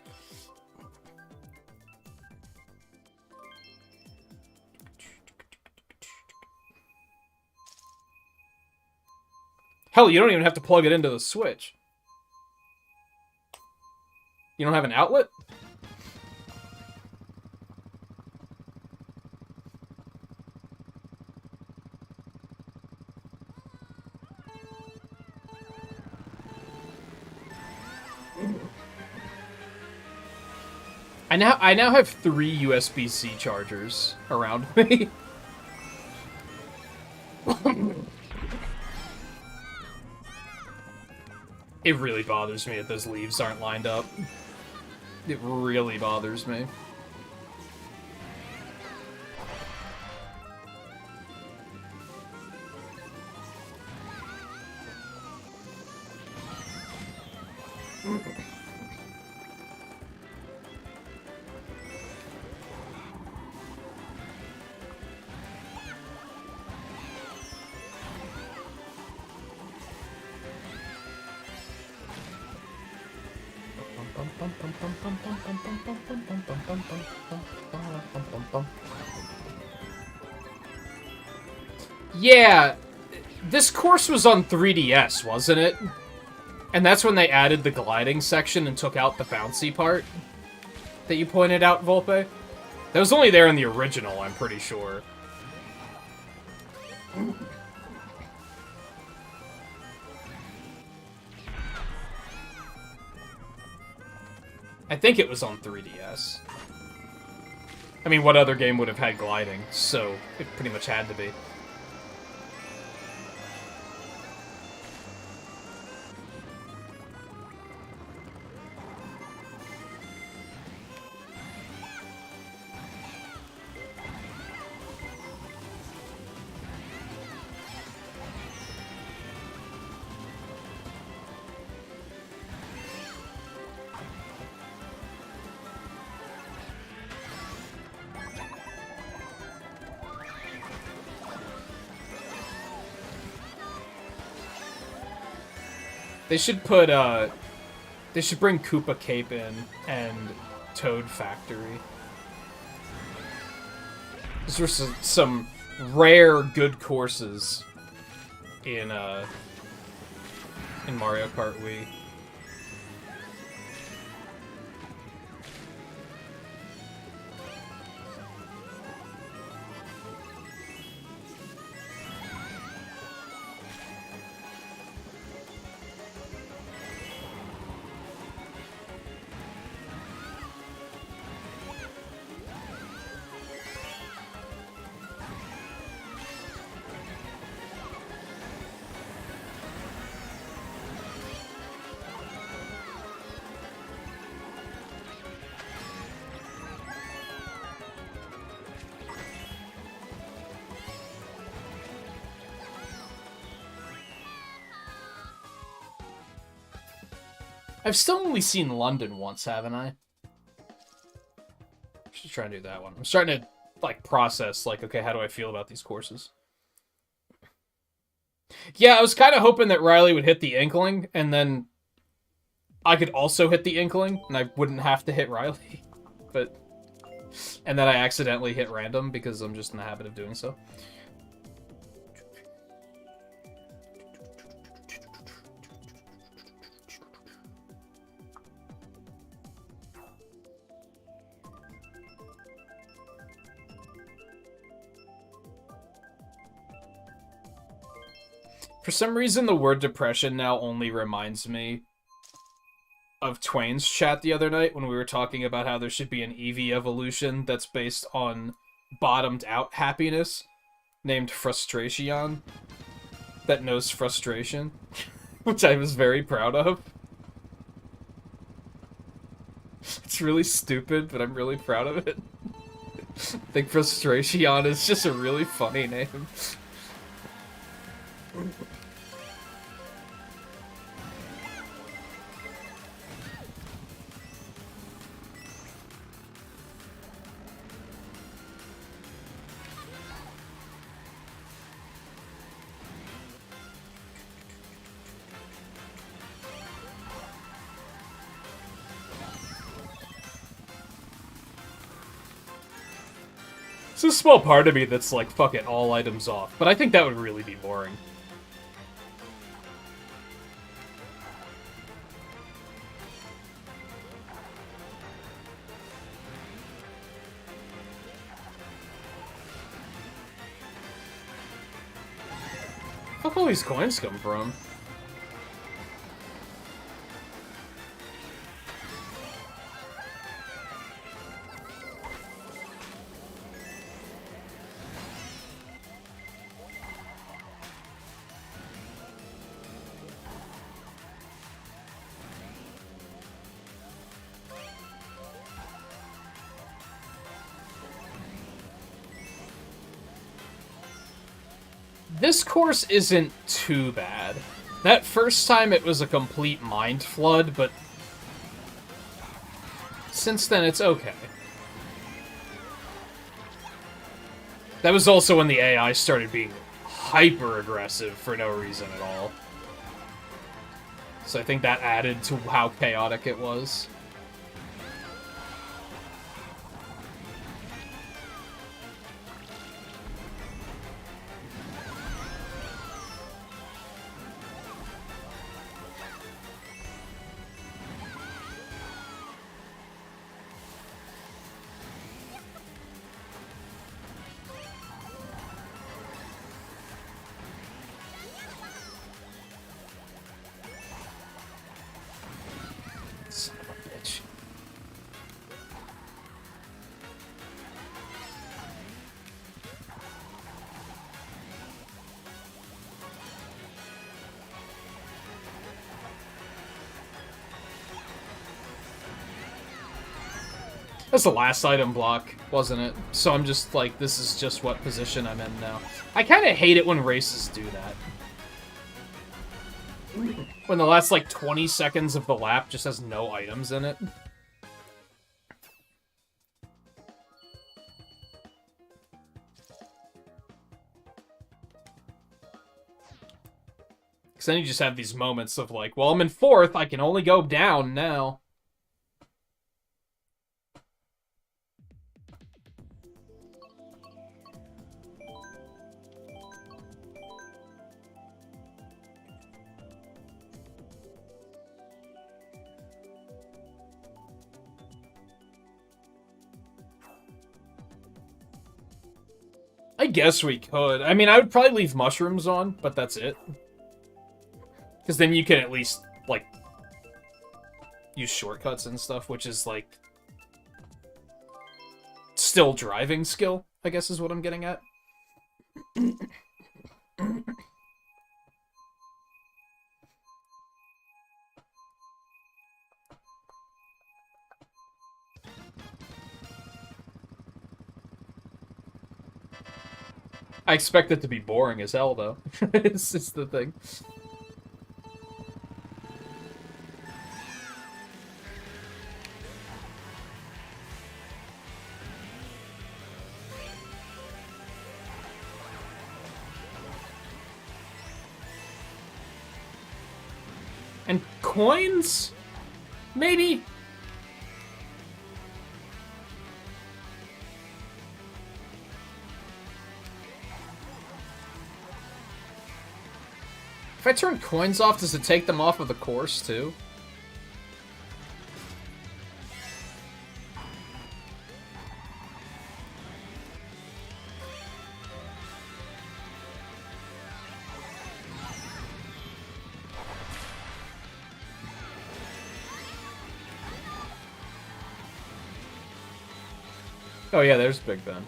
Hell, you don't even have to plug it into the Switch. You don't have an outlet? I now have 3 USB-C chargers around me. It really bothers me that those leaves aren't lined up. It really bothers me. Yeah, this course was on 3DS, wasn't it? And that's when they added the gliding section and took out the bouncy part that you pointed out, Volpe. That was only there in the original, I'm pretty sure. I think it was on 3DS. I mean, what other game would have had gliding? So it pretty much had to be. They should put, they should bring Koopa Cape in and Toad Factory. These were some rare good courses in Mario Kart Wii. I've still only seen London once, haven't I? I should try and do that one. I'm starting to, like, process, like, okay, how do I feel about these courses? Yeah, I was kind of hoping that Riley would hit the Inkling, and then I could also hit the Inkling, and I wouldn't have to hit Riley. But... And then I accidentally hit random, because I'm just in the habit of doing so. For some reason, the word depression now only reminds me of Twain's chat the other night when we were talking about how there should be an Eevee evolution that's based on bottomed-out happiness, named Frustration, that knows frustration, which I was very proud of. It's really stupid, but I'm really proud of it. I think Frustration is just a really funny name. There's a small part of me that's like, fuck it, all items off. But I think that would really be boring. Fuck all these coins come from? This course isn't too bad. That first time it was a complete mind flood, but since then it's okay. That was also when the AI started being hyper-aggressive for no reason at all. So I think that added to how chaotic it was. That's the last item block, wasn't it? So I'm just like, this is just what position I'm in now. I kind of hate it when races do that. When the last, like, 20 seconds of the lap just has no items in it. Because then you just have these moments of like, well, I'm in 4th, I can only go down now. I guess we could. I mean, I would probably leave mushrooms on, but that's it. Because then you can at least, like, use shortcuts and stuff, which is, like, still driving skill, I guess is what I'm getting at. I expect it to be boring as hell, though. It's just the thing. And coins? Maybe? If I turn coins off, does it take them off of the course, too? Oh yeah, there's Big Ben.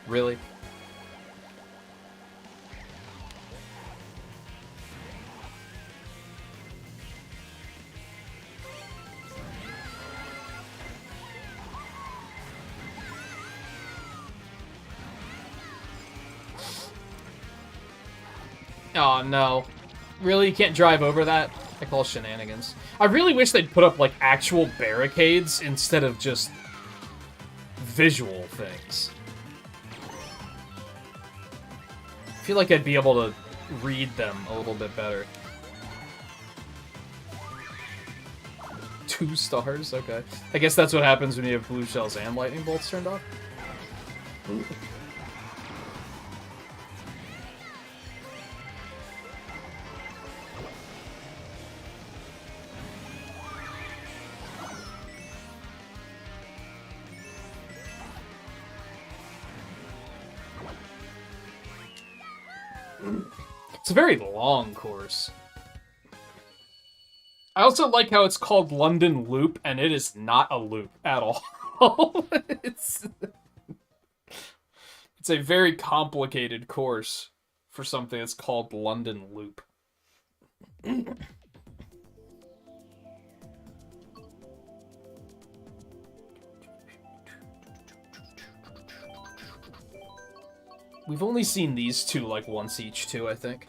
Really? Oh, no. Really? You can't drive over that? I call shenanigans. I really wish they'd put up, like, actual barricades instead of just visual things. I feel like I'd be able to read them a little bit better. 2 stars? Okay. I guess that's what happens when you have blue shells and lightning bolts turned off. Ooh. It's a very long course. I also like how it's called London Loop, and it is not a loop at all. It's a very complicated course for something that's called London Loop. We've only seen these two, like, once each, too, I think.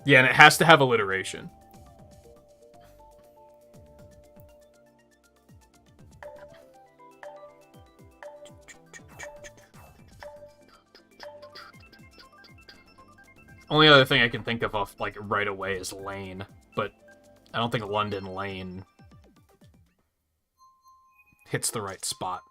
Yeah, and it has to have alliteration. Only other thing I can think of off, like, right away is Lane, but I don't think London Lane hits the right spot.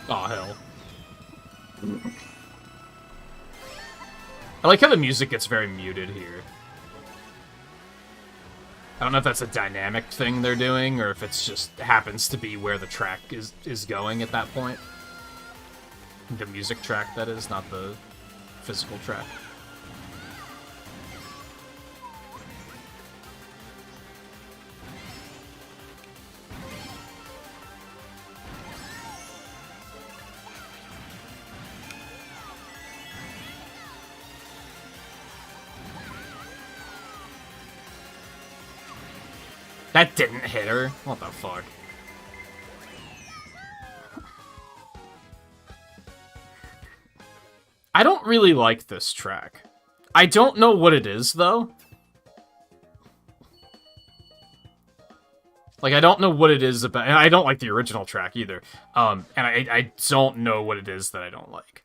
Aw, hell. I like how the music gets very muted here. I don't know if that's a dynamic thing they're doing, or if it's just happens to be where the track is going at that point. The music track, that is, not the physical track. That didn't hit her? What the fuck? I don't really like this track. I don't know what it is, though. Like, I don't know what it is about... And I don't like the original track, either. And I don't know what it is that I don't like.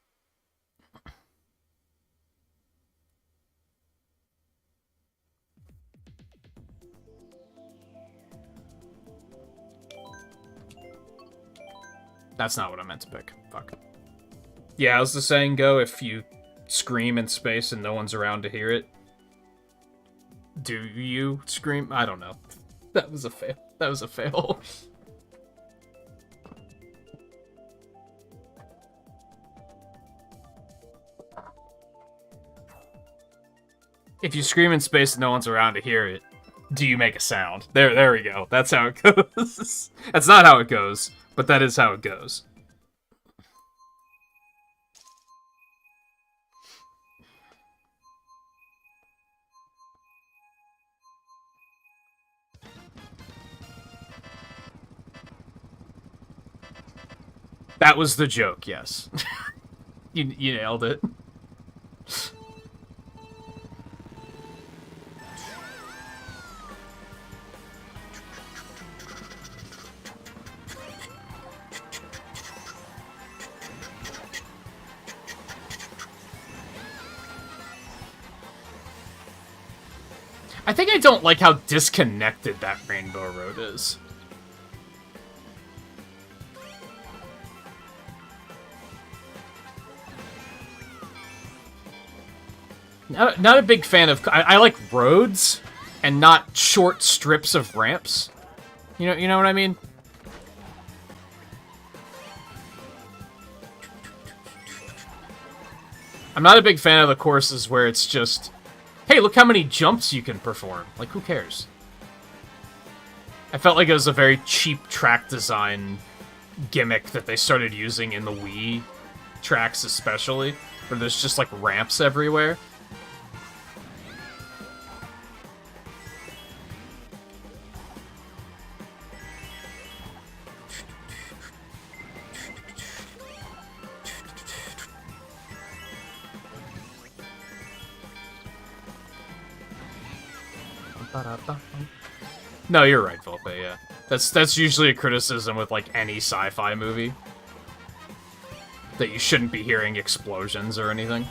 That's not what I meant to pick. Fuck. Yeah, how's the saying go? If you scream in space and no one's around to hear it, do you scream? I don't know. That was a fail. That was a fail. If you scream in space and no one's around to hear it, do you make a sound? There we go. That's how it goes. That's not how it goes, but that is how it goes. That was the joke, yes. You nailed it. I think I don't like how disconnected that Rainbow Road is. Not a big fan of... I like roads and not short strips of ramps. You know what I mean? I'm not a big fan of the courses where it's just, hey, look how many jumps you can perform. Like, who cares? I felt like it was a very cheap track design gimmick that they started using in the Wii tracks especially, where there's just, like, ramps everywhere. No, you're right, Volpe, yeah. That's usually a criticism with, like, any sci-fi movie. That you shouldn't be hearing explosions or anything.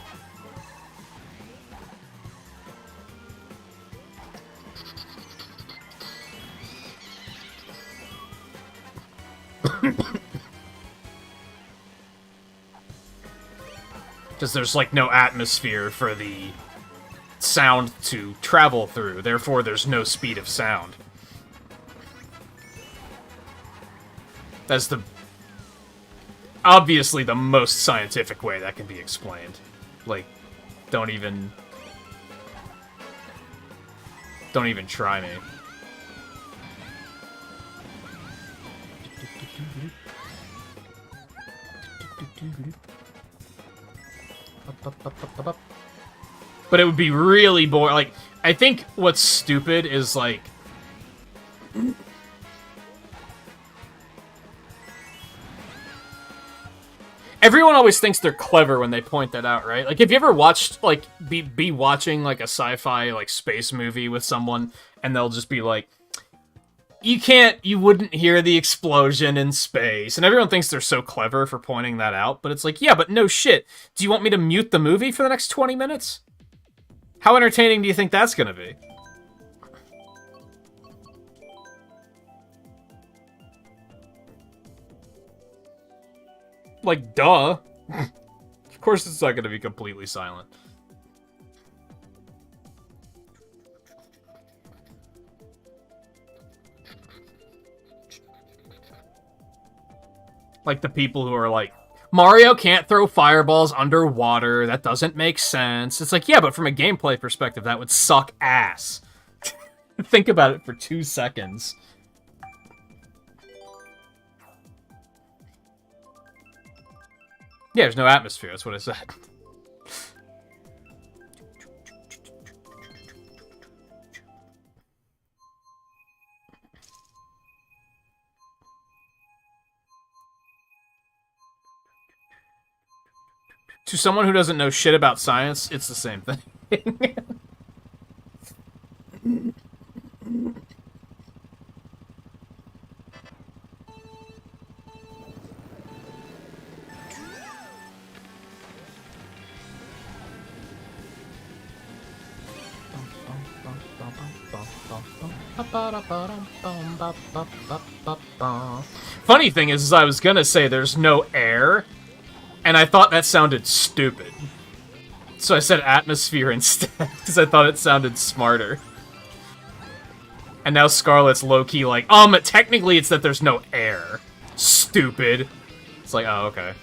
Because there's, like, no atmosphere for the sound to travel through, therefore there's no speed of sound. That's obviously the most scientific way that can be explained. Like, don't even try me. But it would be really boring. Like, I think what's stupid is, like... Everyone always thinks they're clever when they point that out, right? Like, have you ever watched, like, be watching, like, a sci-fi, like, space movie with someone, and they'll just be like, you wouldn't hear the explosion in space. And everyone thinks they're so clever for pointing that out, but it's like, yeah, but no shit. Do you want me to mute the movie for the next 20 minutes? How entertaining do you think that's gonna be? Like, duh. Of course it's not gonna be completely silent. Like the people who are like, Mario can't throw fireballs underwater, that doesn't make sense. It's like, yeah, but from a gameplay perspective, that would suck ass. Think about it for 2 seconds. Yeah, there's no atmosphere, that's what I said. To someone who doesn't know shit about science, it's the same thing. Funny thing is I was gonna say there's no air, and I thought that sounded stupid. So I said atmosphere instead, because I thought it sounded smarter. And now Scarlet's low-key like, technically it's that there's no air. Stupid. It's like, oh, okay.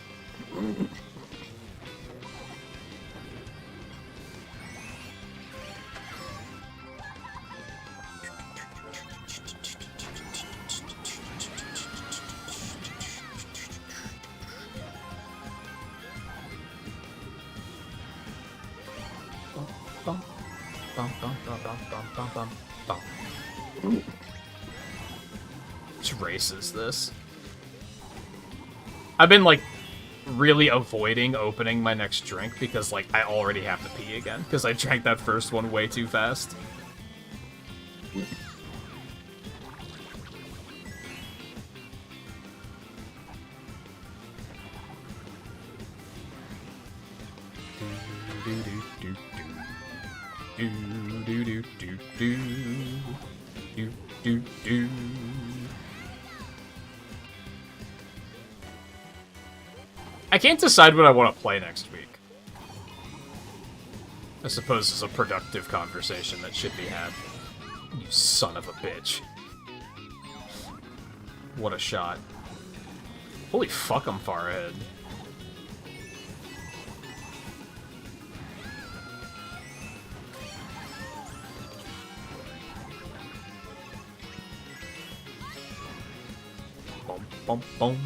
Which race is this? I've been, like, really avoiding opening my next drink because, like, I already have to pee again because I drank that first one way too fast. I can't decide what I want to play next week. I suppose it's a productive conversation that should be had. You son of a bitch. What a shot. Holy fuck, I'm far ahead. Bum, bum, bum.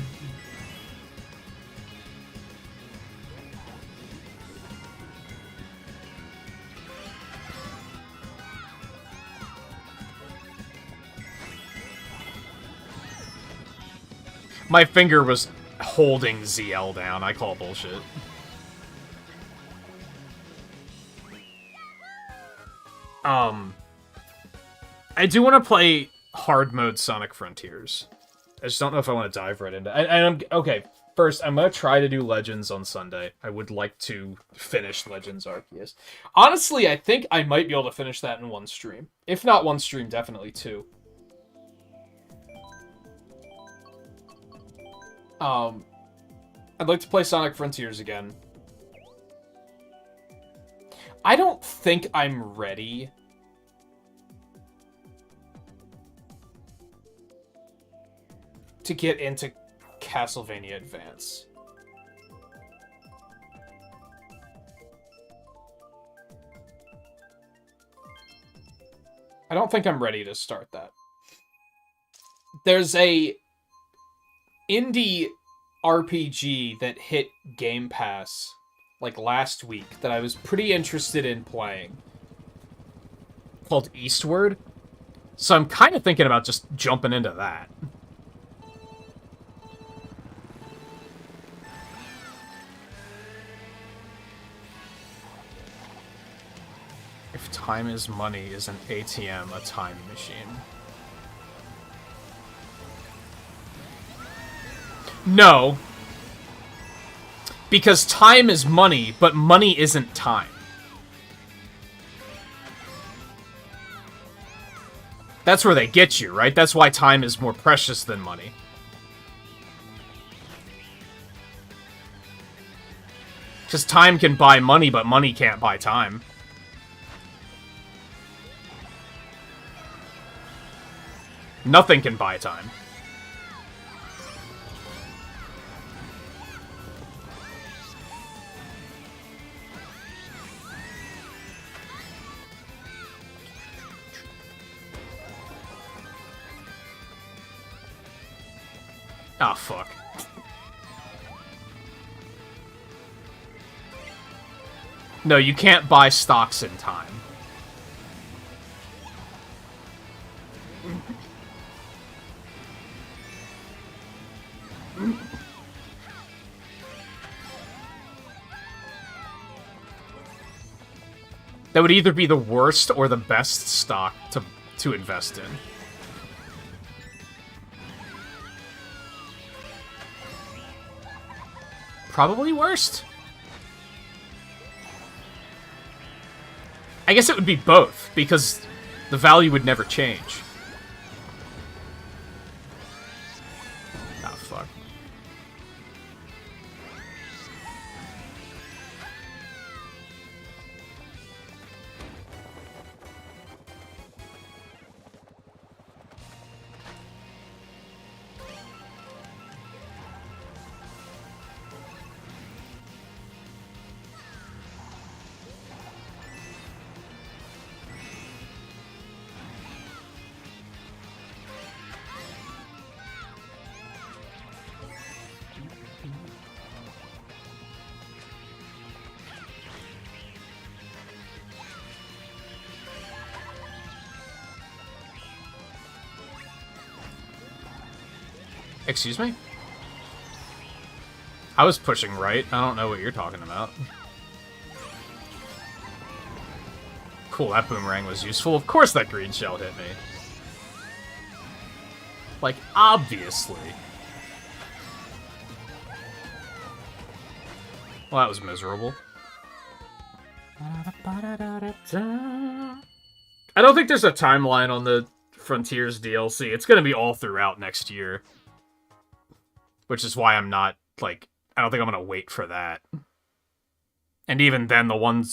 My finger was holding ZL down. I call bullshit. I do want to play hard mode Sonic Frontiers. I just don't know if I want to dive right into it. Okay, first, I'm going to try to do Legends on Sunday. I would like to finish Legends Arceus. Honestly, I think I might be able to finish that in one stream. If not one stream, definitely two. I'd like to play Sonic Frontiers again. I don't think I'm ready to get into Castlevania Advance. I don't think I'm ready to start that. There's a indie RPG that hit Game Pass like last week that I was pretty interested in playing, called Eastward. So I'm kind of thinking about just jumping into that. If time is money, is an ATM a time machine? No. Because time is money, but money isn't time. That's where they get you, right? That's why time is more precious than money. Because time can buy money, but money can't buy time. Nothing can buy time. Ah, fuck. No, you can't buy stocks in time. That would either be the worst or the best stock to invest in. Probably worst. I guess it would be both, because the value would never change. Ah, fuck. Excuse me? I was pushing right. I don't know what you're talking about. Cool, that boomerang was useful. Of course that green shell hit me. Like, obviously. Well, that was miserable. I don't think there's a timeline on the Frontiers DLC. It's gonna be all throughout next year. Which is why I'm not, like, I don't think I'm gonna wait for that. And even then, the one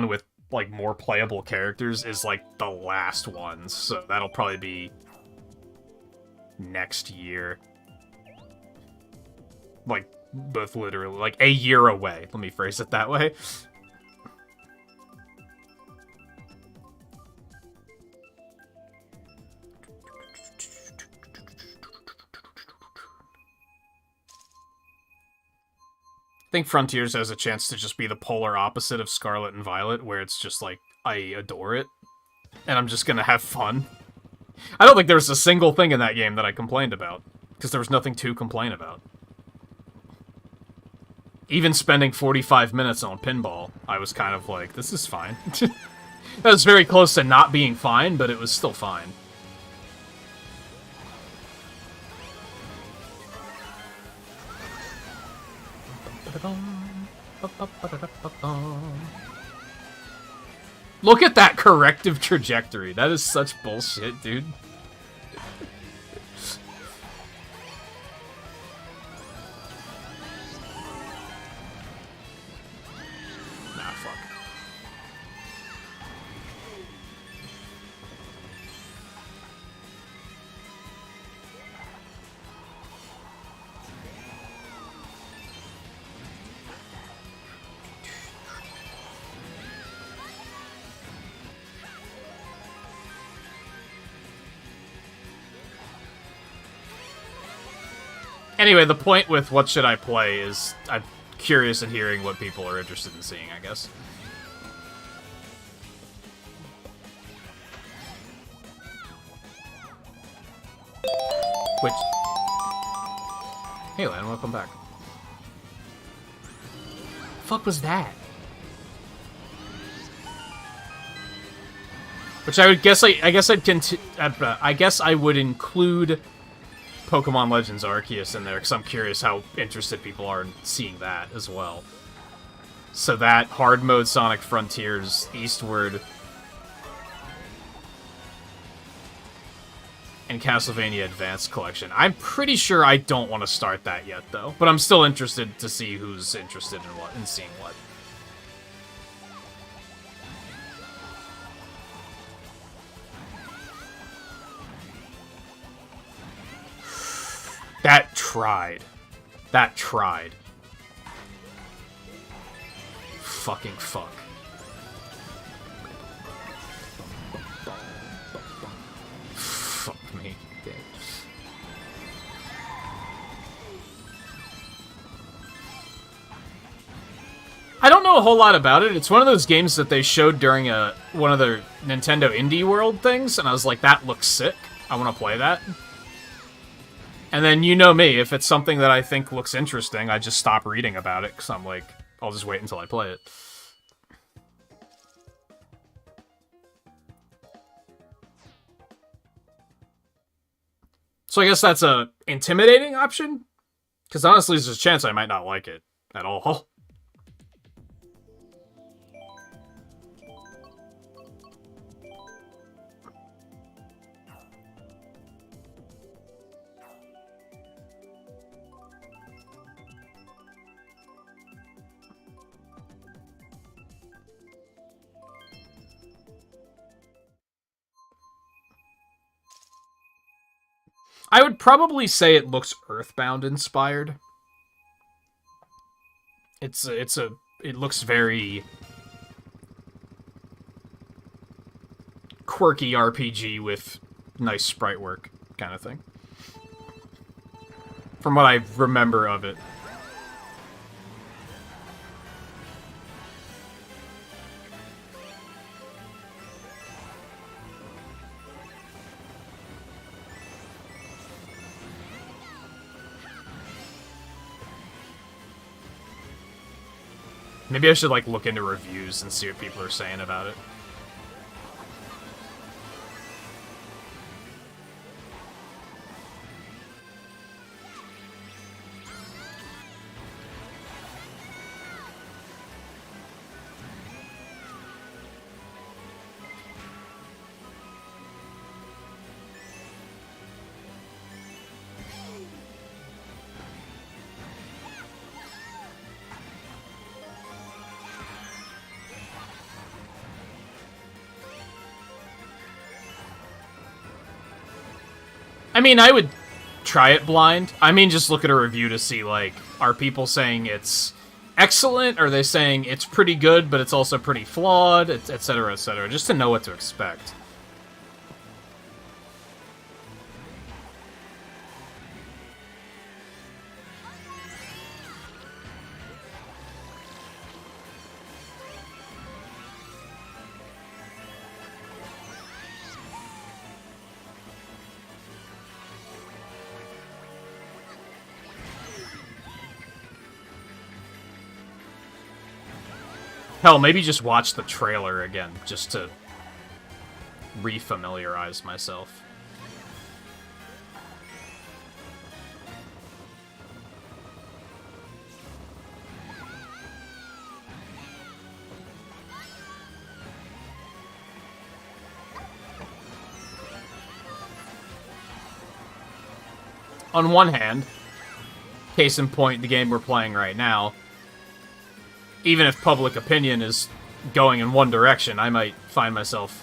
with, like, more playable characters is, like, the last one. So that'll probably be next year. Like, both literally, like, a year away. Let me phrase it that way. I think Frontiers has a chance to just be the polar opposite of Scarlet and Violet, where it's just like, I adore it, and I'm just gonna have fun. I don't think there was a single thing in that game that I complained about, because there was nothing to complain about. Even spending 45 minutes on pinball, I was kind of like, this is fine. That was very close to not being fine, but it was still fine. Look at that corrective trajectory. That is such bullshit, dude. Nah, fuck. Anyway, the point with what should I play is I'm curious in hearing what people are interested in seeing, I guess. Which... Hey, Lan, welcome back. Fuck was that? Which I would guess I guess I would include Pokemon Legends Arceus in there, because I'm curious how interested people are in seeing that as well. So that, Hard Mode Sonic Frontiers, Eastward, and Castlevania Advanced Collection. I'm pretty sure I don't want to start that yet, though. But I'm still interested to see who's interested in what, and seeing what. That tried. That tried. Fucking fuck. Fuck me. I don't know a whole lot about it. It's one of those games that they showed during one of their Nintendo Indie World things, and I was like, that looks sick. I want to play that. And then, you know me, if it's something that I think looks interesting, I just stop reading about it, because I'm like, I'll just wait until I play it. So I guess that's a intimidating option? Because honestly, there's a chance I might not like it at all. I would probably say it looks Earthbound inspired. It looks very quirky RPG with nice sprite work kind of thing. From what I remember of it. Maybe I should, like, look into reviews and see what people are saying about it. I mean, I would try it blind. I mean, just look at a review to see, like, are people saying it's excellent? Are they saying it's pretty good, but it's also pretty flawed, etc., just to know what to expect. Hell, maybe just watch the trailer again, just to refamiliarize myself. On one hand, case in point, the game we're playing right now, even if public opinion is going in one direction, I might find myself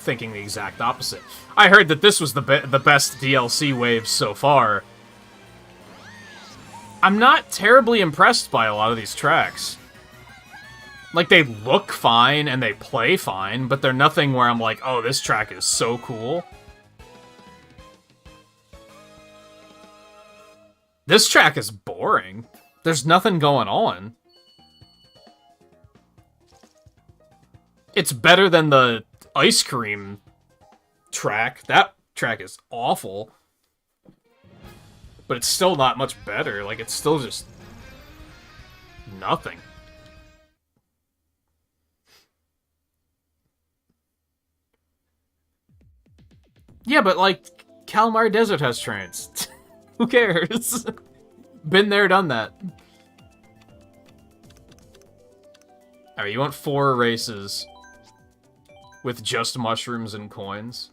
thinking the exact opposite. I heard that this was the best DLC wave so far. I'm not terribly impressed by a lot of these tracks. Like, they look fine and they play fine, but they're nothing where I'm like, oh, this track is so cool. This track is boring. There's nothing going on. It's better than the ice cream track. That track is awful. But it's still not much better. Like, it's still just nothing. Yeah, but, like, Calamari Desert has trains. Who cares? Been there, done that. Alright, you want 4 races with just mushrooms and coins?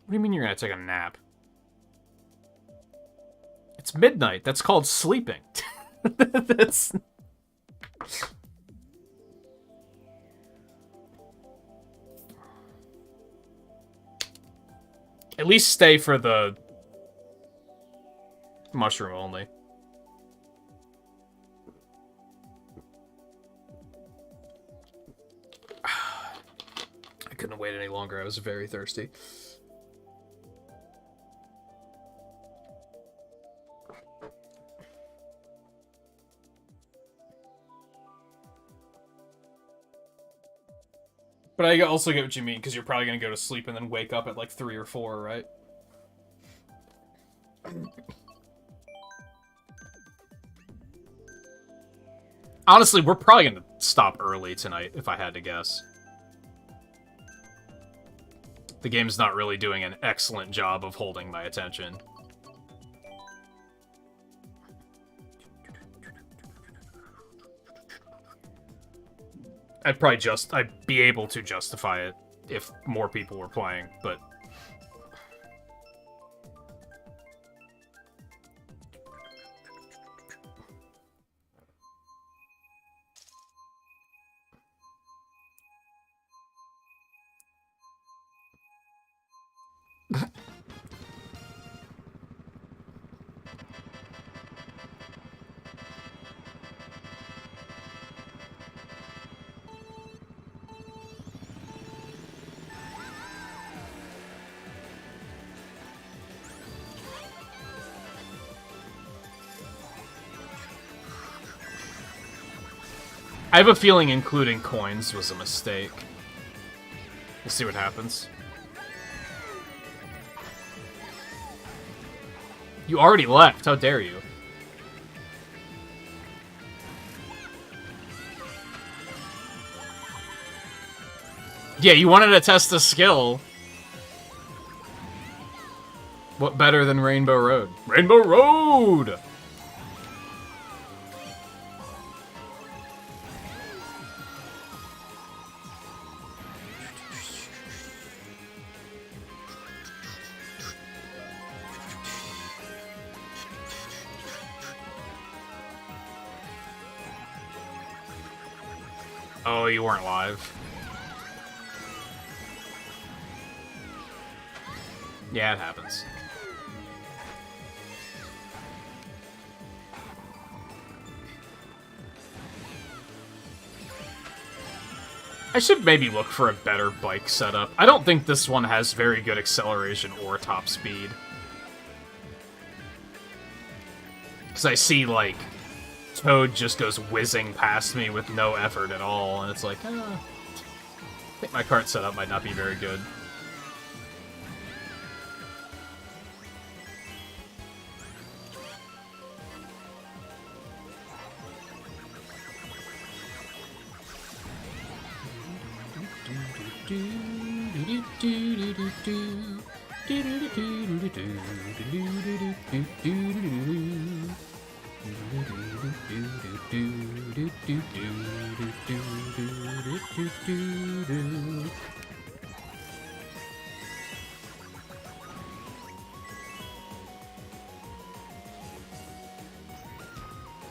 What do you mean you're gonna take a nap? It's midnight. That's called sleeping. That's... At least stay for the mushroom only. I couldn't wait any longer. I was very thirsty. But I also get what you mean, because you're probably going to go to sleep and then wake up at like 3 or 4, right? Honestly, we're probably going to stop early tonight, if I had to guess. The game's not really doing an excellent job of holding my attention. I'd be able to justify it if more people were playing, but... I have a feeling including coins was a mistake. We'll see what happens. You already left, how dare you? Yeah, you wanted to test the skill. What better than Rainbow Road? Rainbow Road! Oh, you weren't live. Yeah, it happens. I should maybe look for a better bike setup. I don't think this one has very good acceleration or top speed. Because I see, like, Toad just goes whizzing past me with no effort at all, and it's like, I think my cart setup might not be very good.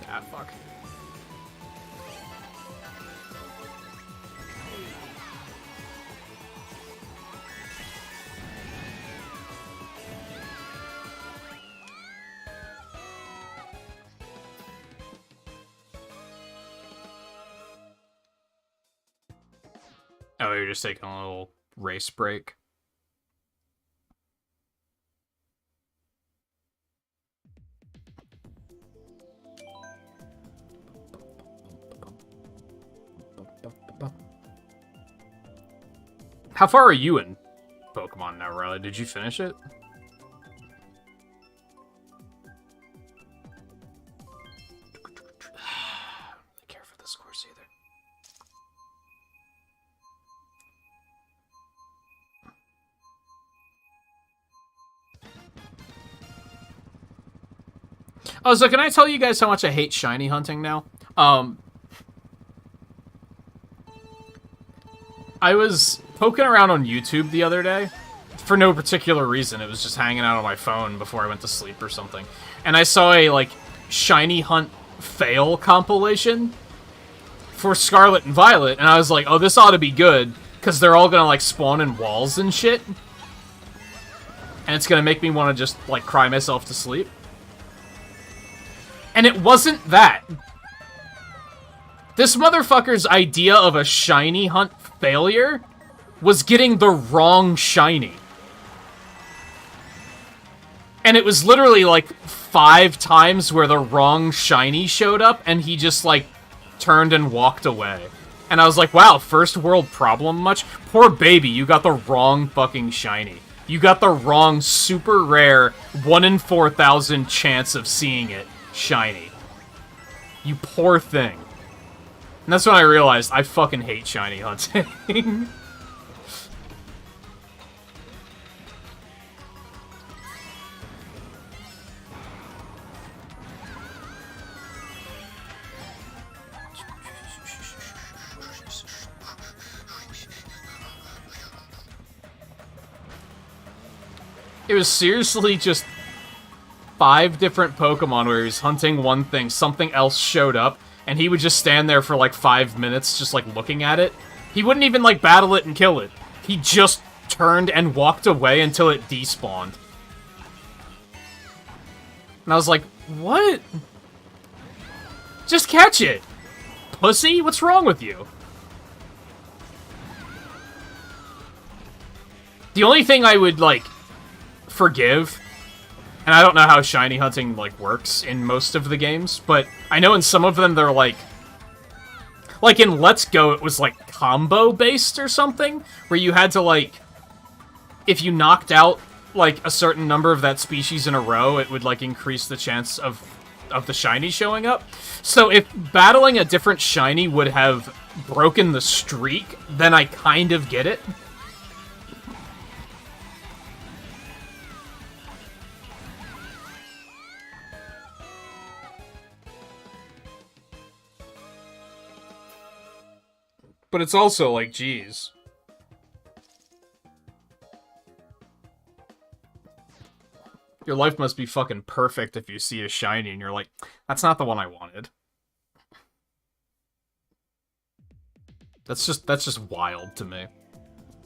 Ah, fuck. Oh, you're just taking a little race break. How far are you in Pokemon now, Riley? Did you finish it? I don't really care for this course either. Oh, so can I tell you guys how much I hate shiny hunting now? I was poking around on YouTube the other day for no particular reason. It was just hanging out on my phone before I went to sleep or something. And I saw a, like, shiny hunt fail compilation for Scarlet and Violet, and I was like, oh, this ought to be good, because they're all gonna, like, spawn in walls and shit. And it's gonna make me want to just, like, cry myself to sleep. And it wasn't that. This motherfucker's idea of a shiny hunt failure was getting the wrong shiny. And it was literally, like, 5 times where the wrong shiny showed up, and he just, like, turned and walked away. And I was like, wow, first world problem much? Poor baby, you got the wrong fucking shiny. You got the wrong super rare 1 in 4,000 chance of seeing it shiny. You poor thing. And that's when I realized I fucking hate shiny hunting. It was seriously just 5 different Pokemon where he was hunting one thing, something else showed up, and he would just stand there for like 5 minutes just like looking at it. He wouldn't even like battle it and kill it. He just turned and walked away until it despawned. And I was like, what? Just catch it! Pussy? What's wrong with you? The only thing I would, like, forgive, and I don't know how shiny hunting, like, works in most of the games, but I know in some of them they're, like in Let's Go, it was, like, combo-based or something, where you had to, like, if you knocked out, like, a certain number of that species in a row, it would, like, increase the chance of the shiny showing up. So if battling a different shiny would have broken the streak, then I kind of get it. But it's also like, geez. Your life must be fucking perfect if you see a shiny and you're like, that's not the one I wanted. That's just wild to me.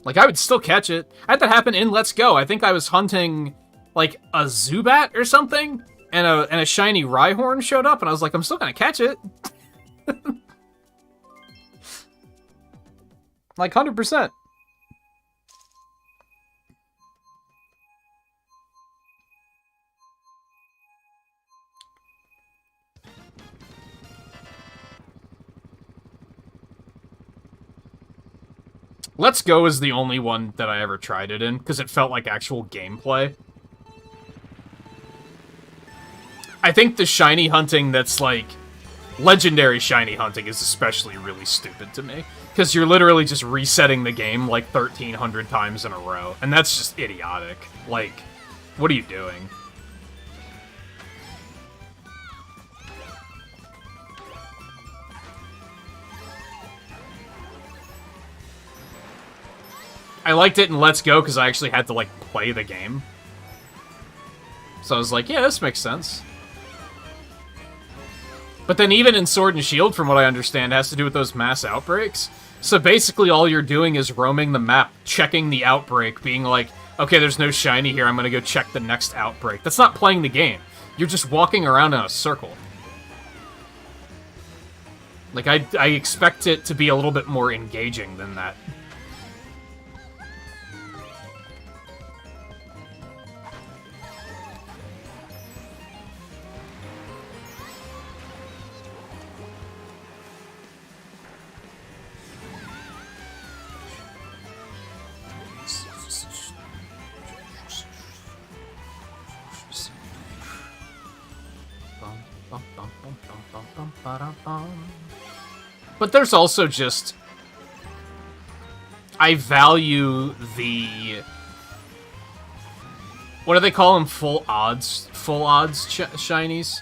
Like, I would still catch it. I had that happen in Let's Go. I think I was hunting, like, a Zubat or something, and a shiny Rhyhorn showed up, and I was like, I'm still gonna catch it. Like, 100%. Let's Go is the only one that I ever tried it in, because it felt like actual gameplay. I think the shiny hunting that's, like, legendary shiny hunting is especially really stupid to me. Because you're literally just resetting the game, like, 1,300 times in a row. And that's just idiotic. Like, what are you doing? I liked it in Let's Go because I actually had to, like, play the game. So I was like, yeah, this makes sense. But then even in Sword and Shield, from what I understand, has to do with those mass outbreaks. So basically all you're doing is roaming the map, checking the outbreak, being like, okay, there's no shiny here, I'm gonna go check the next outbreak. That's not playing the game. You're just walking around in a circle. Like, I expect it to be a little bit more engaging than that. But there's also just... I value the... What do they call them? Full odds shinies?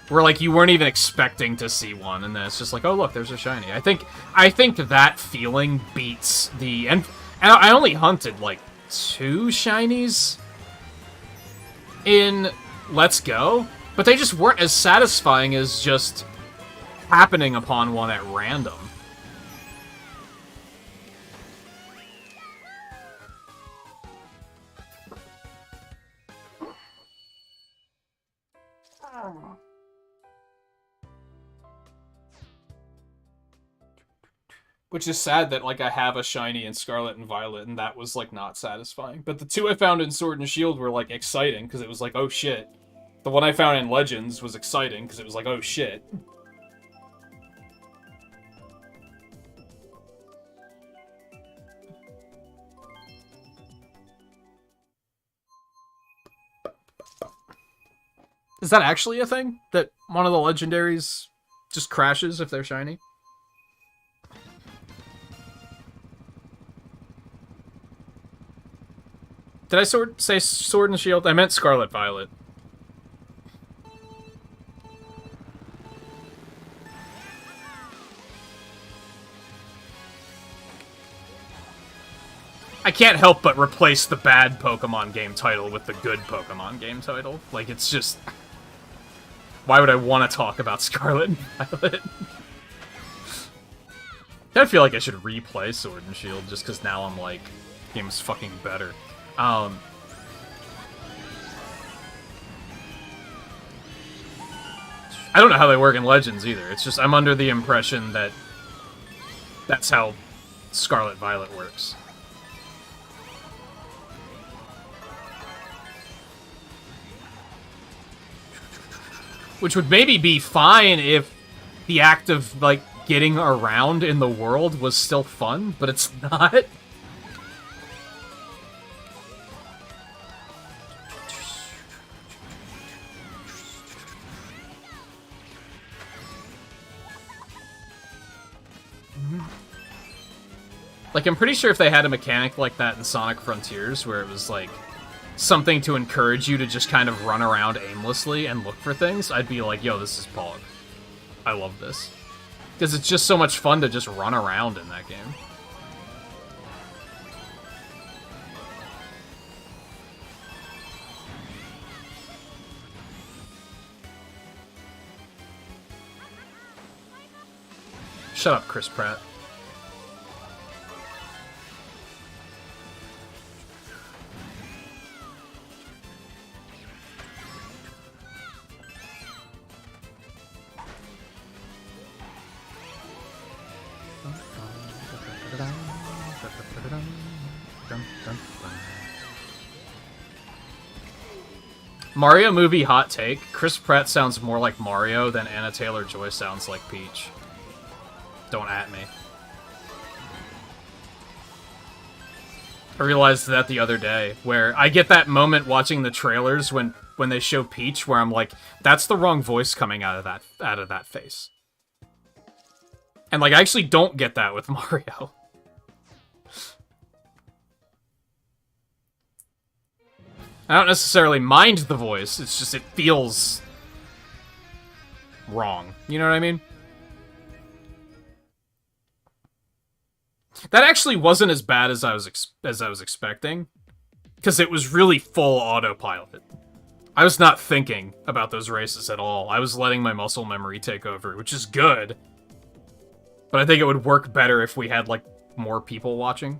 Where, like, you weren't even expecting to see one, and then it's just like, oh, look, there's a shiny. I think that feeling beats the... And I only hunted, like, 2 shinies in Let's Go, but they just weren't as satisfying as just happening upon one at random. Which is sad that, like, I have a shiny in Scarlet and Violet, and that was, like, not satisfying. But the 2 I found in Sword and Shield were, like, exciting, because it was like, oh shit. The one I found in Legends was exciting, because it was like, oh shit. Is that actually a thing? That one of the legendaries just crashes if they're shiny? Did I say Sword and Shield? I meant Scarlet Violet. I can't help but replace the bad Pokemon game title with the good Pokemon game title. Like, it's just... Why would I want to talk about Scarlet and Violet? I feel like I should replay Sword and Shield just because now I'm like, game's fucking better. I don't know how they work in Legends either. It's just I'm under the impression that that's how Scarlet Violet works. Which would maybe be fine if the act of, like, getting around in the world was still fun, but it's not. Like, I'm pretty sure if they had a mechanic like that in Sonic Frontiers, where it was, like, something to encourage you to just kind of run around aimlessly and look for things, I'd be like, yo, this is Pog. I love this. Because it's just so much fun to just run around in that game. Shut up, Chris Pratt. Mario movie hot take. Chris Pratt sounds more like Mario than Anna Taylor-Joy sounds like Peach. Don't at me. I realized that the other day, where I get that moment watching the trailers when they show Peach, where I'm like, that's the wrong voice coming out of that face. And like, I actually don't get that with Mario. I don't necessarily mind the voice, it's just it feels wrong. You know what I mean? That actually wasn't as bad as I was expecting, because it was really full autopilot. I was not thinking about those races at all. I was letting my muscle memory take over, which is good. But I think it would work better if we had, like, more people watching.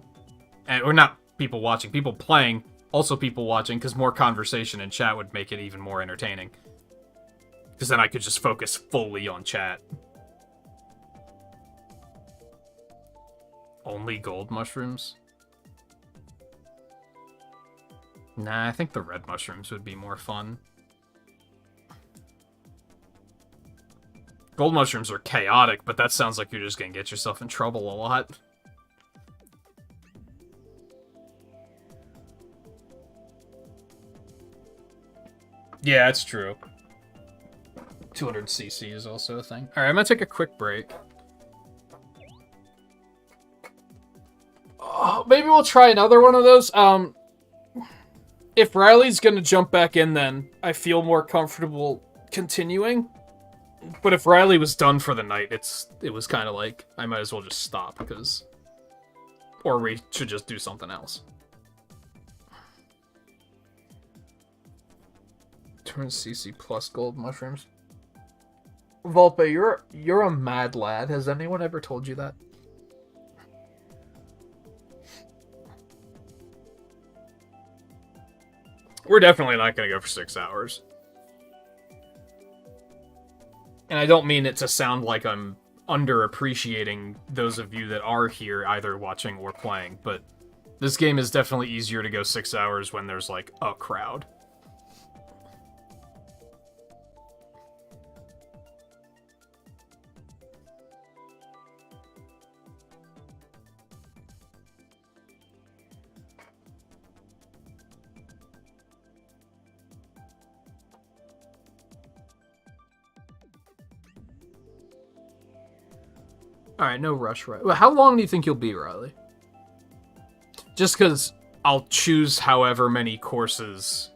Or not people watching, people playing, also people watching, because more conversation in chat would make it even more entertaining. Because then I could just focus fully on chat. Only gold mushrooms? Nah, I think the red mushrooms would be more fun. Gold mushrooms are chaotic, but that sounds like you're just gonna get yourself in trouble a lot. Yeah, it's true. 200cc is also a thing. Alright, I'm gonna take a quick break. Oh, maybe we'll try another one of those. If Riley's gonna jump back in, then I feel more comfortable continuing. But if Riley was done for the night, it was kind of like, I might as well just stop, because... Or we should just do something else. 200cc plus gold mushrooms. Volpe, you're a mad lad. Has anyone ever told you that? We're definitely not going to go for 6 hours. And I don't mean it to sound like I'm underappreciating those of you that are here either watching or playing, but this game is definitely easier to go 6 hours when there's, like, a crowd. Alright, no rush, right? Well, how long do you think you'll be, Riley? Just because I'll choose however many courses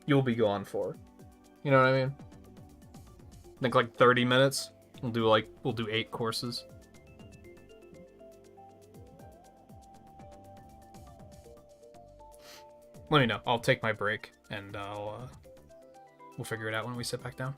you'll be gone for. You know what I mean? I think like 30 minutes. We'll do 8 courses. Let me know. I'll take my break and we'll figure it out when we sit back down.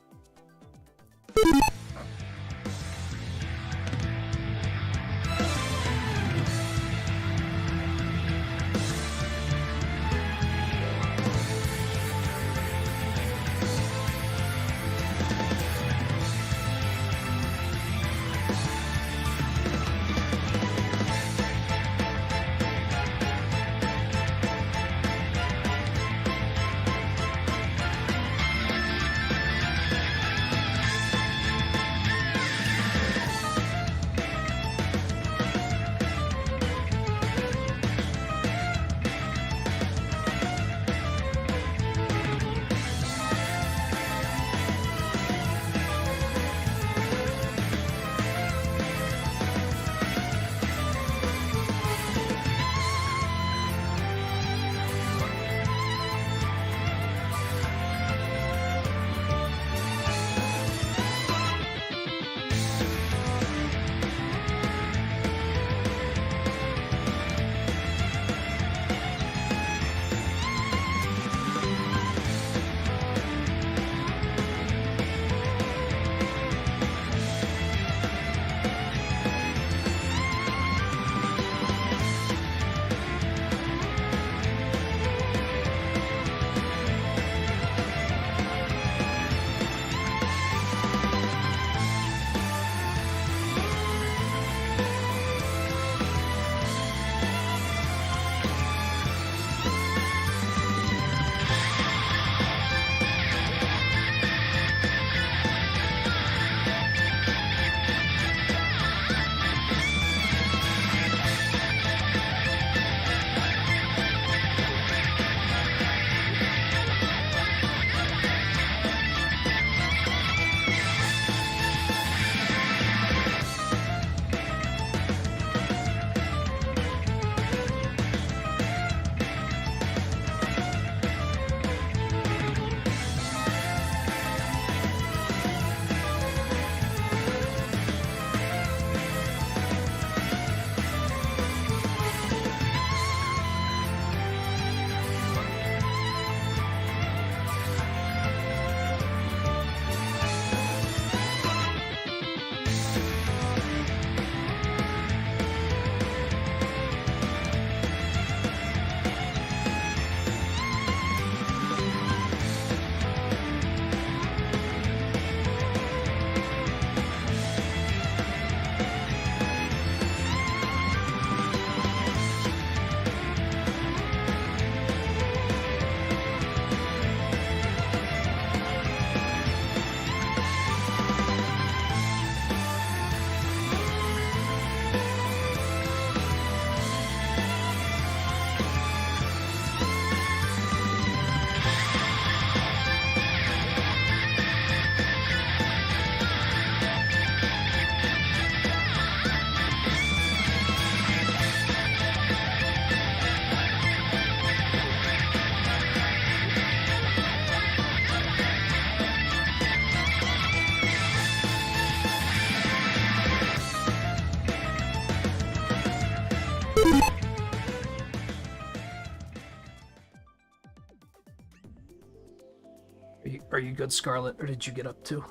you good, Scarlet, or did you get up too?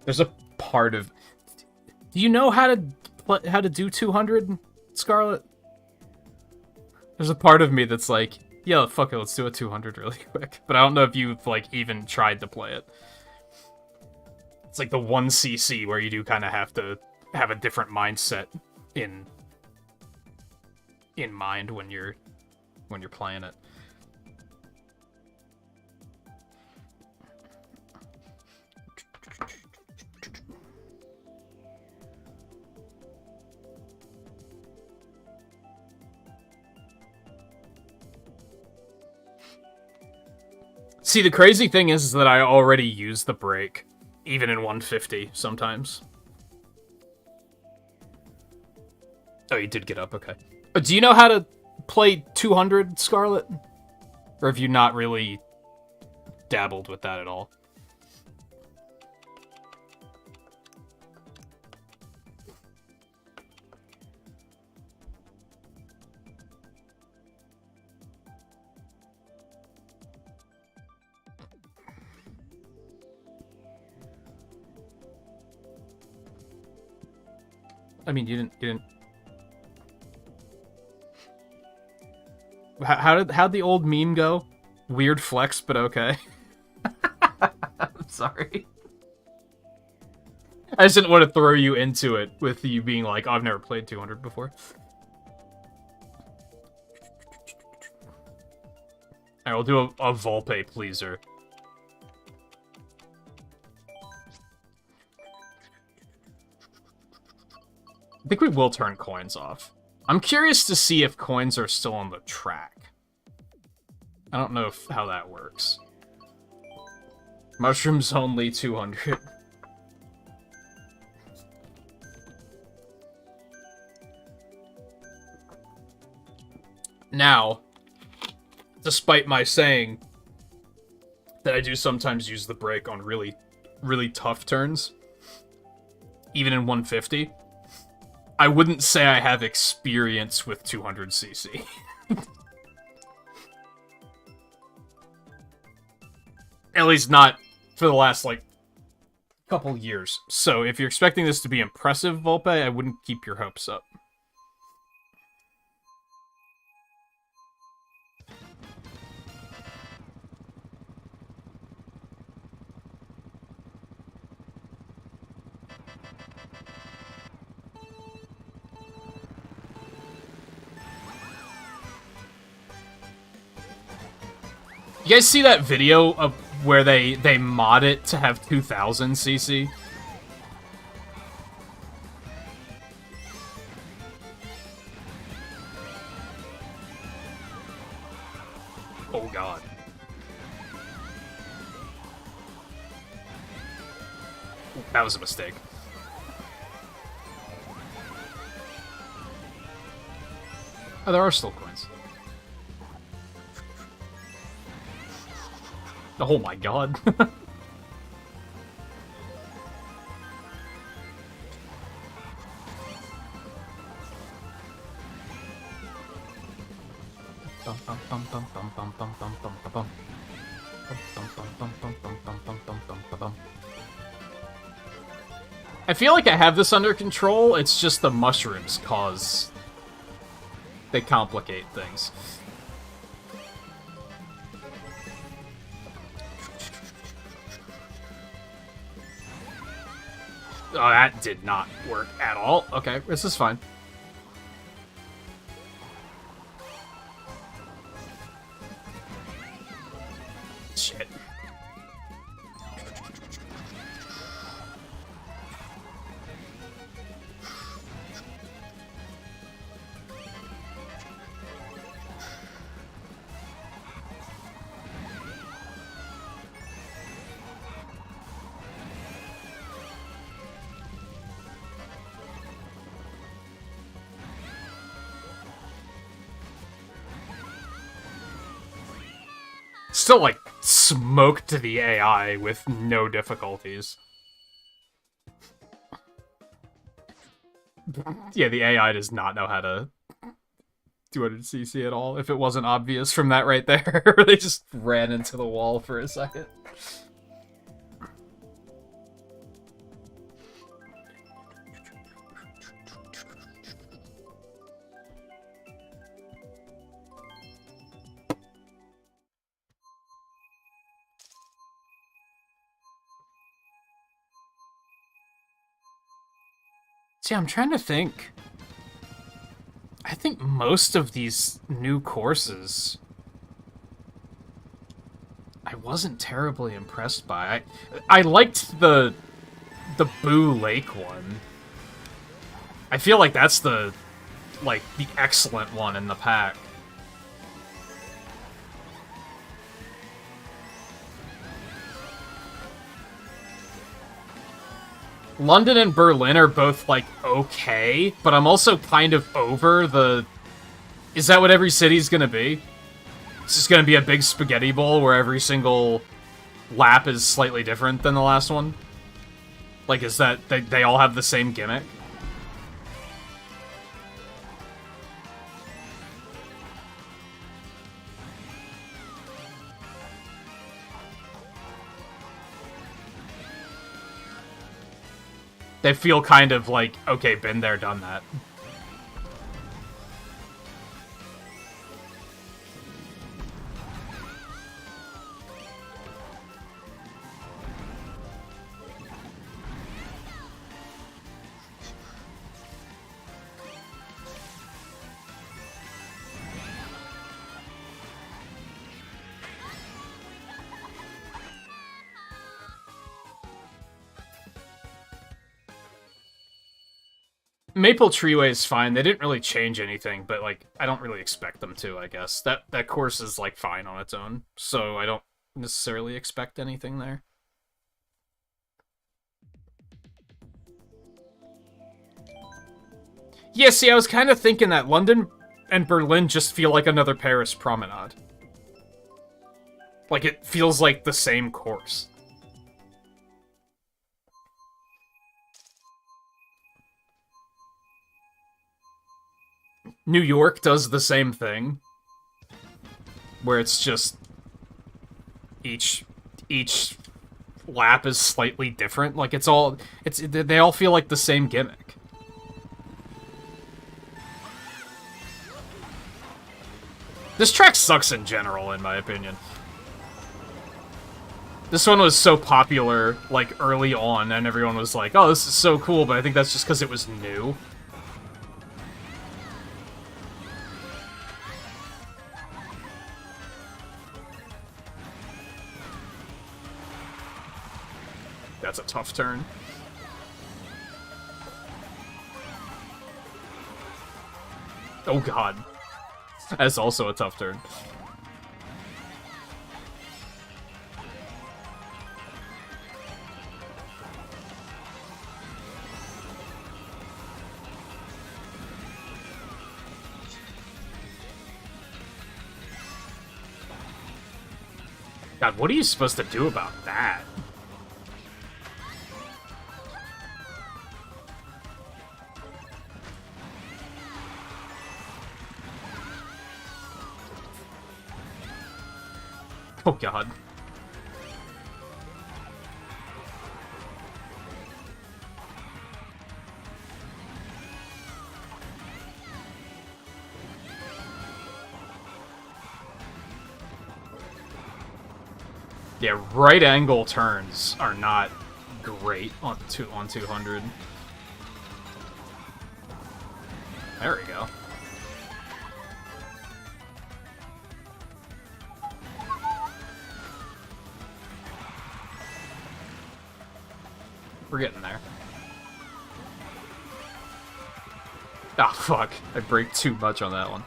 There's a part of... Do you know how to do 200, Scarlet? There's a part of me that's like, yeah, fuck it, let's do a 200 really quick. But I don't know if you've, like, even tried to play it. It's like the 1cc where you do kind of have to have a different mindset in mind when you're playing it. See, the crazy thing is that I already use the brake, even in 150 sometimes. Oh, you did get up, okay. But do you know how to play 200, Scarlet? Or have you not really dabbled with that at all? I mean, you didn't. How'd the old meme go? Weird flex, but okay. I'm sorry. I just didn't want to throw you into it with you being like, oh, I've never played 200 before. I will do a Volpe pleaser. I think we will turn coins off. I'm curious to see if coins are still on the track. I don't know how that works. Mushrooms only 200. Now, despite my saying that I do sometimes use the brake on really, really tough turns, even in 150, I wouldn't say I have experience with 200cc. At least not for the last, like, couple years. So if you're expecting this to be impressive, Volpe, I wouldn't keep your hopes up. You guys see that video of where they mod it to have 2000cc? Oh god. That was a mistake. Oh, there are still coins. Oh my god. I feel like I have this under control, it's just the mushrooms they complicate things. Oh, that did not work at all. Okay, this is fine. Shit. Still, like, smoked the AI with no difficulties. Yeah, the AI does not know how to 200cc at all, if it wasn't obvious from that right there. They just ran into the wall for a second. See, I'm trying to think. I think most of these new courses I wasn't terribly impressed by. I liked the Boo Lake one. I feel like that's the excellent one in the pack. London and Berlin are both, like, okay, but I'm also kind of over the... Is that what every city's gonna be? It's just gonna be a big spaghetti bowl where every single lap is slightly different than the last one? Like, is that... They all have the same gimmick? They feel kind of like, okay, been there, done that. Maple Treeway is fine. They didn't really change anything, but, like, I don't really expect them to, I guess. That course is, like, fine on its own, so I don't necessarily expect anything there. Yeah, see, I was kind of thinking that London and Berlin just feel like another Paris Promenade. Like, it feels like the same course. New York does the same thing, where it's just each lap is slightly different. Like, they all feel like the same gimmick. This track sucks in general, in my opinion. This one was so popular, like, early on, and everyone was like, oh, this is so cool, but I think that's just because it was new. That's a tough turn. Oh god. That's also a tough turn. God, what are you supposed to do about that? Oh god. Yeah, right angle turns are not great on 200. There we go. We're getting there. Ah, fuck. I braked too much on that one.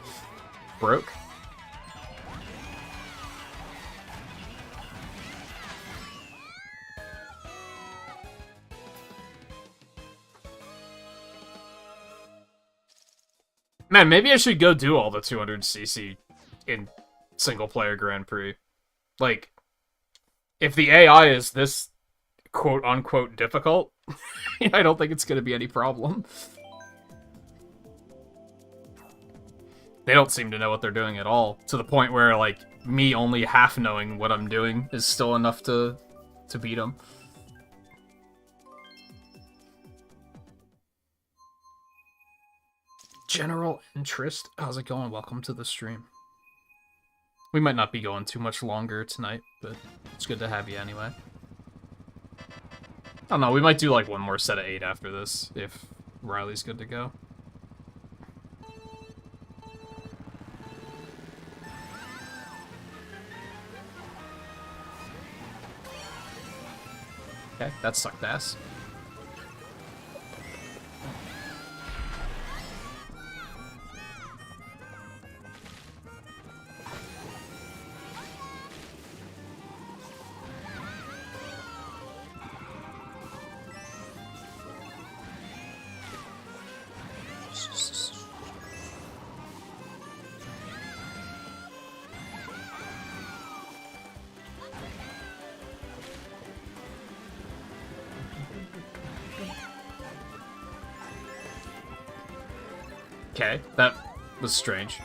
Broke? Man, maybe I should go do all the 200cc in single-player Grand Prix. Like, if the AI is this quote-unquote difficult, I don't think it's going to be any problem. They don't seem to know what they're doing at all, to the point where, like, me only half knowing what I'm doing is still enough to beat them. General interest. How's it going? Welcome to the stream. We might not be going too much longer tonight, but it's good to have you anyway. I don't know, we might do like one more set of 8 after this, if Riley's good to go. Okay, that sucked ass. Okay, that was strange.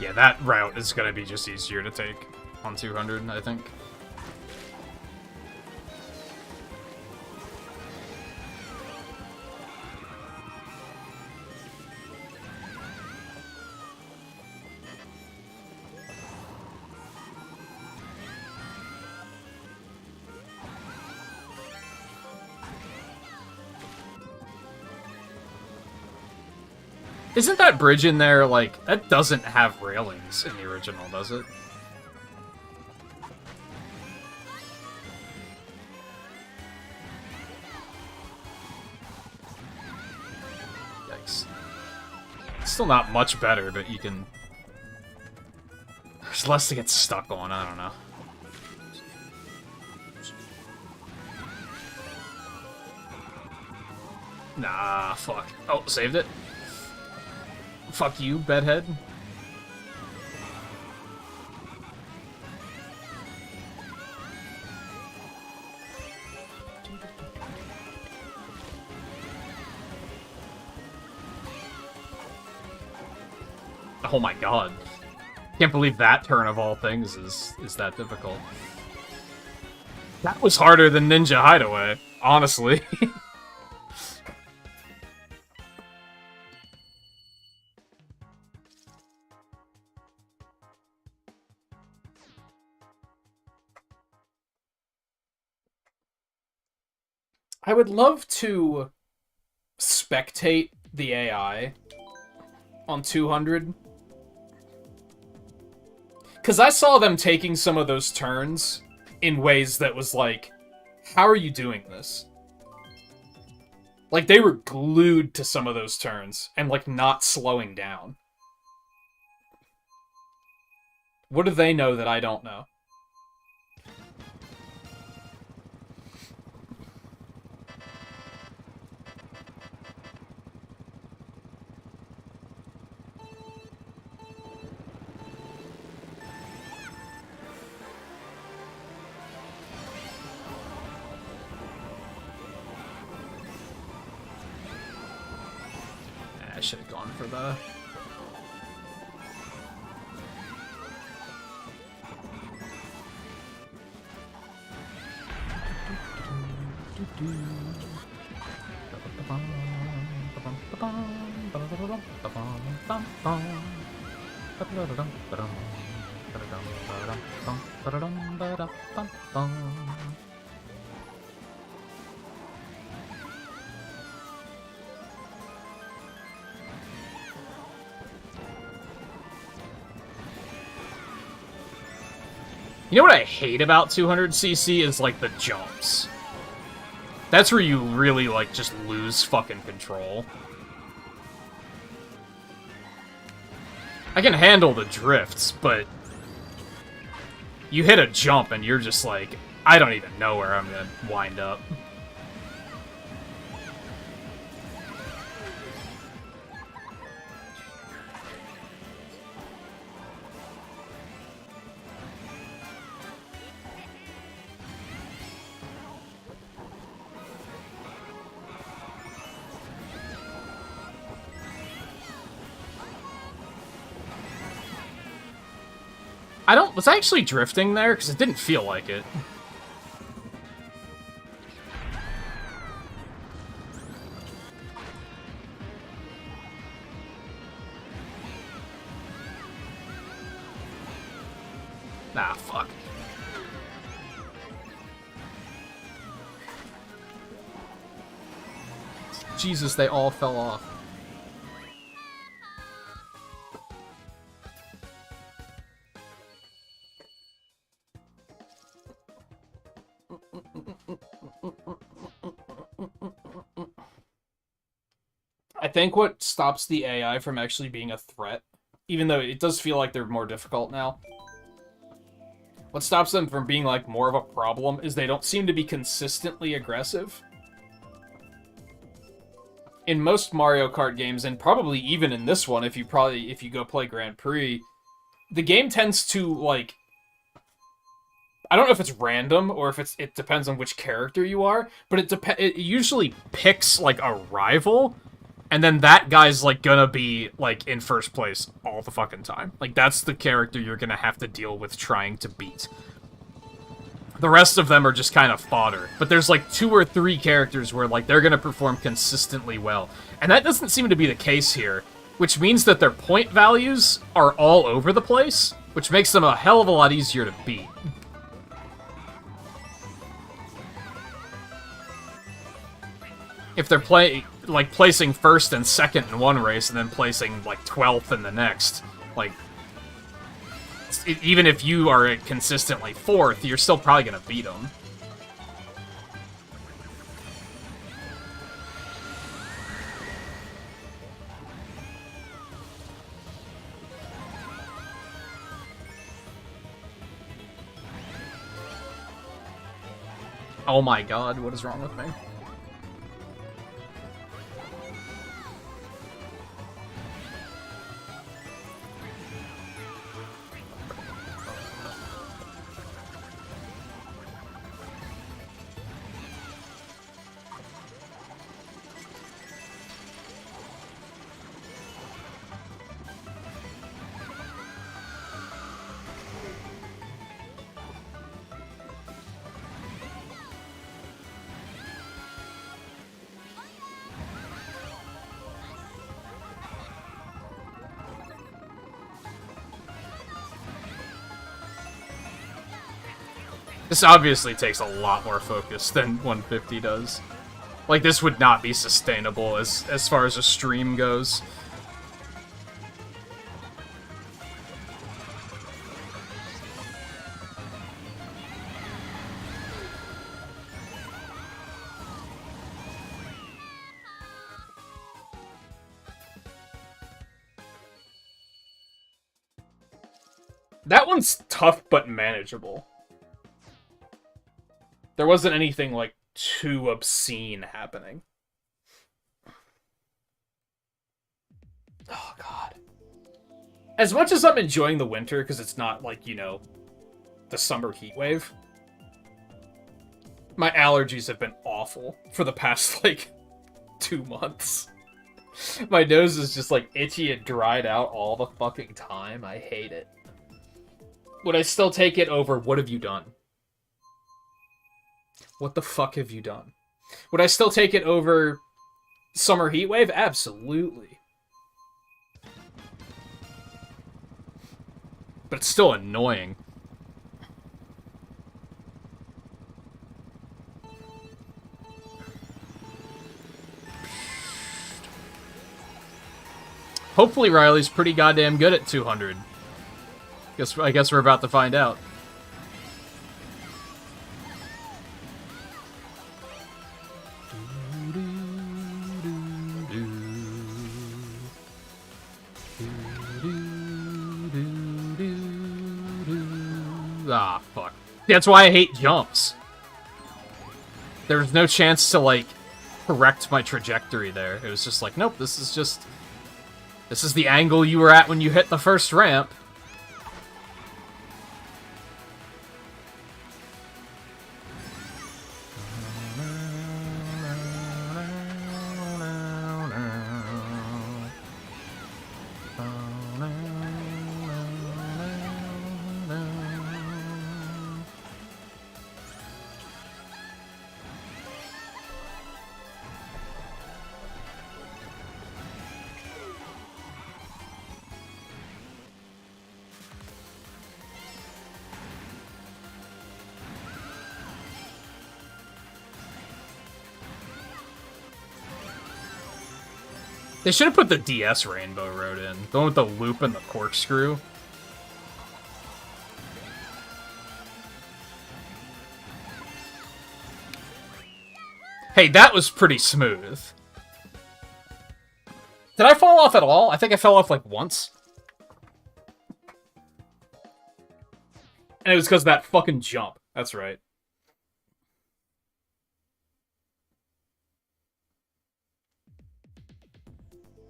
Yeah, that route is gonna be just easier to take on 200, I think. Isn't that bridge in there, like, that doesn't have railings in the original, does it? Yikes. Still not much better, but you can... There's less to get stuck on, I don't know. Nah, fuck. Oh, saved it. Fuck you, bedhead. Oh my god. Can't believe that turn of all things is that difficult. That was harder than Ninja Hideaway, honestly. I would love to spectate the AI on 200. Because I saw them taking some of those turns in ways that was like, how are you doing this? Like, they were glued to some of those turns and, like, not slowing down. What do they know that I don't know? I should have gone for the... You know what I hate about 200cc is, like, the jumps. That's where you really, like, just lose fucking control. I can handle the drifts, but you hit a jump and you're just like, I don't even know where I'm gonna wind up. Was I actually drifting there? Because it didn't feel like it. Nah, fuck. Jesus, they all fell off. I think what stops the AI from actually being a threat, even though it does feel like they're more difficult now, what stops them from being, like, more of a problem is they don't seem to be consistently aggressive. In most Mario Kart games, and probably even in this one, if you go play Grand Prix, the game tends to, like, I don't know if it's random or if it depends on which character you are, but it usually picks, like, a rival, and then that guy's, like, gonna be, like, in first place all the fucking time. Like, that's the character you're gonna have to deal with trying to beat. The rest of them are just kind of fodder. But there's, like, 2 or 3 characters where, like, they're gonna perform consistently well. And that doesn't seem to be the case here, which means that their point values are all over the place, which makes them a hell of a lot easier to beat. If they're placing first and second in one race, and then placing, like, 12th in the next, like, even if you are consistently 4th, you're still probably gonna beat them. Oh my god, what is wrong with me? This obviously takes a lot more focus than 150 does. Like, this would not be sustainable as far as a stream goes. That one's tough but manageable. There wasn't anything, like, too obscene happening. Oh, God. As much as I'm enjoying the winter, because it's not, like, you know, the summer heat wave, my allergies have been awful for the past, like, 2 months. My nose is just, like, itchy and dried out all the fucking time. I hate it. Would I still take it over what have you done? What the fuck have you done? Would I still take it over Summer Heatwave? Absolutely. But it's still annoying. Hopefully Riley's pretty goddamn good at 200. I guess we're about to find out. Ah, fuck. That's why I hate jumps. There was no chance to, like, correct my trajectory there. It was just like, nope, this is the angle you were at when you hit the first ramp. They should have put the DS Rainbow Road in. The one with the loop and the corkscrew. Hey, that was pretty smooth. Did I fall off at all? I think I fell off like once. And it was because of that fucking jump. That's right.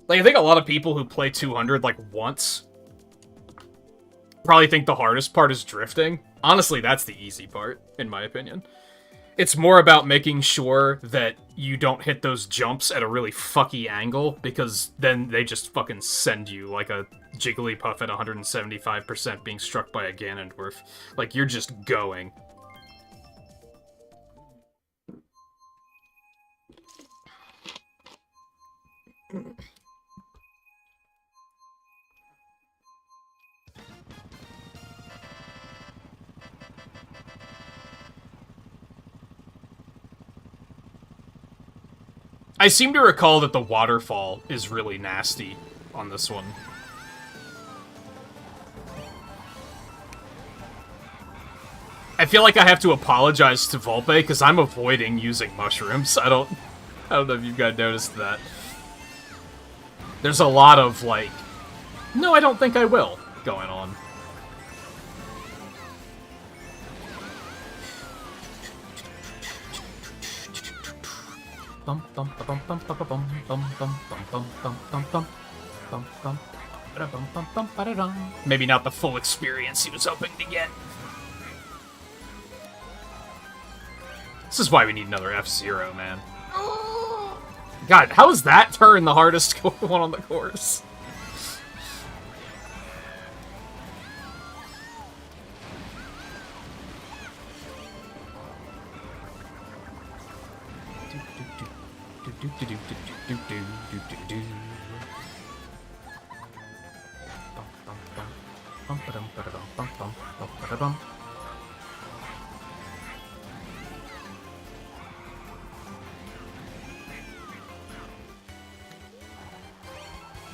Like, I think a lot of people who play 200, like, once probably think the hardest part is drifting. Honestly, that's the easy part, in my opinion. It's more about making sure that you don't hit those jumps at a really fucky angle, because then they just fucking send you like a Jigglypuff at 175% being struck by a Ganondorf. Like, you're just going. I seem to recall that the waterfall is really nasty on this one. I feel like I have to apologize to Volpe because I'm avoiding using mushrooms. I don't know if you guys noticed that. There's a lot of like, no, I don't think I will going on. Maybe not the full experience he was hoping to get. This is why we need another F-Zero, man. God, how is that turn the hardest one on the course?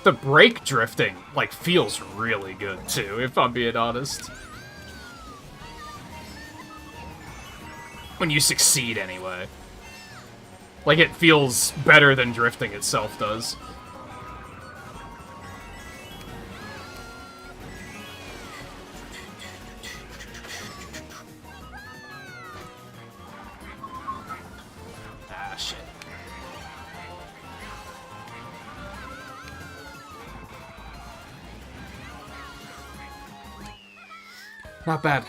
The brake drifting, like, feels really good, too, if I'm being honest. When you succeed, anyway. Like, it feels better than drifting itself does. Ah, shit. Not bad.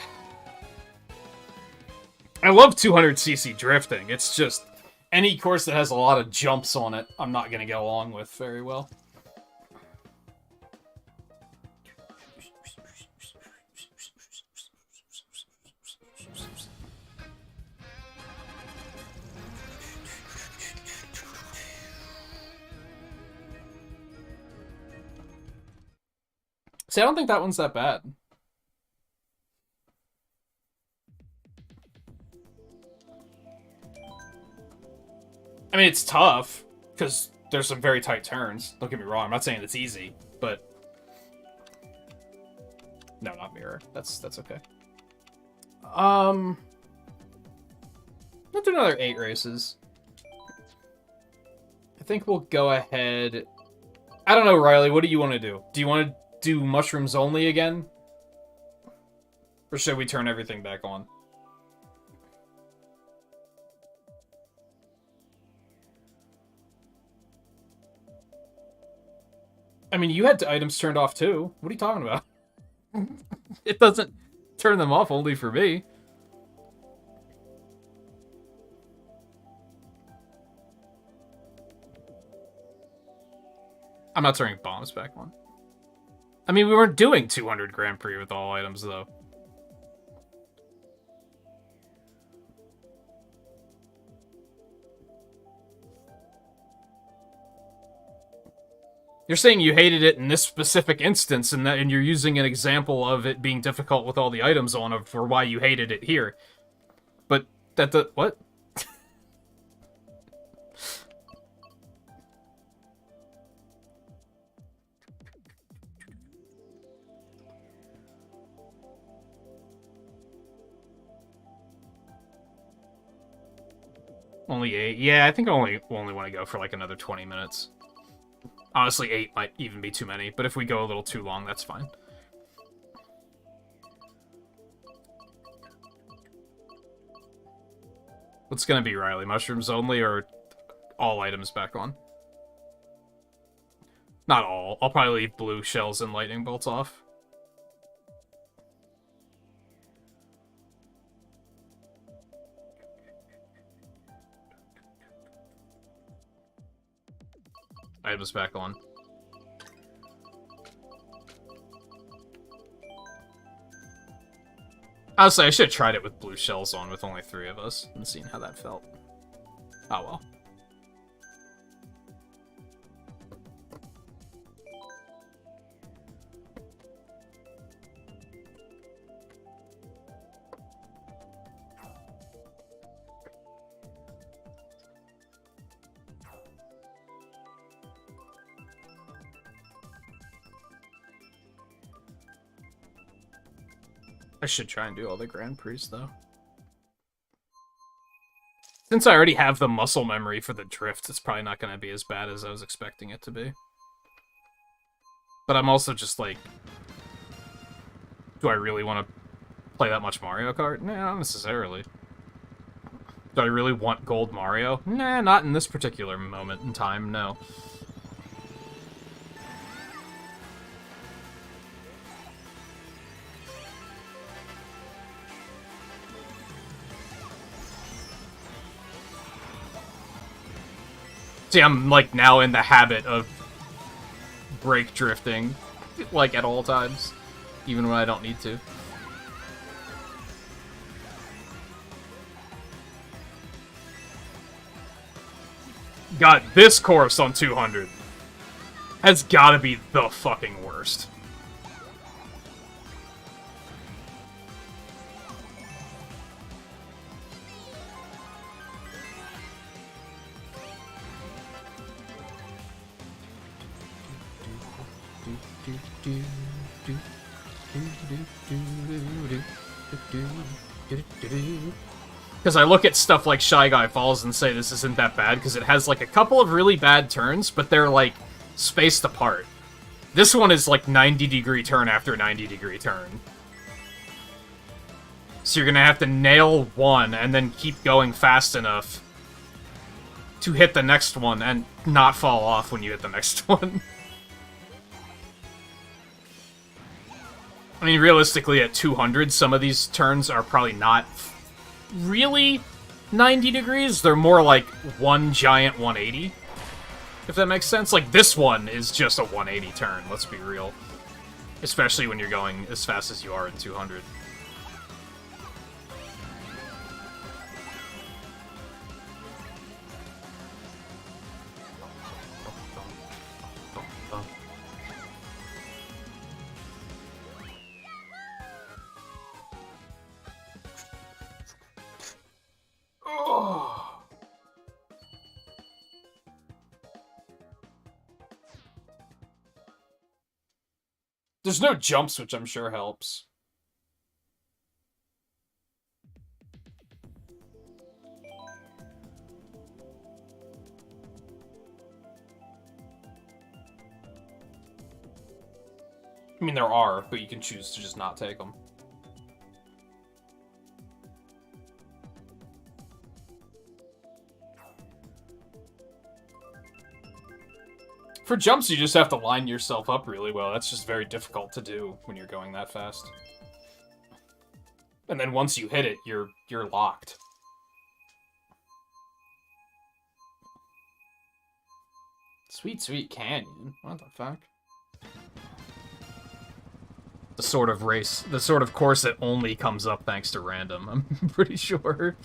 I love 200cc drifting. It's just, any course that has a lot of jumps on it, I'm not going to get along with very well. See, I don't think that one's that bad. I mean, it's tough, because there's some very tight turns. Don't get me wrong, I'm not saying it's easy, but... No, not mirror. That's okay. Let's do another 8 races. I think we'll go ahead... I don't know, Riley, what do you want to do? Do you want to do mushrooms only again? Or should we turn everything back on? I mean, you had items turned off too. What are you talking about? It doesn't turn them off only for me. I'm not turning bombs back on. I mean, we weren't doing 200 Grand Prix with all items, though. You're saying you hated it in this specific instance, and you're using an example of it being difficult with all the items on it for why you hated it here. But what? Only 8? Yeah, I think I only want to go for like another 20 minutes. Honestly, 8 might even be too many, but if we go a little too long, that's fine. What's gonna be, Riley? Mushrooms only, or all items back on? Not all. I'll probably leave blue shells and lightning bolts off. Items back on. Honestly, I should have tried it with blue shells on with only 3 of us and seen how that felt. Oh well. I should try and do all the Grand Prix, though. Since I already have the muscle memory for the drift, it's probably not going to be as bad as I was expecting it to be. But I'm also just like... Do I really want to play that much Mario Kart? Nah, not necessarily. Do I really want Gold Mario? Nah, not in this particular moment in time, no. See, I'm, like, now in the habit of brake drifting, like, at all times, even when I don't need to. God, this course on 200 has gotta be the fucking worst. Because I look at stuff like Shy Guy Falls and say this isn't that bad because it has like a couple of really bad turns, but they're like spaced apart. This one is like 90-degree turn after 90-degree turn. So you're gonna have to nail one and then keep going fast enough to hit the next one and not fall off when you hit the next one. I mean, realistically, at 200, some of these turns are probably not really 90 degrees. They're more like one giant 180, if that makes sense. Like, this one is just a 180 turn, let's be real. Especially when you're going as fast as you are in 200. There's no jumps, which I'm sure helps. I mean, there are, but you can choose to just not take them. For jumps, you just have to line yourself up really well. That's just very difficult to do when you're going that fast. And then once you hit it, you're locked. Sweet, sweet canyon. What the fuck? The sort of race, the sort of course that only comes up thanks to random, I'm pretty sure.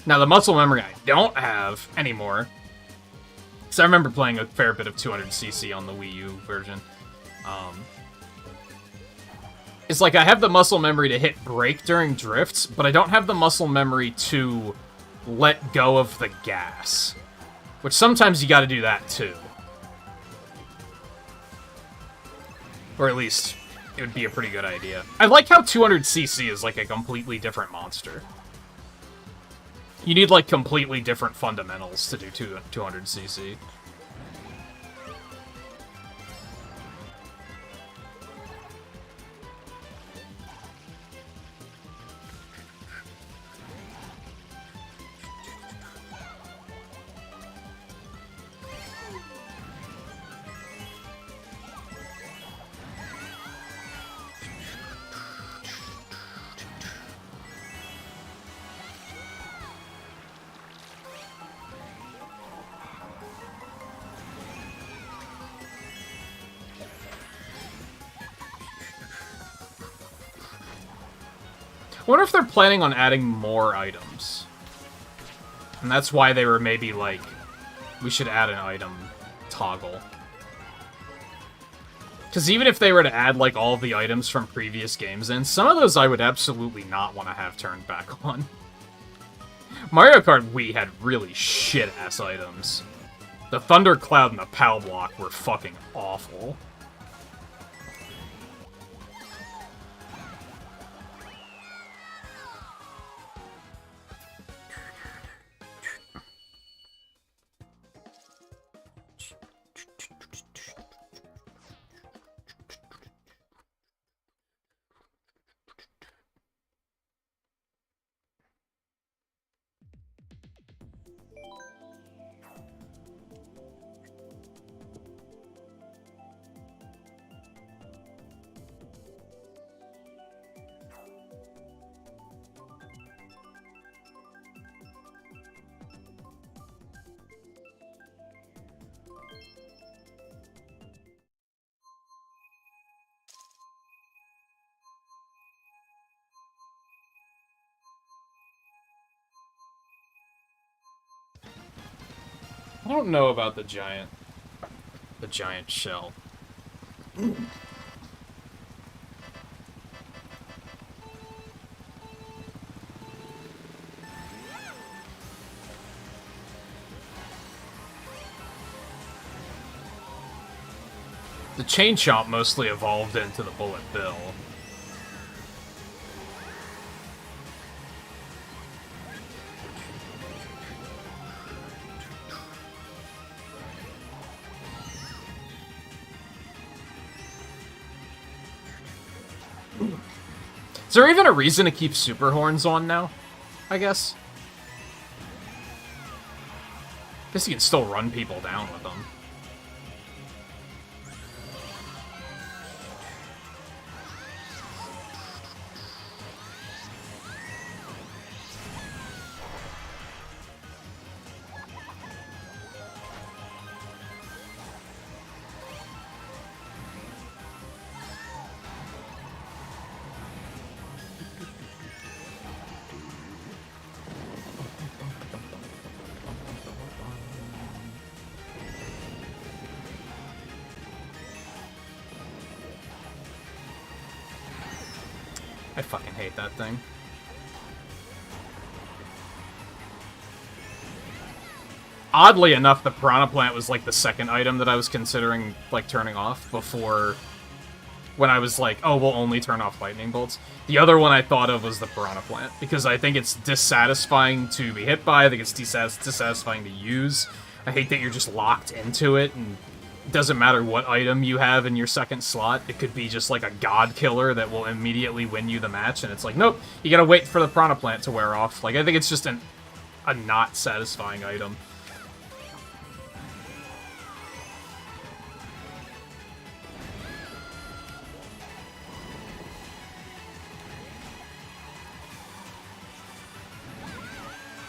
Now, the muscle memory I don't have anymore, because I remember playing a fair bit of 200cc on the Wii U version. It's like I have the muscle memory to hit brake during drifts, but I don't have the muscle memory to let go of the gas. Which sometimes you gotta do that too. Or at least, it would be a pretty good idea. I like how 200cc is like a completely different monster. You need like completely different fundamentals to do 200cc. I wonder if they're planning on adding more items. And that's why they were maybe like, we should add an item toggle. Because even if they were to add like all of the items from previous games in, some of those I would absolutely not want to have turned back on. Mario Kart Wii had really shit-ass items. The Thundercloud and the POW block were fucking awful. I don't know about the giant shell. The Chain Chomp mostly evolved into the Bullet Bill. Is there even a reason to keep Super Horns on now? I guess. Guess you can still run people down with them. I fucking hate that thing. Oddly enough, the Piranha Plant was like the second item that I was considering like turning off before when I was like, oh, we'll only turn off lightning bolts. The other one I thought of was the Piranha Plant, because I think it's dissatisfying to be hit by, I think it's dissatisfying to use. I hate that you're just locked into it, and it doesn't matter what item you have in your second slot. It could be just like a god killer that will immediately win you the match, and it's like, nope, you gotta wait for the Piranha Plant to wear off. Like, I think it's just a not satisfying item.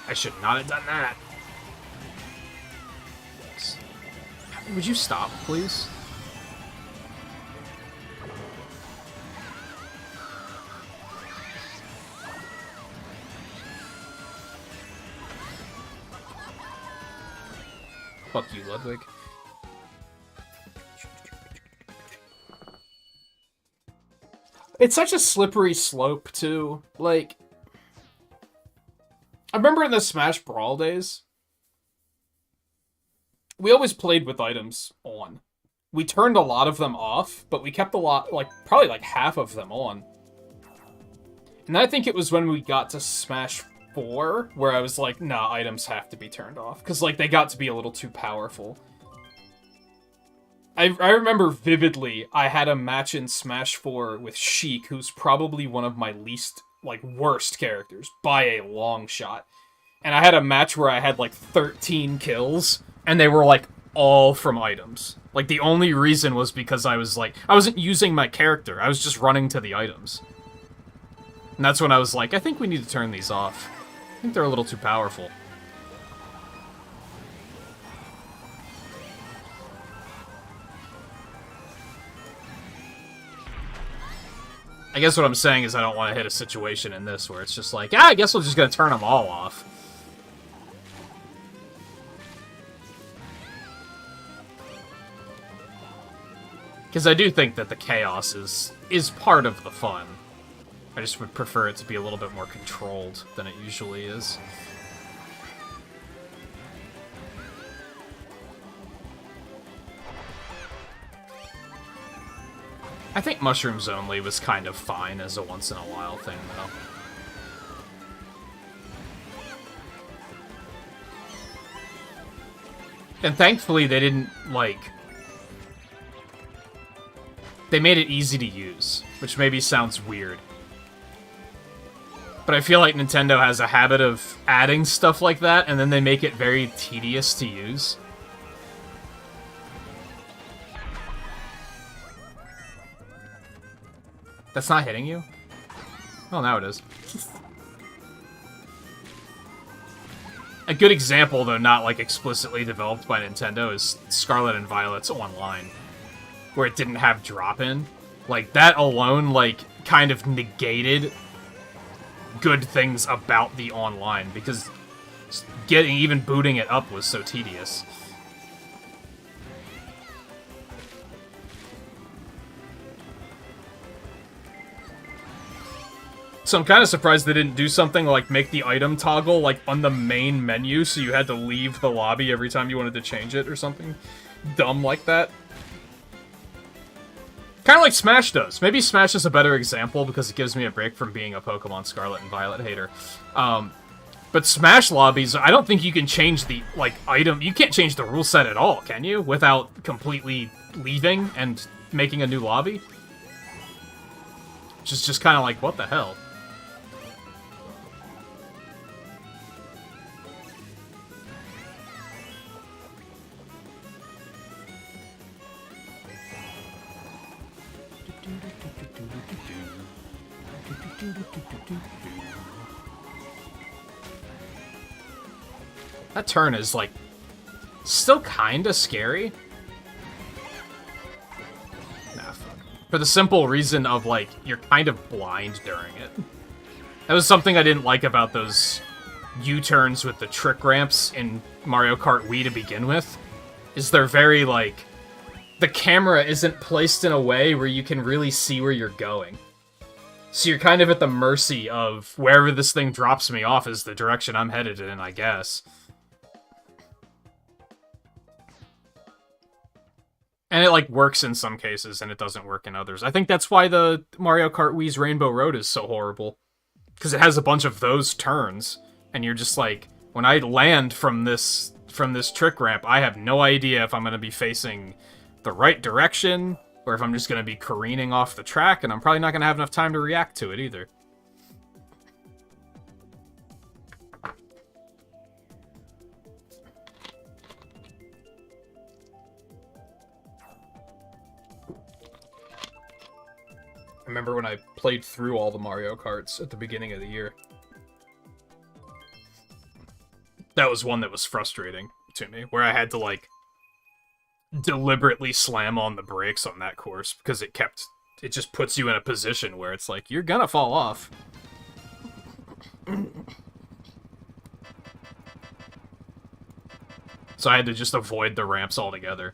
I should not have done that. Would you stop, please? Fuck you, Ludwig. It's such a slippery slope, too. Like, I remember in the Smash Brawl days, we always played with items on. We turned a lot of them off, but we kept a lot, like, probably like half of them on. And I think it was when we got to Smash 4, where I was like, nah, items have to be turned off. Because, like, they got to be a little too powerful. I remember vividly, I had a match in Smash 4 with Sheik, who's probably one of my least, like, worst characters, by a long shot. And I had a match where I had, like, 13 kills, and they were, like, all from items. Like, the only reason was because I was, like, I wasn't using my character, I was just running to the items. And that's when I was like, I think we need to turn these off. I think they're a little too powerful. I guess what I'm saying is I don't want to hit a situation in this where it's just like, I guess we're just going to turn them all off. Because I do think that the chaos is part of the fun. I just would prefer it to be a little bit more controlled than it usually is. I think Mushrooms Only was kind of fine as a once-in-a-while thing, though. And thankfully they didn't, like... They made it easy to use, which maybe sounds weird. But I feel like Nintendo has a habit of adding stuff like that, and then they make it very tedious to use. That's not hitting you? Oh, now it is. A good example, though not, like, explicitly developed by Nintendo, is Scarlet and Violet's Online, where it didn't have drop-in. Like, that alone, like, kind of negated good things about the online, because even booting it up was so tedious. So I'm kind of surprised they didn't do something like make the item toggle, like, on the main menu, so you had to leave the lobby every time you wanted to change it or something dumb like that. Kind of like Smash does. Maybe Smash is a better example because it gives me a break from being a Pokemon Scarlet and Violet hater. But Smash lobbies, I don't think you can change the, like, item... You can't change the rule set at all, can you? Without completely leaving and making a new lobby? Which is just kind of like, what the hell? That turn is, like, still kinda scary. Nah, fuck. For the simple reason of, like, you're kind of blind during it. That was something I didn't like about those U-turns with the trick ramps in Mario Kart Wii to begin with. Is they're very, like... The camera isn't placed in a way where you can really see where you're going. So you're kind of at the mercy of wherever this thing drops me off is the direction I'm headed in, I guess. And it, like, works in some cases, and it doesn't work in others. I think that's why the Mario Kart Wii's Rainbow Road is so horrible. Because it has a bunch of those turns, and you're just like, when I land from this trick ramp, I have no idea if I'm going to be facing the right direction, or if I'm just going to be careening off the track, and I'm probably not going to have enough time to react to it either. I remember when I played through all the Mario Karts at the beginning of the year. That was one that was frustrating to me, where I had to, like, deliberately slam on the brakes on that course, because it just puts you in a position where it's like, you're gonna fall off. So I had to just avoid the ramps altogether.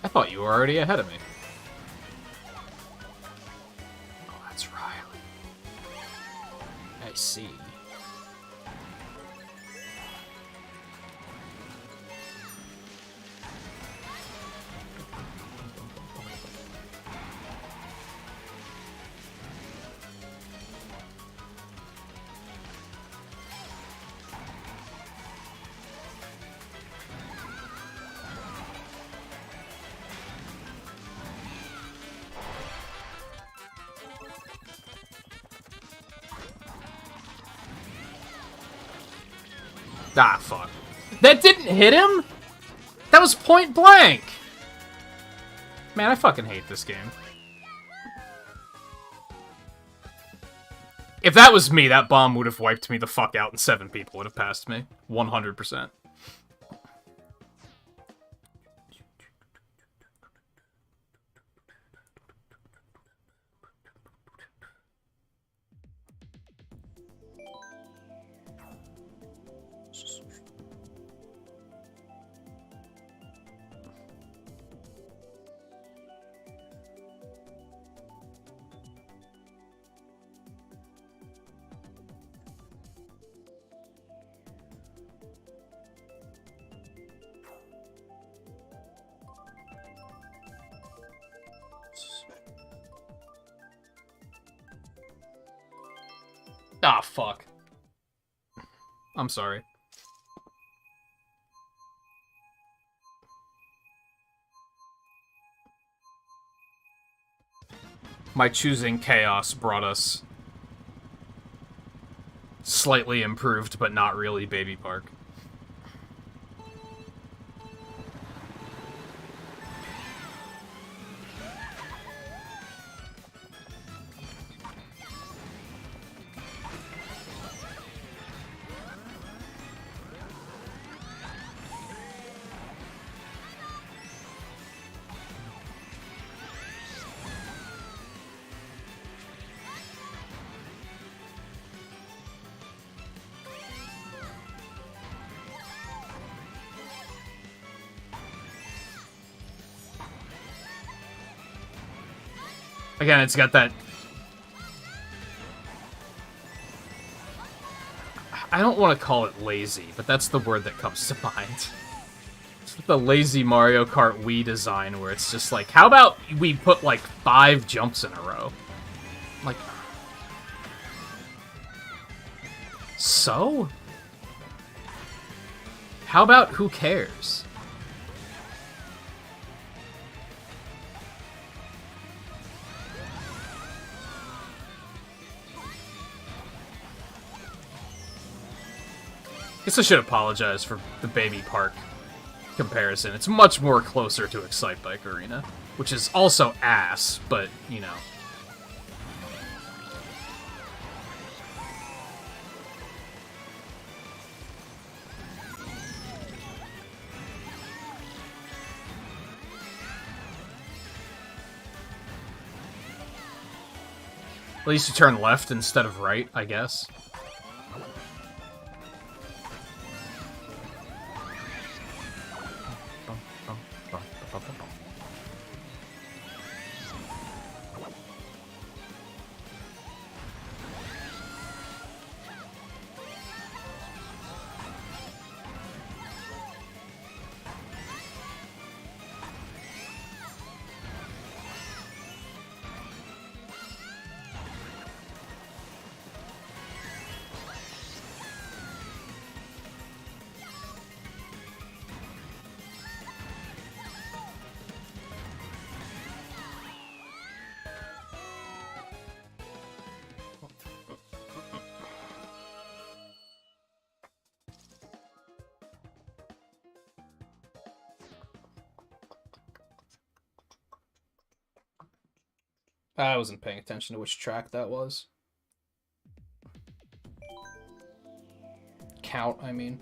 I thought you were already ahead of me. Oh, that's Riley. I see. Ah, fuck. That didn't hit him? That was point blank! Man, I fucking hate this game. If that was me, that bomb would have wiped me the fuck out and 7 people would have passed me. 100%. Ah, fuck. I'm sorry. My choosing chaos brought us slightly improved, but not really Baby Park. Again, it's got that... I don't want to call it lazy, but that's the word that comes to mind. It's the lazy Mario Kart Wii design, where it's just like, how about we put, like, 5 jumps in a row? Like... So? How about who cares? Guess I should apologize for the Baby Park comparison. It's much more closer to Excite Bike Arena, which is also ass, but, you know. least you turn left instead of right, I guess. I wasn't paying attention to which track that was. Count, I mean.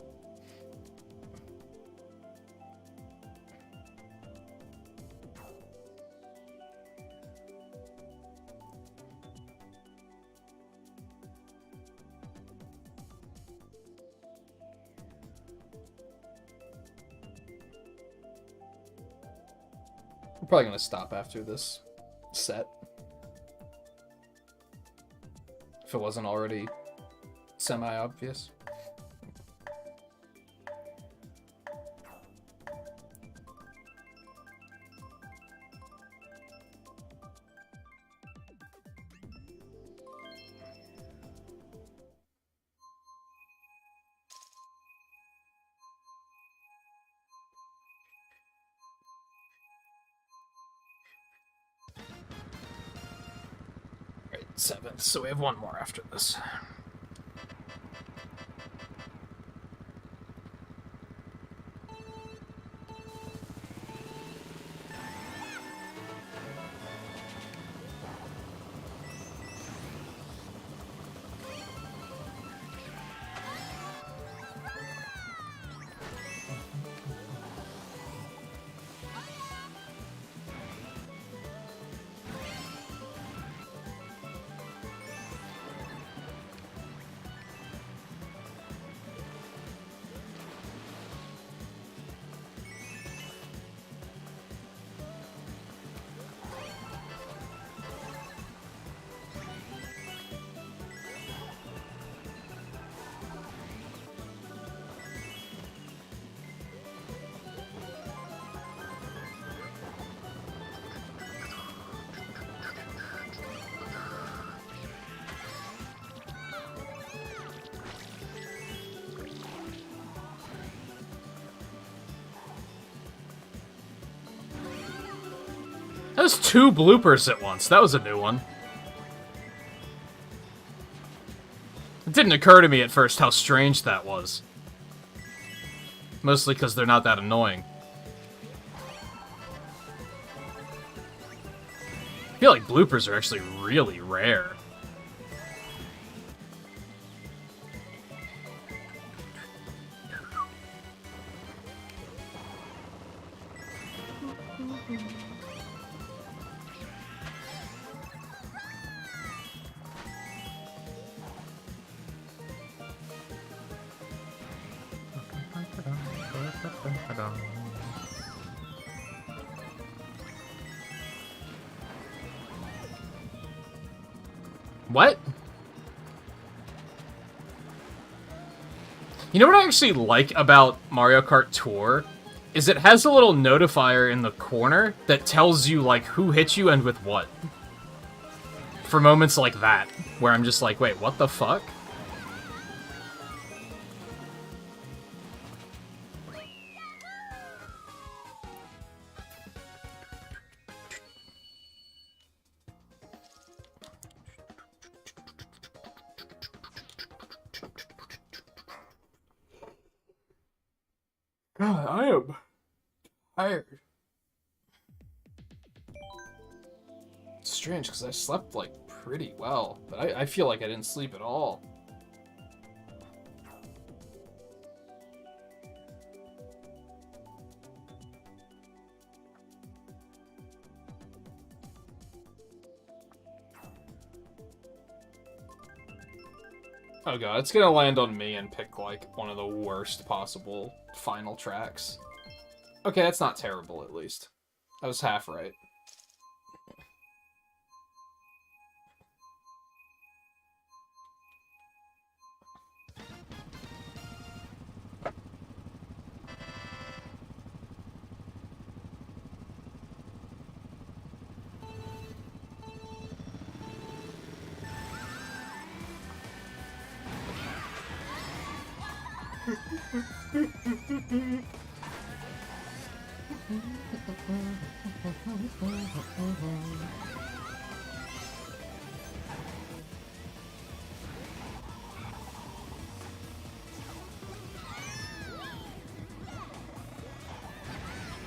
I'm probably gonna stop after this set. If it wasn't already semi-obvious. Right, 7th, so we have one more after this. That was 2 bloopers at once. That was a new one. It didn't occur to me at first how strange that was. Mostly because they're not that annoying. I feel like bloopers are actually really rare. What? You know what I actually like about Mario Kart Tour? Is it has a little notifier in the corner that tells you, like, who hit you and with what. For moments like that, where I'm just like, wait, what the fuck? God, I am tired. It's strange, because I slept, like, pretty well, but I feel like I didn't sleep at all. Oh god, it's gonna land on me and pick, like, one of the worst possible final tracks. Okay, that's not terrible, at least. I was half right.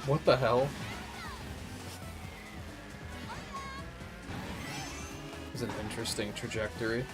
What the hell? It's an interesting trajectory.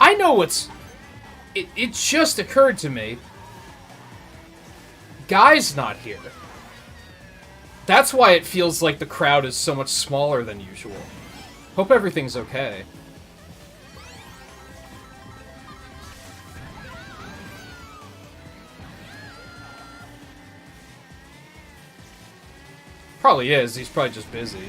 I know what's... It just occurred to me. Guy's not here. That's why it feels like the crowd is so much smaller than usual. Hope everything's okay. Probably is. He's probably just busy.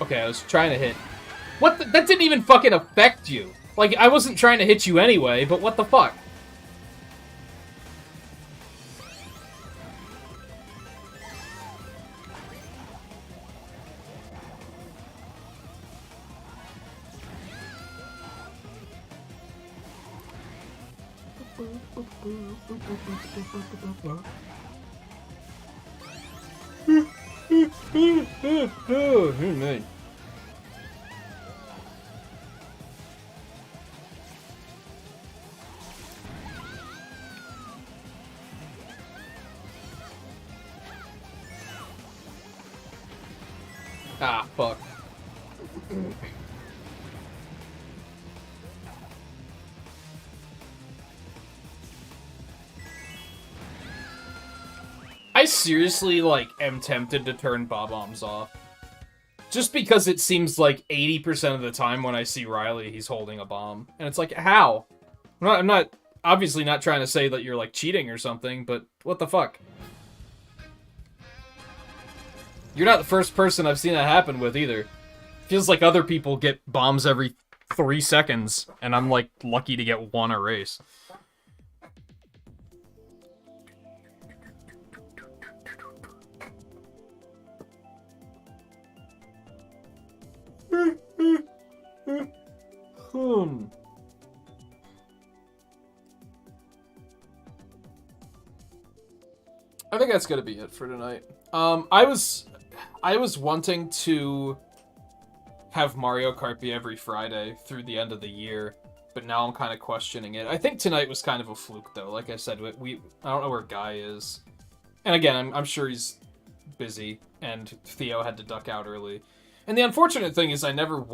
Okay, I was trying to hit... What the... That didn't even fucking affect you! Like, I wasn't trying to hit you anyway, but what the fuck? Oh, man. Ah, fuck. I seriously, like, am tempted to turn Bob-ombs off. Just because it seems like 80% of the time when I see Riley, he's holding a bomb. And it's like, how? I'm not obviously not trying to say that you're, like, cheating or something, but what the fuck? You're not the first person I've seen that happen with, either. Feels like other people get bombs every 3 seconds, and I'm, like, lucky to get one a race. I think that's gonna be it for tonight. I was wanting to have Mario Kart be every Friday through the end of the year, but now I'm kind of questioning it. I think tonight was kind of a fluke, though. Like I said, I don't know where Guy is, and again, I'm sure he's busy, and Theo had to duck out early. And the unfortunate thing is, I never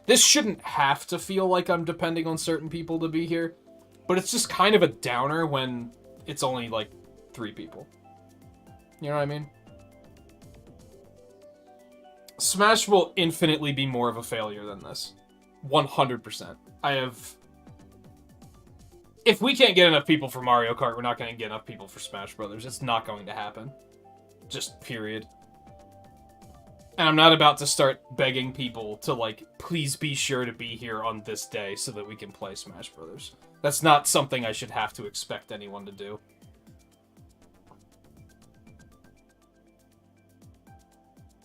this shouldn't have to feel like I'm depending on certain people to be here, but it's just kind of a downer when it's only like 3 people. You know what I mean? Smash will infinitely be more of a failure than this. 100%. If we can't get enough people for Mario Kart, we're not going to get enough people for Smash Brothers. It's not going to happen. Just period. And I'm not about to start begging people to, like, please be sure to be here on this day so that we can play Smash Brothers. That's not something I should have to expect anyone to do.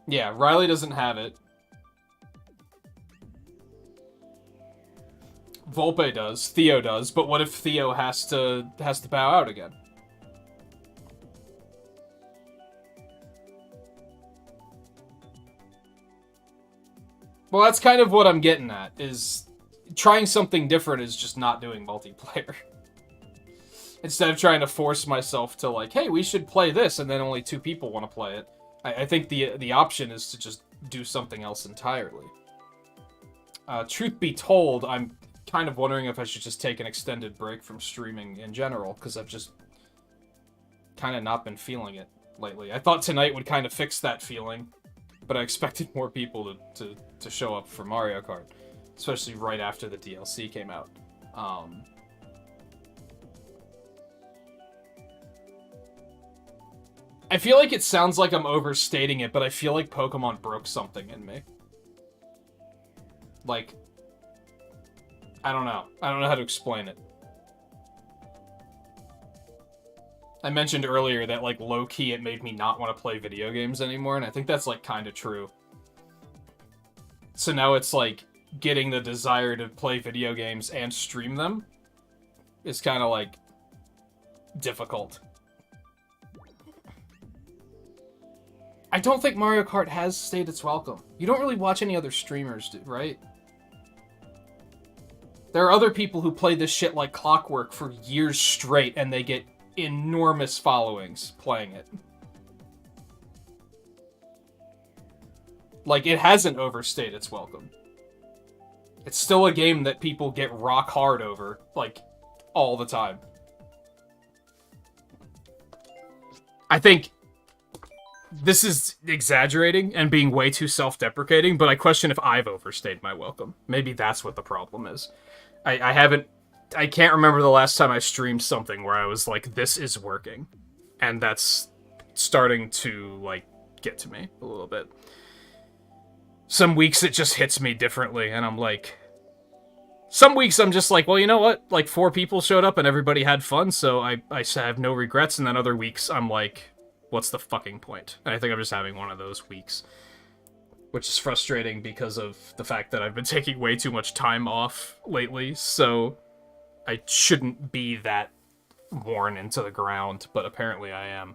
Yeah, Riley doesn't have it. Volpe does. Theo does. But what if Theo has to bow out again? Well, that's kind of what I'm getting at, is trying something different is just not doing multiplayer. Instead of trying to force myself to, like, hey, we should play this, and then only 2 people want to play it. I think the option is to just do something else entirely. Truth be told, I'm kind of wondering if I should just take an extended break from streaming in general, because I've just kind of not been feeling it lately. I thought tonight would kind of fix that feeling, but I expected more people to show up for Mario Kart, especially right after the DLC came out. I feel like it sounds like I'm overstating it, but I feel like Pokemon broke something in me. Like, I don't know. I don't know how to explain it. I mentioned earlier that, like, low-key it made me not want to play video games anymore, and I think that's, like, kind of true. So now it's, like, getting the desire to play video games and stream them is kind of, like, difficult. I don't think Mario Kart has stayed its welcome. You don't really watch any other streamers, right? There are other people who play this shit like clockwork for years straight, and they get enormous followings playing it. Like, it hasn't overstayed its welcome. It's still a game that people get rock hard over, like, all the time. I think this is exaggerating and being way too self-deprecating, but I question if I've overstayed my welcome. Maybe that's what the problem is. I can't remember the last time I streamed something where I was like, this is working. And that's starting to, like, get to me a little bit. Some weeks it just hits me differently, and I'm like... Some weeks I'm just like, well, you know what? Like, 4 people showed up and everybody had fun, so I have no regrets. And then other weeks I'm like, what's the fucking point? And I think I'm just having one of those weeks. Which is frustrating because of the fact that I've been taking way too much time off lately, so I shouldn't be that worn into the ground, but apparently I am.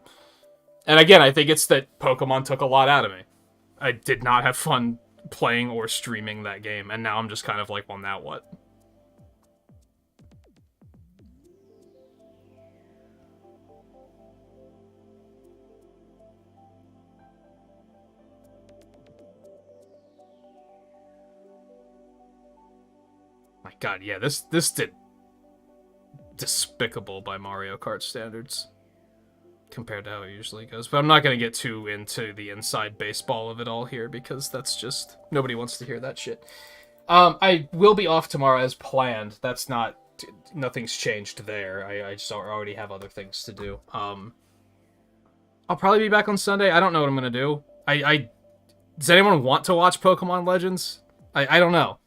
And again, I think it's that Pokemon took a lot out of me. I did not have fun playing or streaming that game, and now I'm just kind of like, well, now what? My god, yeah, this did despicable by Mario Kart standards compared to how it usually goes. But I'm not going to get too into the inside baseball of it all here, because that's just... nobody wants to hear that shit. I will be off tomorrow as planned. That's not... nothing's changed there. I just already have other things to do. I'll probably be back on Sunday. I don't know what I'm going to do. Does anyone want to watch Pokemon Legends? I don't know.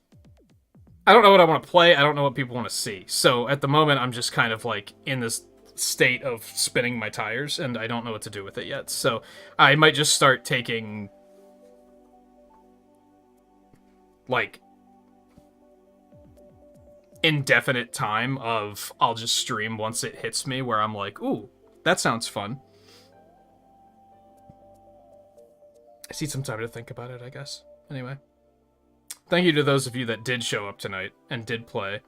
I don't know what I want to play. I don't know what people want to see. So at the moment, I'm just kind of like in this state of spinning my tires, and I don't know what to do with it yet. So I might just start taking, like, indefinite time of I'll just stream once it hits me where I'm like, ooh, that sounds fun. I need some time to think about it, I guess. Anyway. Thank you to those of you that did show up tonight and did play,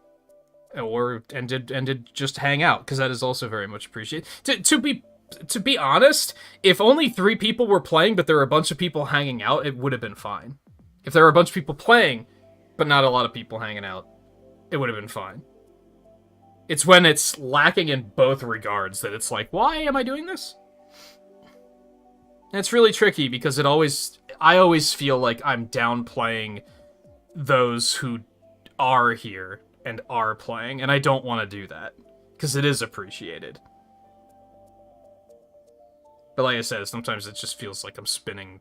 and did just hang out, because that is also very much appreciated. To be honest, if only 3 people were playing, but there were a bunch of people hanging out, it would have been fine. If there were a bunch of people playing, but not a lot of people hanging out, it would have been fine. It's when it's lacking in both regards that it's like, why am I doing this? And it's really tricky because I always feel like I'm downplaying those who are here and are playing, and I don't want to do that, because it is appreciated. But like I said, sometimes it just feels like I'm spinning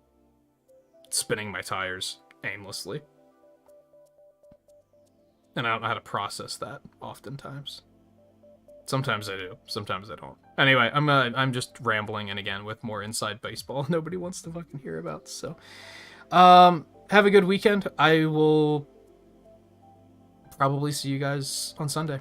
spinning my tires aimlessly. And I don't know how to process that oftentimes. Sometimes I do, sometimes I don't. Anyway, I'm just rambling, and again with more inside baseball nobody wants to fucking hear about. So, have a good weekend. I will probably see you guys on Sunday.